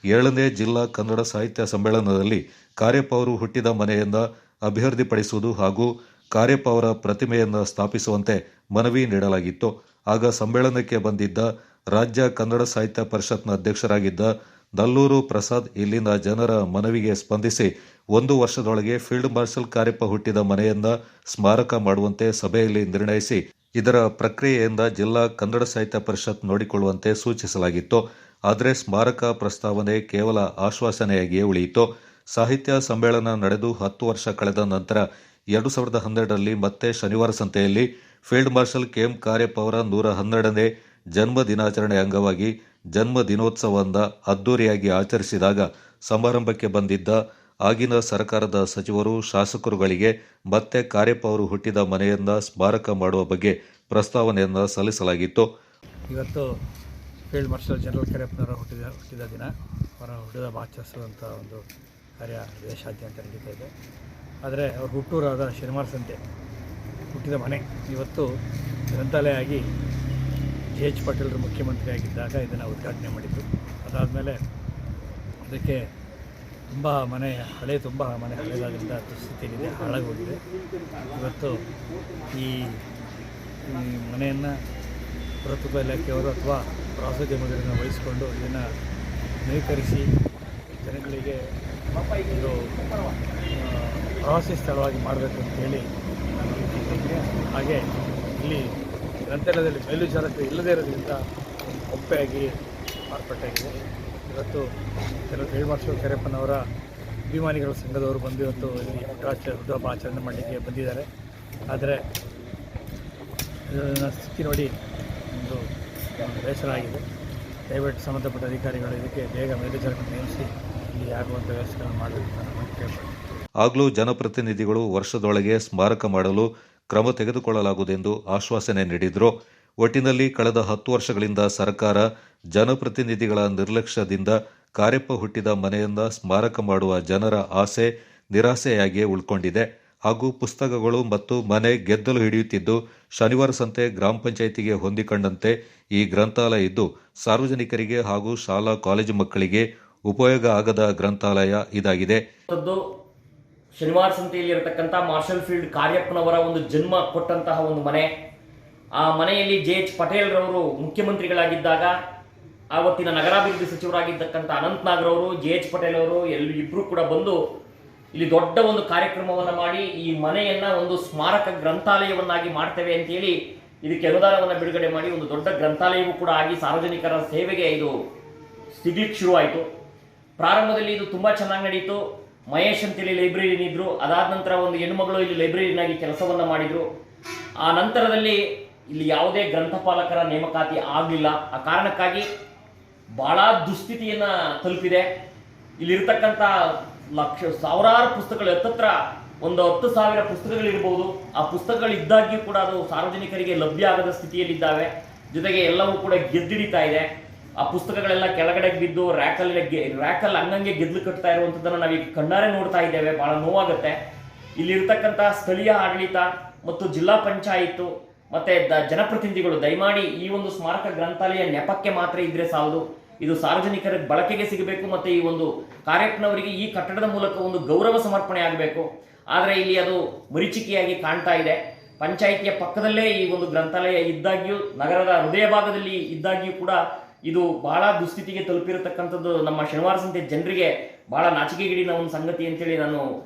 7ನೇ ಜಿಲ್ಲಾ ಕನ್ನಡ ಸಾಹಿತ್ಯ ಸಮ್ಮೇಳನದಲ್ಲಿ ಕಾರ್ಯಪ್ಪ ಅವರು ಹುಟ್ಟಿದ ಮನೆಯನ್ನು ಅಭಿವೃದ್ಧಿಪಡಿಸುವುದು ಹಾಗೂ ಕಾರ್ಯಪ್ಪ ಅವರ ಪ್ರತಿಮೆಯನ್ನು ಸ್ಥಾಪಿಸುವಂತೆ ಮನವಿ ನೀಡಲಾಗಿತ್ತು. ಆಗ ಸಮ್ಮೇಳನಕ್ಕೆ ಬಂದಿದ್ದ ರಾಜ್ಯ ಕನ್ನಡ ಸಾಹಿತ್ಯ ಪರಿಷತ್ನ ಅಧ್ಯಕ್ಷರಾಗಿದ್ದ ನಲ್ಲೂರು ಪ್ರಸಾದ್ ಇಲ್ಲಿನ ಜನರ ಮನವಿಗೆ ಸ್ಪಂದಿಸಿ 1 ವರ್ಷದೊಳಗೆ ಫೀಲ್ಡ್ ಮಾರ್ಷಲ್ ಕಾರ್ಯಪ್ಪ ಹುಟ್ಟಿದ ಮನೆಯನ್ನ ಸ್ಮಾರಕ ಮಾಡುವಂತೆ ಸಭೆಯಲ್ಲಿ ನಿರ್ಣಯಿಸಿ ಇದರ ಪ್ರಕ್ರಿಯೆಯಿಂದ ಜಿಲ್ಲಾ ಕನ್ನಡ ಸಾಹಿತ್ಯ ಪರಿಷತ್ ನೋಡಿಕೊಳ್ಳುವಂತೆ ಸೂಚಿಸಲಾಗಿತ್ತು. ಆದರೆ ಸ್ಮಾರಕ ಪ್ರಸ್ತಾವನೆ ಕೇವಲ ಆಶ್ವಾಸನೆಯಾಗಿಯೇ ಉಳಿಯಿತು. ಸಾಹಿತ್ಯ ಸಮ್ಮೇಳನ ನಡೆದು 10 ವರ್ಷ ಕಳೆದ ನಂತರ 2012ರಲ್ಲಿ ಮತ್ತೆ ಶನಿವಾರ ಸಂತೆಯಲ್ಲಿ ಫೀಲ್ಡ್ ಮಾರ್ಷಲ್ KM ಕಾರ್ಯಪ್ಪ ಅವರ 112ನೇ ಜನ್ಮ ದಿನಾಚರಣೆ ಅಂಗವಾಗಿ ಜನ್ಮ ದಿನೋತ್ಸವವನ್ನು ಅದ್ದೂರಿಯಾಗಿ ಆಚರಿಸಿದಾಗ ಸಮಾರಂಭಕ್ಕೆ ಬಂದಿದ್ದ ಆಗಿನ ಸರ್ಕಾರದ ಸಚಿವರು ಶಾಸಕರುಗಳಿಗೆ ಮತ್ತೆ ಕಾರ್ಯಪ್ಪ ಅವರು ಹುಟ್ಟಿದ ಮನೆಯನ್ನ ಸ್ಮಾರಕ ಮಾಡುವ ಬಗ್ಗೆ ಪ್ರಸ್ತಾವನೆಯನ್ನು ಸಲ್ಲಿಸಲಾಗಿತ್ತು. ಇವತ್ತು ಫೀಲ್ಡ್ ಮಾರ್ಷಲ್ ಜನರಲ್ ಕಾರ್ಯಪ್ಪನವರ ಹುಟ್ಟಿದ ದಿನ. ಅವರ ಹುಟ್ಟಿದ ಆಚರಿಸುವಂಥ ಒಂದು ಕಾರ್ಯ ದೇಶಾದ್ಯಂತ ನಡೀತಾ ಇದೆ. ಆದರೆ ಅವ್ರ ಹುಟ್ಟೂರಾದ ಶನಿವಾರ ಸಂತೆ ಹುಟ್ಟಿದ ಮನೆ ಇವತ್ತು ಗ್ರಂಥಾಲಯ ಆಗಿ JH ಪಟೇಲ್ರು ಮುಖ್ಯಮಂತ್ರಿ ಆಗಿದ್ದಾಗ ಇದನ್ನು ಉದ್ಘಾಟನೆ ಮಾಡಿದ್ದು. ಅದಾದಮೇಲೆ ಅದಕ್ಕೆ ತುಂಬ ಮನೆ ಹಳೆಯದಾಗಿದ್ದ ದುಸ್ಥಿತಿಯಲ್ಲಿದೆ, ಹಾಳಾಗೋಗಿದೆ. ಇವತ್ತು ಈ ಮನೆಯನ್ನು ಪುರಾತತ್ವ ಇಲಾಖೆಯವರು ಅಥವಾ ಪ್ರವಾಸೋದ್ಯಮಗಳನ್ನು ವಹಿಸಿಕೊಂಡು ಇದನ್ನು ನವೀಕರಿಸಿ ಜನಗಳಿಗೆ ಇದು ಪ್ರವಾಸಿ ಸ್ಥಳವಾಗಿ ಮಾಡಬೇಕು ಅಂತೇಳಿ ನಾನು ಅಂದ್ಕೊಂಡಿದ್ದೀನಿ. ಹಾಗೆ ಇಲ್ಲಿ ಗ್ರಂಥಾಲಯದಲ್ಲಿ ಮೇಲ್ವಿಚಾರಕ ಇಲ್ಲದೇ ಇರೋದ್ರಿಂದ ಒಪ್ಪೆಯಾಗಿ ಮಾರ್ಪಾಟಾಗಿದೆ. ಇವತ್ತು ಕೆಲವು ಫೀಲ್ಡ್ ಮಾರ್ಷಲ್ ಕರಿಯಪ್ಪನವರ ಅಭಿಮಾನಿಗಳ ಸಂಘದವರು ಬಂದು ಇವತ್ತು ಇಲ್ಲಿ ಹುಟ್ಟುಹಬ್ಬ ಆಚರಣೆ ಮಾಡಲಿಕ್ಕೆ ಬಂದಿದ್ದಾರೆ. ಆದರೆ ಇದನ್ನ ಸ್ಥಿತಿ ನೋಡಿ ಒಂದು ಬೇಸರ ಆಗಿದೆ. ದಯವಿಟ್ಟು ಸಂಬಂಧಪಟ್ಟ ಅಧಿಕಾರಿಗಳು ಇದಕ್ಕೆ ಬೇಗ ಮೇಲ್ವಿಚಾರಕರನ್ನು ನೇಮಿಸಿ ಇಲ್ಲಿ ಆಗುವಂಥ ವ್ಯವಸ್ಥೆಗಳನ್ನು ಮಾಡಬೇಕು ಅಂತ ನಾನು ಕೇಳ್ತೀನಿ. ಆಗಲೂ ಜನಪ್ರತಿನಿಧಿಗಳು ವರ್ಷದೊಳಗೆ ಸ್ಮಾರಕ ಮಾಡಲು ಕ್ರಮ ತೆಗೆದುಕೊಳ್ಳಲಾಗುವುದೆಂದು ಆಶ್ವಾಸನೆ ನೀಡಿದರು. ಒಟ್ಟಿನಲ್ಲಿ ಕಳೆದ 10 ವರ್ಷಗಳಿಂದ ಸರ್ಕಾರ ಜನಪ್ರತಿನಿಧಿಗಳ ನಿರ್ಲಕ್ಷ್ಯದಿಂದ ಕಾರ್ಯಪ್ಪ ಹುಟ್ಟಿದ ಮನೆಯಿಂದ ಸ್ಮಾರಕ ಮಾಡುವ ಜನರ ಆಸೆ ನಿರಾಸೆಯಾಗಿಯೇ ಉಳ್ಕೊಂಡಿದೆ. ಹಾಗೂ ಪುಸ್ತಕಗಳು ಮತ್ತು ಮನೆ ಗೆದ್ದಲು ಹಿಡಿಯುತ್ತಿದ್ದು ಶನಿವಾರ ಸಂತೆ ಗ್ರಾಮ ಪಂಚಾಯಿತಿಗೆ ಹೊಂದಿಕೊಂಡಂತೆ ಈ ಗ್ರಂಥಾಲಯ ಇದ್ದು ಸಾರ್ವಜನಿಕರಿಗೆ ಹಾಗೂ ಶಾಲಾ ಕಾಲೇಜು ಮಕ್ಕಳಿಗೆ ಉಪಯೋಗ ಆಗದ ಗ್ರಂಥಾಲಯ ಇದಾಗಿದೆ. ಶನಿವಾರ ಸಂತೆಯಲ್ಲಿ ಇರತಕ್ಕಂಥ ಮಾರ್ಷಲ್ ಫೀಲ್ಡ್ ಕಾರ್ಯಪ್ಪನವರ ಒಂದು ಜನ್ಮ ಕೊಟ್ಟಂತಹ ಒಂದು ಮನೆ. ಆ ಮನೆಯಲ್ಲಿ JH ಪಟೇಲ್ ರವರು ಮುಖ್ಯಮಂತ್ರಿಗಳಾಗಿದ್ದಾಗ ಆವತ್ತಿನ ನಗರಾಭಿವೃದ್ಧಿ ಸಚಿವರಾಗಿದ್ದಕ್ಕಂಥ ಅನಂತ್ ನಾಗ್ ರವರು JH ಪಟೇಲ್ ಅವರು ಇಬ್ಬರು ಕೂಡ ಬಂದು ಇಲ್ಲಿ ದೊಡ್ಡ ಒಂದು ಕಾರ್ಯಕ್ರಮವನ್ನು ಮಾಡಿ ಈ ಮನೆಯನ್ನ ಒಂದು ಸ್ಮಾರಕ ಗ್ರಂಥಾಲಯವನ್ನಾಗಿ ಮಾಡ್ತೇವೆ ಅಂತೇಳಿ ಇದಕ್ಕೆ ಅನುದಾನವನ್ನು ಬಿಡುಗಡೆ ಮಾಡಿ ಒಂದು ದೊಡ್ಡ ಗ್ರಂಥಾಲಯವೂ ಕೂಡ ಆಗಿ ಸಾರ್ವಜನಿಕರ ಸೇವೆಗೆ ಇದು ಸಿಗ್ಲಿಕ್ಕೆ ಶುರುವಾಯಿತು. ಪ್ರಾರಂಭದಲ್ಲಿ ಇದು ತುಂಬ ಚೆನ್ನಾಗಿ ನಡೀತು. ಮಹೇಶ್ ಅಂತೇಳಿ ಲೈಬ್ರರಿಯನ್ ಇದ್ರು. ಅದಾದ ನಂತರ ಒಂದು ಹೆಣ್ಣುಮಗಳು ಇಲ್ಲಿ ಲೈಬ್ರರಿಯನ್ನಾಗಿ ಕೆಲಸವನ್ನು ಮಾಡಿದರು. ಆ ನಂತರದಲ್ಲಿ ಇಲ್ಲಿ ಯಾವುದೇ ಗ್ರಂಥಪಾಲಕರ ನೇಮಕಾತಿ ಆಗಲಿಲ್ಲ. ಆ ಕಾರಣಕ್ಕಾಗಿ ಭಾಳ ದುಸ್ಥಿತಿಯನ್ನು ತಲುಪಿದೆ. ಇಲ್ಲಿರ್ತಕ್ಕಂಥ ಸಾವಿರಾರು ಪುಸ್ತಕಗಳು ಹತ್ತತ್ರ ಒಂದು 10,000 ಪುಸ್ತಕಗಳಿರ್ಬೋದು. ಆ ಪುಸ್ತಕಗಳಿದ್ದಾಗ್ಯೂ ಕೂಡ ಅದು ಸಾರ್ವಜನಿಕರಿಗೆ ಲಭ್ಯ ಆಗದ ಸ್ಥಿತಿಯಲ್ಲಿದ್ದಾವೆ. ಜೊತೆಗೆ ಎಲ್ಲವೂ ಕೂಡ ಗೆದ್ದಿಡಿತಾ ಇದೆ. ಆ ಪುಸ್ತಕಗಳೆಲ್ಲ ಕೆಳಗಡೆ ಬಿದ್ದು ರ್ಯಾಕಲ್ಲಿ ಹಂಗಂಗೆ ಗೆದ್ಲು ಕಟ್ತಾ ಇರುವಂಥದ್ದನ್ನು ನಾವೀಗ ಕಣ್ಣಾರೆ ನೋಡ್ತಾ ಇದ್ದೇವೆ. ಭಾಳ ನೋವಾಗುತ್ತೆ. ಇಲ್ಲಿರ್ತಕ್ಕಂಥ ಸ್ಥಳೀಯ ಆಡಳಿತ ಮತ್ತು ಜಿಲ್ಲಾ ಪಂಚಾಯಿತು ಮತ್ತು ಜನಪ್ರತಿನಿಧಿಗಳು ದಯಮಾಡಿ ಈ ಒಂದು ಸ್ಮಾರಕ ಗ್ರಂಥಾಲಯ ನೆಪಕ್ಕೆ ಮಾತ್ರ ಇದ್ರೆ ಸಾಲದು. ಇದು ಸಾರ್ವಜನಿಕರ ಬಳಕೆಗೆ ಸಿಗಬೇಕು ಮತ್ತು ಈ ಒಂದು ಕಾರ್ಯಪ್ಪನವರಿಗೆ ಈ ಕಟ್ಟಡದ ಮೂಲಕ ಒಂದು ಗೌರವ ಸಮರ್ಪಣೆ ಆಗಬೇಕು. ಆದರೆ ಇಲ್ಲಿ ಅದು ಮರೀಚಿಕೆಯಾಗಿ ಕಾಣ್ತಾ ಇದೆ. ಪಂಚಾಯಿತಿಯ ಪಕ್ಕದಲ್ಲೇ ಈ ಒಂದು ಗ್ರಂಥಾಲಯ ಇದ್ದಾಗ್ಯೂ, ನಗರದ ಹೃದಯ ಭಾಗದಲ್ಲಿ ಇದ್ದಾಗ್ಯೂ ಕೂಡ ಇದು ಬಹಳ ದುಸ್ಥಿತಿಗೆ ತಲುಪಿರತಕ್ಕಂಥದ್ದು ನಮ್ಮ ಶನಿವಾರ ಸಂತೆ ಜನರಿಗೆ ಬಹಳ ನಾಚಿಕೆಗೇಡಿನ ಒಂದು ಸಂಗತಿ ಅಂತೇಳಿ ನಾನು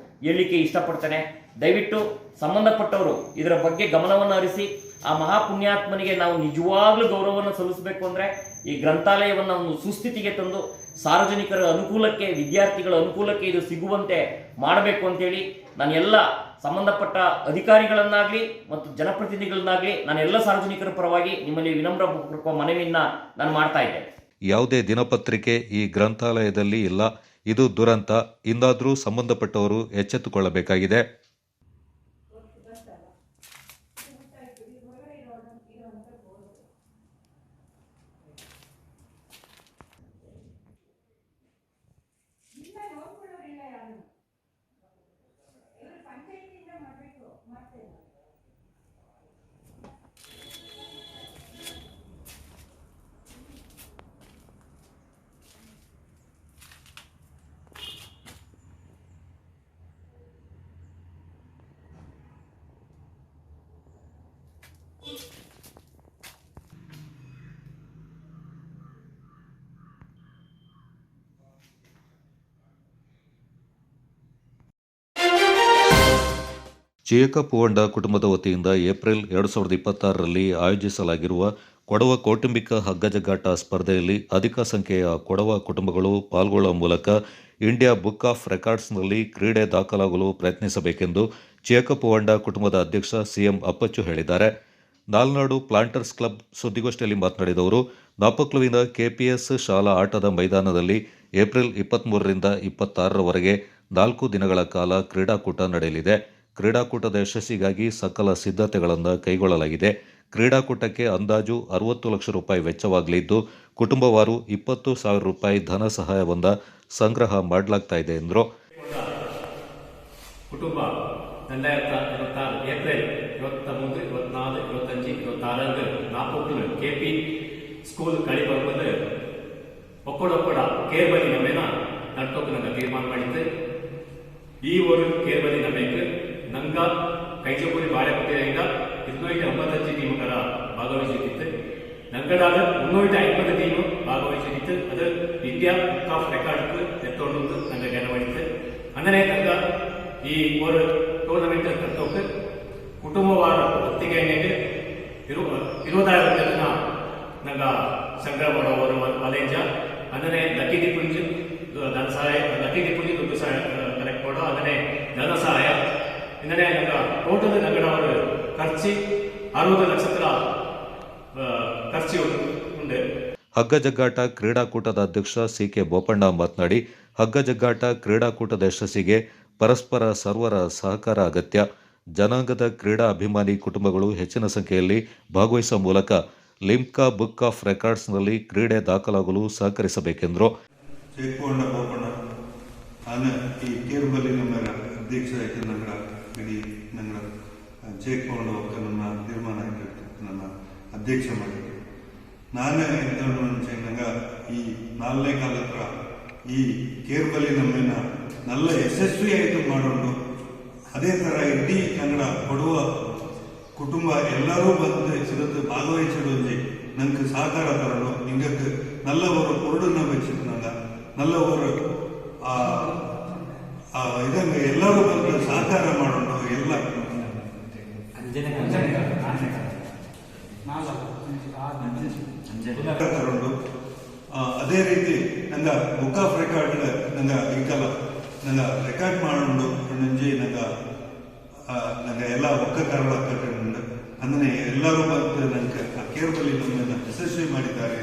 ಹೇಳಲಿಕ್ಕೆ ಇಷ್ಟಪಡ್ತೇನೆ. ದಯವಿಟ್ಟು ಸಂಬಂಧಪಟ್ಟವರು ಇದರ ಬಗ್ಗೆ ಗಮನವನ್ನು ಹರಿಸಿ ಆ ಮಹಾಪುಣ್ಯಾತ್ಮನಿಗೆ ನಾವು ನಿಜವಾಗ್ಲೂ ಗೌರವವನ್ನು ಸಲ್ಲಿಸಬೇಕು. ಅಂದರೆ ಈ ಗ್ರಂಥಾಲಯವನ್ನು ಒಂದು ಸುಸ್ಥಿತಿಗೆ ತಂದು ಸಾರ್ವಜನಿಕರ ಅನುಕೂಲಕ್ಕೆ, ವಿದ್ಯಾರ್ಥಿಗಳ ಅನುಕೂಲಕ್ಕೆ ಇದು ಸಿಗುವಂತೆ ಮಾಡಬೇಕು ಅಂತೇಳಿ ನಾನು ಎಲ್ಲ ಸಂಬಂಧಪಟ್ಟ ಅಧಿಕಾರಿಗಳನ್ನಾಗಲಿ ಮತ್ತು ಜನಪ್ರತಿನಿಧಿಗಳನ್ನಾಗಲಿ ನಾನು ಎಲ್ಲ ಸಾರ್ವಜನಿಕರ ಪರವಾಗಿ ನಿಮ್ಮಲ್ಲಿ ವಿನಮ್ರ ಮನವಿಯನ್ನು ನಾನು ಮಾಡ್ತಾ ಇದ್ದೇನೆ. ಯಾವುದೇ ದಿನಪತ್ರಿಕೆ ಈ ಗ್ರಂಥಾಲಯದಲ್ಲಿ ಇಲ್ಲ. ಇದು ದುರಂತ. ಇಂದಾದರೂ ಸಂಬಂಧಪಟ್ಟವರು ಎಚ್ಚೆತ್ತುಕೊಳ್ಳಬೇಕಾಗಿದೆ. ಜೇಕಬ್ ಹೊಂಡ ಕುಟುಂಬದ ವತಿಯಿಂದ ಏಪ್ರಿಲ್ 2026ರಲ್ಲಿ ಆಯೋಜಿಸಲಾಗಿರುವ ಕೊಡವ ಕೌಟುಂಬಿಕ ಹಗ್ಗಜಗ್ಗಾಟ ಸ್ಪರ್ಧೆಯಲ್ಲಿ ಅಧಿಕ ಸಂಖ್ಯೆಯ ಕೊಡವ ಕುಟುಂಬಗಳು ಪಾಲ್ಗೊಳ್ಳುವ ಮೂಲಕ ಇಂಡಿಯಾ ಬುಕ್ ಆಫ್ ರೆಕಾರ್ಡ್ಸ್ನಲ್ಲಿ ಕ್ರೀಡೆ ದಾಖಲಾಗಲು ಪ್ರಯತ್ನಿಸಬೇಕೆಂದು ಜೇಕಬ್ ಹೊಂಡ ಕುಟುಂಬದ ಅಧ್ಯಕ್ಷ CM ಅಪ್ಪಚ್ಚು ಹೇಳಿದ್ದಾರೆ. ನಾಲ್ನಾಡು ಪ್ಲಾಂಟರ್ಸ್ ಕ್ಲಬ್ ಸುದ್ದಿಗೋಷ್ಠಿಯಲ್ಲಿ ಮಾತನಾಡಿದವರು, ನಾಪಕ್ಲುವಿನ KPS ಶಾಲಾ ಆಟದ ಮೈದಾನದಲ್ಲಿ ಏಪ್ರಿಲ್ 23ರಿಂದ 26ರವರೆಗೆ 4 ದಿನಗಳ ಕಾಲ ಕ್ರೀಡಾಕೂಟ ನಡೆಯಲಿದೆ. ಕ್ರೀಡಾಕೂಟದ ಯಶಸ್ಸಿಗಾಗಿ ಸಕಲ ಸಿದ್ಧತೆಗಳನ್ನು ಕೈಗೊಳ್ಳಲಾಗಿದೆ. ಕ್ರೀಡಾಕೂಟಕ್ಕೆ ಅಂದಾಜು 60 ಲಕ್ಷ ರೂಪಾಯಿ ವೆಚ್ಚವಾಗಲಿದ್ದು, ಕುಟುಂಬವಾರು 20,000 ರೂಪಾಯಿ ಧನ ಸಹಾಯವನ್ನು ಸಂಗ್ರಹ ಮಾಡಲಾಗ್ತಾ ಇದೆ ಎಂದರು. ಕುಟುಂಬ 2026 ಏಪ್ರಿಲ್ 23, 24, 25, 26 ನಾಪಕ್ಲು KP ಸ್ಕೂಲ್ ಕಳಿ ಬರ್ಬೋದು ಒಕ್ಕಡ ಕೇರ್ಬಲಿ ನಮ್ಮೇನ ನಡ್ತೋಕೆ ನಂಗೆ ತೀರ್ಮಾನ ಮಾಡಿದ್ದೆ. ಈ ಊರು ಕೇರ್ಬಲಿ ನಮಗೆ ನಂಗ ಕೈಜಪುರಿ ಬಾಳೆಪಟ್ಟಿಯಿಂದ 255 ಟೀಮುಗಳ ಭಾಗವಹಿಸುತ್ತಿದ್ದೆ. ഞങ്ങളാൽ 350 ടീം ഭാഗവഹിച്ചിട്ട് അത് ഇന്ത്യ ബുക്ക് ഓഫ് റെക്കോർഡ് എത്തോണ്ട് ഞങ്ങൾ ഗണവഴിത്ത് അങ്ങനെ ഞങ്ങൾ ಈ ಒಂದು ಟೂರ್ನಮೆಂಟ್ ಕರ್ತೋಕೆ ಕುಟುಂಬವಾರ ಒತ್ತಿಗೆ 20,000 ಜನ ನಂಗ ಸಂಗ್ರಹ ಮಾಡೋರು ಕಾಲೇಜ ಅದನ್ನೇ ಲಕ್ಕಿ ದಿಪ್ಪುಂಜಿ ಧನ ಸಹಾಯ ಲಕ್ಕಿ ದಿಪ್ಪುಂಜಿ ದುಡ್ಡು ಸಹಾಯ ಕಲೆಕ್ಟ್ ಮಾಡೋ ಅದನ್ನೇ ಧನ ಸಹಾಯ ಇನ್ನೇ ನಂಗ ಟೋಟಲ್ ನಂಗಡವರು ಖರ್ಚು 60 ಲಕ್ಷದ ಖರ್ಚು ಉಂಟು. ಹಗ್ಗ ಜಗ್ಗಾಟ ಕ್ರೀಡಾಕೂಟದ ಅಧ್ಯಕ್ಷ ಸಿ.ಕೆ. ಬೋಪಣ್ಣ ಮಾತನಾಡಿ, ಹಗ್ಗ ಜಗ್ಗಾಟ ಕ್ರೀಡಾಕೂಟದ ಯಶಸ್ಸಿಗೆ ಪರಸ್ಪರ ಸರ್ವರ ಸಹಕಾರ ಅಗತ್ಯ. ಜನಾಂಗದ ಕ್ರೀಡಾ ಅಭಿಮಾನಿ ಕುಟುಂಬಗಳು ಹೆಚ್ಚಿನ ಸಂಖ್ಯೆಯಲ್ಲಿ ಭಾಗವಹಿಸುವ ಮೂಲಕ ಲಿಮ್ಕಾ ಬುಕ್ ಆಫ್ ರೆಕಾರ್ಡ್ಸ್ನಲ್ಲಿ ಕ್ರೀಡೆ ದಾಖಲಾಗಲು ಸಹಕರಿಸಬೇಕೆಂದರು. ಜಯಕೋಂಡ ಬೋಪಣ್ಣ ನಾನು ಈ ಕೇರ್ಬಲ್ಲಿ ನಮ್ಮ ಅಧ್ಯಕ್ಷ ಆಯ್ತು ನಂಗೆ ಇಡೀ ನಂಗೆ ಜಯಕೋಂಡ ನಮ್ಮ ತೀರ್ಮಾನ ಆಗಿತ್ತು ನನ್ನ ಅಧ್ಯಕ್ಷ ಮಾಡಿದ್ದು ನಾನೇ ಎಂತಂದ್ರೆ ನಂಗೆ ಈ 4ನೇ ಕಾಲ ಹತ್ರ ಈ ಕೇರ್ಬಲ್ಲಿ ನಮ್ಮನ್ನ ನಲ್ಲ ಯಶಸ್ವಿಯಾಯಿತು ಮಾಡೋದು ಅದೇ ಥರ ಇಡೀ ಕನ್ನಡ ಕೊಡುವ ಕುಟುಂಬ ಎಲ್ಲರೂ ಬಂದು ಸಿಗುತ್ತೆ ಭಾಗವಹಿಸಿಡೋದು ನಂಗೆ ಸಹಕಾರ ತರಲು ಹಿಂಗಕ್ಕೆ ನಲ್ಲವರು ಕೊರಡನ್ನ ಬೆಚ್ಚಿದ್ದು ನಂಗೆ ನಲ್ಲವರು ಇದಂಗೆ ಎಲ್ಲರೂ ಬಂದು ಸಹಕಾರ ಮಾಡೋಣ ಎಲ್ಲ ತಗೊಂಡು ಅದೇ ರೀತಿ ನಂಗೆ ಬುಕ್ ಆಫ್ ರೆಕಾರ್ಡ್ ನಂಗೆ ಈಗಲ್ಲ ನಂಗೆ ರೆಕಾರ್ಡ್ ಮಾಡೋಣ ನಂಜಿ ನಂಗೆ ಎಲ್ಲ ಒಕ್ಕ ಕರಳ ಕಟ್ಟಿಕೊಂಡು ಅಂದ್ರೆ ಎಲ್ಲರೂ ಬಂದು ನಂಗೆ ಕೇರ್ಬಲ್ಲಿ ನಮ್ಮನ್ನು ಯಶಸ್ವಿ ಮಾಡಿದ್ದಾರೆ.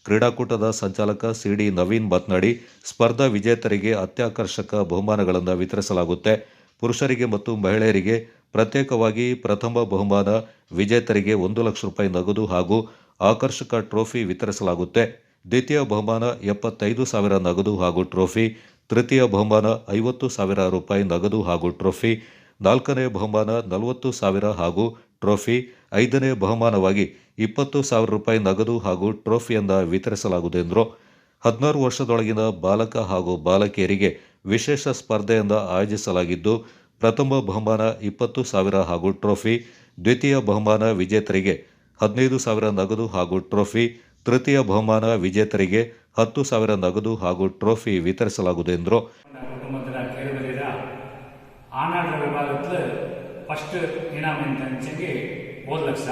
ಕ್ರೀಡಾಕೂಟದ ಸಂಚಾಲಕ ಸಿ.ಡಿ. ನವೀನ್ ಮಾತನಾಡಿ, ಸ್ಪರ್ಧಾ ವಿಜೇತರಿಗೆ ಅತ್ಯಾಕರ್ಷಕ ಬಹುಮಾನಗಳನ್ನು ವಿತರಿಸಲಾಗುತ್ತೆ. ಪುರುಷರಿಗೆ ಮತ್ತು ಮಹಿಳೆಯರಿಗೆ ಪ್ರತ್ಯೇಕವಾಗಿ ಪ್ರಥಮ ಬಹುಮಾನ, ವಿಜೇತರಿಗೆ 1 ಲಕ್ಷ ರೂಪಾಯಿ ನಗದು ಹಾಗೂ ಆಕರ್ಷಕ ಟ್ರೋಫಿ ವಿತರಿಸಲಾಗುತ್ತೆ. ದ್ವಿತೀಯ ಬಹುಮಾನ 75,000 ನಗದು ಹಾಗೂ ಟ್ರೋಫಿ, ತೃತೀಯ ಬಹುಮಾನ 50,000 ರೂಪಾಯಿ ನಗದು ಹಾಗೂ ಟ್ರೋಫಿ, 4ನೇ ಬಹುಮಾನ 40,000 ಹಾಗೂ ಟ್ರೋಫಿ, 5ನೇ ಬಹುಮಾನವಾಗಿ 20,000 ರೂಪಾಯಿ ನಗದು ಹಾಗೂ ಟ್ರೋಫಿಯನ್ನು ವಿತರಿಸಲಾಗುವುದು ಎಂದರು. 16 ವರ್ಷದೊಳಗಿನ ಬಾಲಕ ಹಾಗೂ ಬಾಲಕಿಯರಿಗೆ ವಿಶೇಷ ಸ್ಪರ್ಧೆಯನ್ನು ಆಯೋಜಿಸಲಾಗಿದ್ದು, ಪ್ರಥಮ ಬಹುಮಾನ 20,000 ಹಾಗೂ ಟ್ರೋಫಿ, ದ್ವಿತೀಯ ಬಹುಮಾನ ವಿಜೇತರಿಗೆ 15,000 ನಗದು ಹಾಗೂ ಟ್ರೋಫಿ, ತೃತೀಯ ಬಹುಮಾನ ವಿಜೇತರಿಗೆ 10,000 ನಗದು ಹಾಗೂ ಟ್ರೋಫಿ ವಿತರಿಸಲಾಗುವುದು ಎಂದರು. ஆனாடுற விபாகத்தில் ஃபஸ்ட்டு இனாம் ಎಂತಂಚೆಗೆ 1 ಲಕ್ಷ,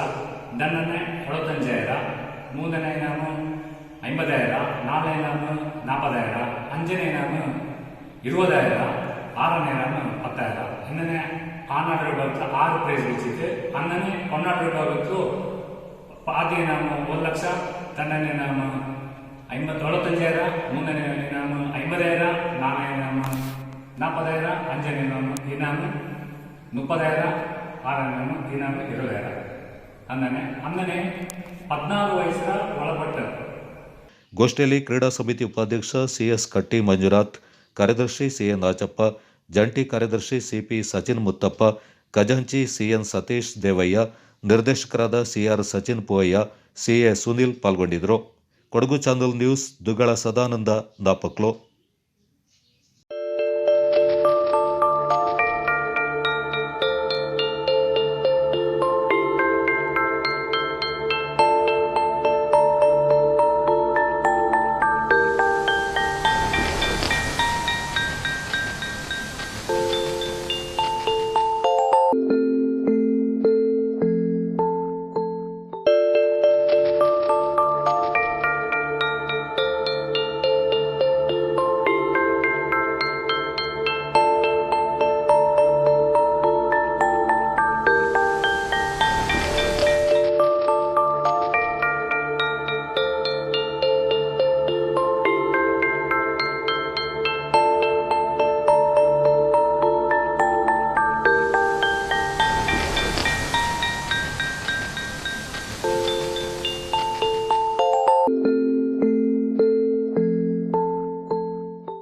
ದನ್ನನೆ 75,000, ಮೂರನೇ ಇನಾಮು 50,000, 4ನೇ ಇನಾಮು 40,000, 5ನೇ ಇನಾಮು 20,000, 6ನೇ ಇನಾಮು 10,000. ಇನ್ನೇ ಆನಾಡು ವಿಭಾಗத்தில் 6 ಪ್ರೈಸ್ ವச்சிட்டு ಅನ್ನನೆ ಕೊನ್ನಾಡು ವಿಭಾಗத்தில் ಪಾದಿ ಇನಾಮು 1 ಲಕ್ಷ, ದನ್ನನೆ ಇನಾಮು 75,000, ಮೂರನೇ ಇನಾಮು 50,000, 4ನೇ ಇನಾಮು 40,000, 5ನೇ ಇನಾಮು 30,000, 6ನೇ ಇನಾಮು 20,000. ಅನ್ನನೆ 14 ವಯಸ್ಸಿನ ಒಳಪಟ್ಟ. ಗೋಷ್ಠಿಯಲ್ಲಿ ಕ್ರೀಡಾ ಸಮಿತಿ ಉಪಾಧ್ಯಕ್ಷ ಸಿ.ಎಸ್. ಕಟ್ಟಿ ಮಂಜುನಾಥ್, ಕಾರ್ಯದರ್ಶಿ ಸಿ.ಎನ್. ಆಚಪ್ಪ, ಜಂಟಿ ಕಾರ್ಯದರ್ಶಿ ಸಿ.ಪಿ. ಸಚಿನ್ ಮುತ್ತಪ್ಪ, ಖಜಾಂಚಿ ಸಿ.ಎನ್. ಸತೀಶ್ ದೇವಯ್ಯ, ನಿರ್ದೇಶಕರಾದ ಸಿ.ಆರ್. ಸಚಿನ್ ಪೂವಯ್ಯ, ಸಿ.ಎ. ಸುನಿಲ್ ಪಾಲ್ಗೊಂಡಿದ್ದರು. ಕೊಡಗು ಚಾನಲ್ ನ್ಯೂಸ್, ದುಗಳ ಸದಾನಂದ, ನಾಪಕ್ಲು.